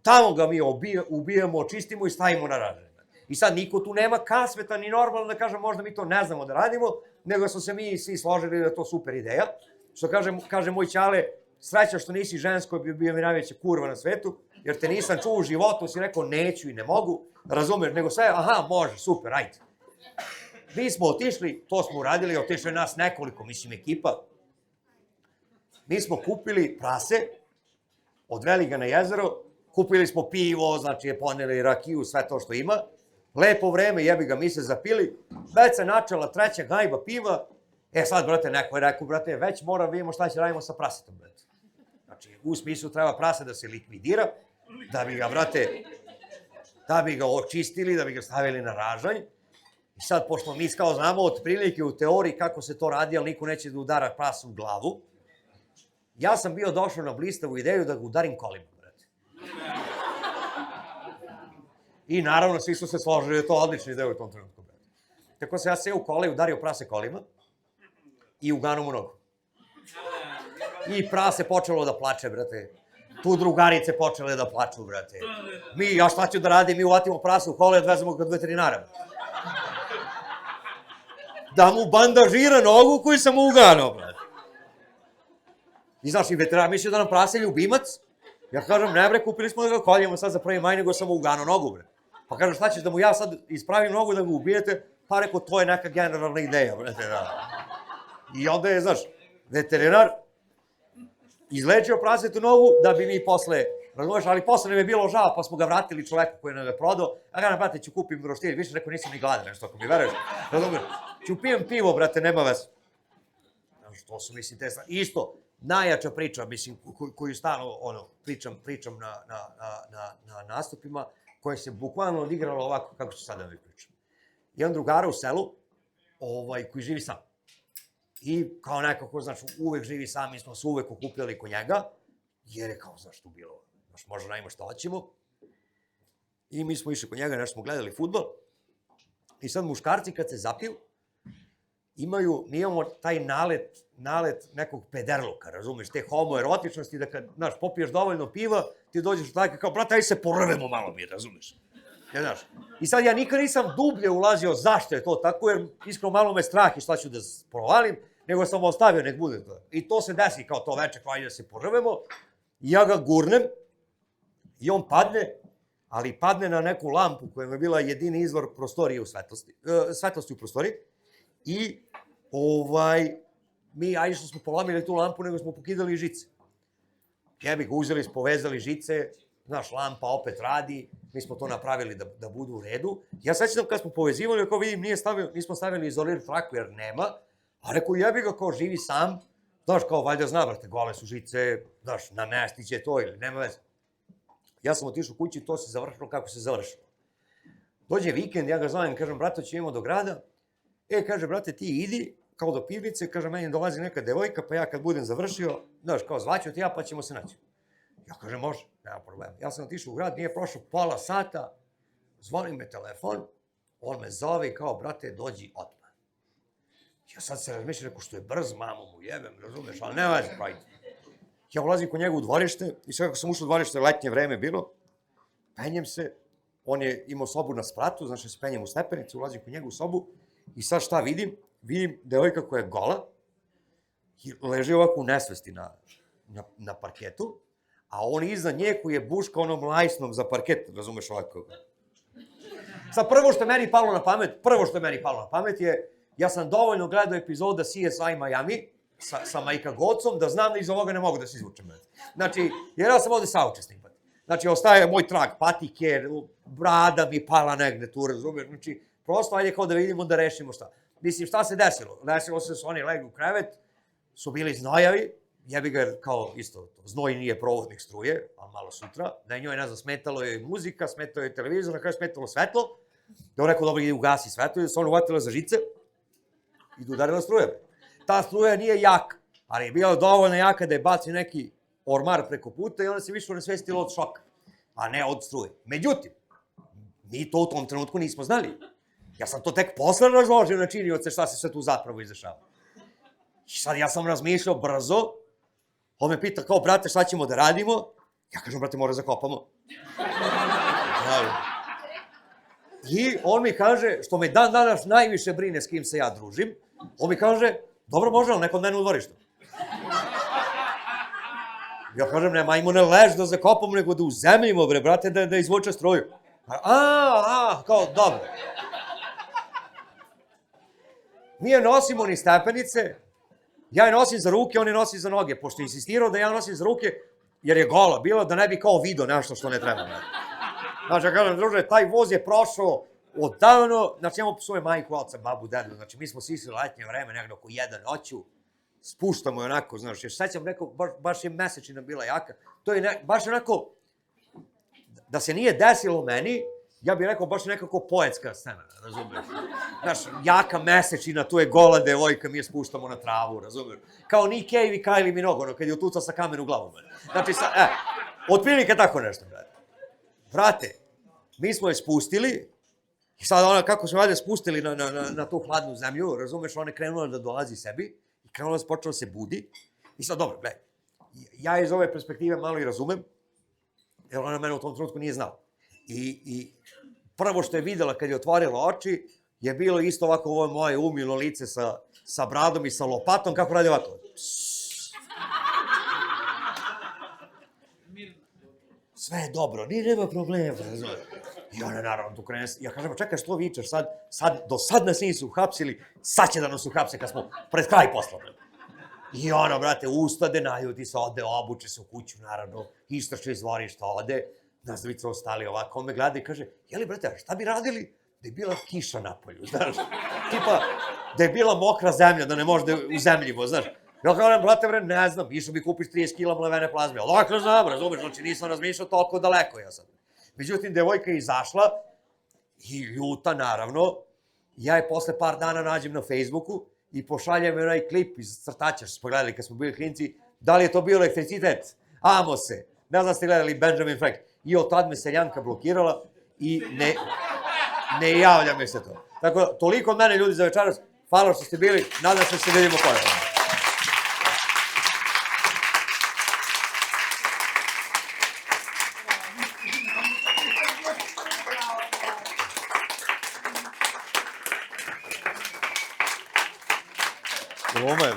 tamo ga mi ubijemo, očistimo i stavimo na ražanj. I sad niko tu nema kasveta ni normalno da kažem možda mi to ne znamo da radimo, nego smo se mi svi složili da je to super ideja. Što kaže moj ćale, sreća što nisi žensko, bi bio mi najveća kurva na svetu, jer te nisam čuo u životu, si rekao neću i ne mogu, razumeš, nego sve, aha, može, super, ajde. Mi smo otišli, to smo uradili, otišli nas nekoliko, mislim, ekipa. Mi smo kupili prase, odveli ga na jezero, kupili smo pivo, znači je poneli rakiju, sve to što ima. Lepo vreme, jebi ga, mi se zapili, već se načela 3. gajba piva. Sad, brate, neko je rekao, brate, već mora vidimo šta će radimo sa prasetom, brate. Znači, u smislu treba prase da se likvidira, da bi ga, brate, da bi ga očistili, da bi ga stavili na ražanj. I sad, pošto mi kao znamo otprilike u teoriji kako se to radi, ali niko neće da udara prasu u glavu, ja sam bio došao na blistavu ideju da ga udarim kolima, brate. I naravno, svi su se složili da je to odlična ideja u tom trenutku, brate. Tako se ja seo u kola i udario prase kolima i uganu mu nogu. I prase počelo da plače, brate. Tu drugarice počele da plaču, brate. Ja šta ću da radim, mi uvatimo prase u kola i odvezemo ga kod veterinara, brate. Da mu bandažira nogu koju sam mu uganao, brate. I znaš, i veterinar mislio da nam prase ljubimac. Ja kažem, ne bre, kupili smo da ga koljemo sad za 1. maj, nego sam mu uganao nogu, bre. Pa kažem, šta ćeš da mu ja sad ispravim nogu da ga ubijete? Pa rekao, to je neka generalna ideja, brate, da. I onda je, znaš, veterinar izlečio prasetu nogu da bi mi posle, razumeš, ali posle nam je bilo žao, pa smo ga vratili čoveku koji nam je prodao. Ja ga, brate, ću kupim roštilj, više rekao, nisam ni gladan, nešto, ako mi veruješ. Razumeš, ću pijem pivo, brate, nema veze. Znaš, to su, mislim, te stvari. Isto, najjača priča, mislim, koju stalno, pričam na nastupima, koja se bukvalno odigrala ovako, kako ću sada da mi pričam. Jedan drugara u selu, koji živi sam. I kao nekako, znaš, uvek živi sam, mi smo se uvek okupljali kod njega, jer je kao, znaš, tu bilo, znaš, možda najmo šta hoćemo. I mi smo išli kod njega, nešto smo gledali fudbal. I sad muškarci kad se zapiju, mi imamo taj nalet nekog pederluka, razumeš, te homoerotičnosti, da kad, znaš, popiješ dovoljno piva, ti dođeš u tako kao, brate, aj se porvemo malo mi, razumeš. Ja, znaš. I sad ja nikad nisam dublje ulazio zašto je to tako, jer iskreno malo me strah i šta ću da provalim, nego sam ostavio, nek bude to. I to se desi kao to veče, kao ajde da se porvemo, i ja ga gurnem, i on padne, ali padne na neku lampu koja je bila jedini izvor prostorije u svetlosti u prostoriji. I, mi, ajde što smo polomili tu lampu, nego smo pokidali žice. Jebi ga, uzeli, povezali žice, znaš, lampa opet radi, mi smo to napravili da budu u redu. Ja sećam kad smo povezivali, ako vidim, nismo stavili izolir traku jer nema, a rekao, jebi ga, kao živi sam, znaš, kao valjda zna, brate, gole su žice, znaš, namestit će to ili nema veze. Ja sam otišao kući, to se završilo kako se završilo. Dođe vikend, ja ga zovem, kažem, brate, ćemo do grada. Kaže, brate, ti idi, kao do pivnice, kaže, meni dolazi neka devojka, pa ja kad budem završio, znaš, kao zvaću ti ja, pa ćemo se naći. Ja kažem, može, nema problema. Ja sam otišao u grad, nije prošlo pola sata, zvoni me telefon, on me zove i kao, brate, dođi odmah. Ja sad se razmišljam, rekao, što je brz, mamu mu jebem, razumeš, ali nema veze, pravite. Ja ulazim kod njega u dvorište i sve kako sam ušao u dvorište, letnje vreme bilo, penjem se, on je imao sobu na spratu, znači se penjem u stepenicu, ulazim kod njega u sobu i sad šta vidim? Vidim devojka koja je gola i leži ovako u nesvesti na parketu, a on iza nje koji je buška onom lajsnom za parket, razumeš ovako. Sad prvo što je meni palo na pamet je, ja sam dovoljno gledao epizoda CSI Miami sa Majka Gocom da znam da iz ovoga ne mogu da se izvučem. Znači, jer ja sam ovde saučesnik. Znači, ostaje moj trag patike, brada mi pala negde tu, razumeš, znači, prosto ajde kao da vidimo da rešimo šta. Mislim, šta se desilo? Desilo se da su oni legli u krevet, su bili znojavi, jebi ga kao isto, znoj nije provodnik struje, ali malo sutra, da je njoj, ne znam, smetalo je muzika, smetalo je televizor, na kraju smetalo svetlo, da on rekao, dobro, ide ugasi svetlo, i da se on uvatila za žice i da udarila struje. Ta struja nije jaka, ali je bila dovoljno jaka da je bacio neki ormar preko puta i ona se više nesvestila od šoka, a ne od struje. Međutim, mi to u tom trenutku nismo znali. Ja sam to tek posle razložio na činioce šta se sve tu zapravo izrašava. I sad ja sam razmišljao brzo, on me pita kao, brate, šta ćemo da radimo? Ja kažem, brate, mora zakopamo. I on mi kaže, što me dan danas najviše brine s kim se ja družim, on mi kaže, dobro, može, ali neko od mene u dvorištu. Ja kažem, ajmo ne lež da zakopamo, nego da uzemljimo, bre, brate, da izvuče struju. Kao, dobro. Mi je nosimo ni stepenice, ja je nosim za ruke, on je nosi za noge, pošto je insistirao da ja nosim za ruke, jer je gola bilo, da ne bi kao video nešto što ne treba. Znači, ja kažem, druže, taj voz je prošao odavno, znači, imamo svoje majku, oca, babu, dedu, znači, mi smo sisli letnje vreme, nekdo oko 1 noću, spuštamo je onako, znaš, još sećam neko, baš je mesečina bila jaka, to je baš onako, da se nije desilo meni, ja bih rekao baš nekako poetska scena, razumeš? Znaš, jaka mesečina, tu je gola devojka, mi je spuštamo na travu, razumeš? Kao Nick Cave i Kylie Minogue, ono, kad je utuca sa kamenu glavom. Znači, otprilike tako nešto, brate. Brate, mi smo je spustili, i sad ona, kako smo valjda spustili na tu hladnu zemlju, razumeš, ona je krenula da dolazi sebi, i krenula da počela se budi, i sad, dobro, bre, ja iz ove perspektive malo i razumem, jer ona mene u tom trenutku nije znala. I prvo što je videla kad je otvorila oči, je bilo isto ovako ovo moje umilo lice sa bradom i sa lopatom, kako radi ovako. Sve je dobro, nema problema. I ona naravno tu krene, ja kažem, čekaj, što vičeš, do sad nas nisu uhapsili, sad će da nas uhapse kad smo pred kraj posla. I ona, brate, ustade, naljuti se, ode, obuče se u kuću, naravno, istrače iz dvorišta, ode, nas dvica ostali ovako, on me gleda i kaže, jeli, brate, šta bi radili da je bila kiša napolju, znaš? Tipa, da je bila mokra zemlja, da ne može da je uzemljivo, znaš? Ja kažem, brate, bre, ne znam, išao bi kupiš 30 kila mlevene plazme, ali dakle znam, razumeš, znači nisam razmišljao toliko daleko ja sad. Međutim, devojka je izašla i ljuta, naravno, ja je posle par dana nađem na Facebooku i pošaljem onaj klip iz crtača što smo gledali kad smo bili klinci, da li je to bio elektricitet, amo se, ne znam ste gledali Benjamin Frank, i od tad me seljanka blokirala i ne javlja mi se to. Tako, toliko od mene ljudi za večeras, hvala što ste bili, nadam se da se vidimo ponovno. Gluma je,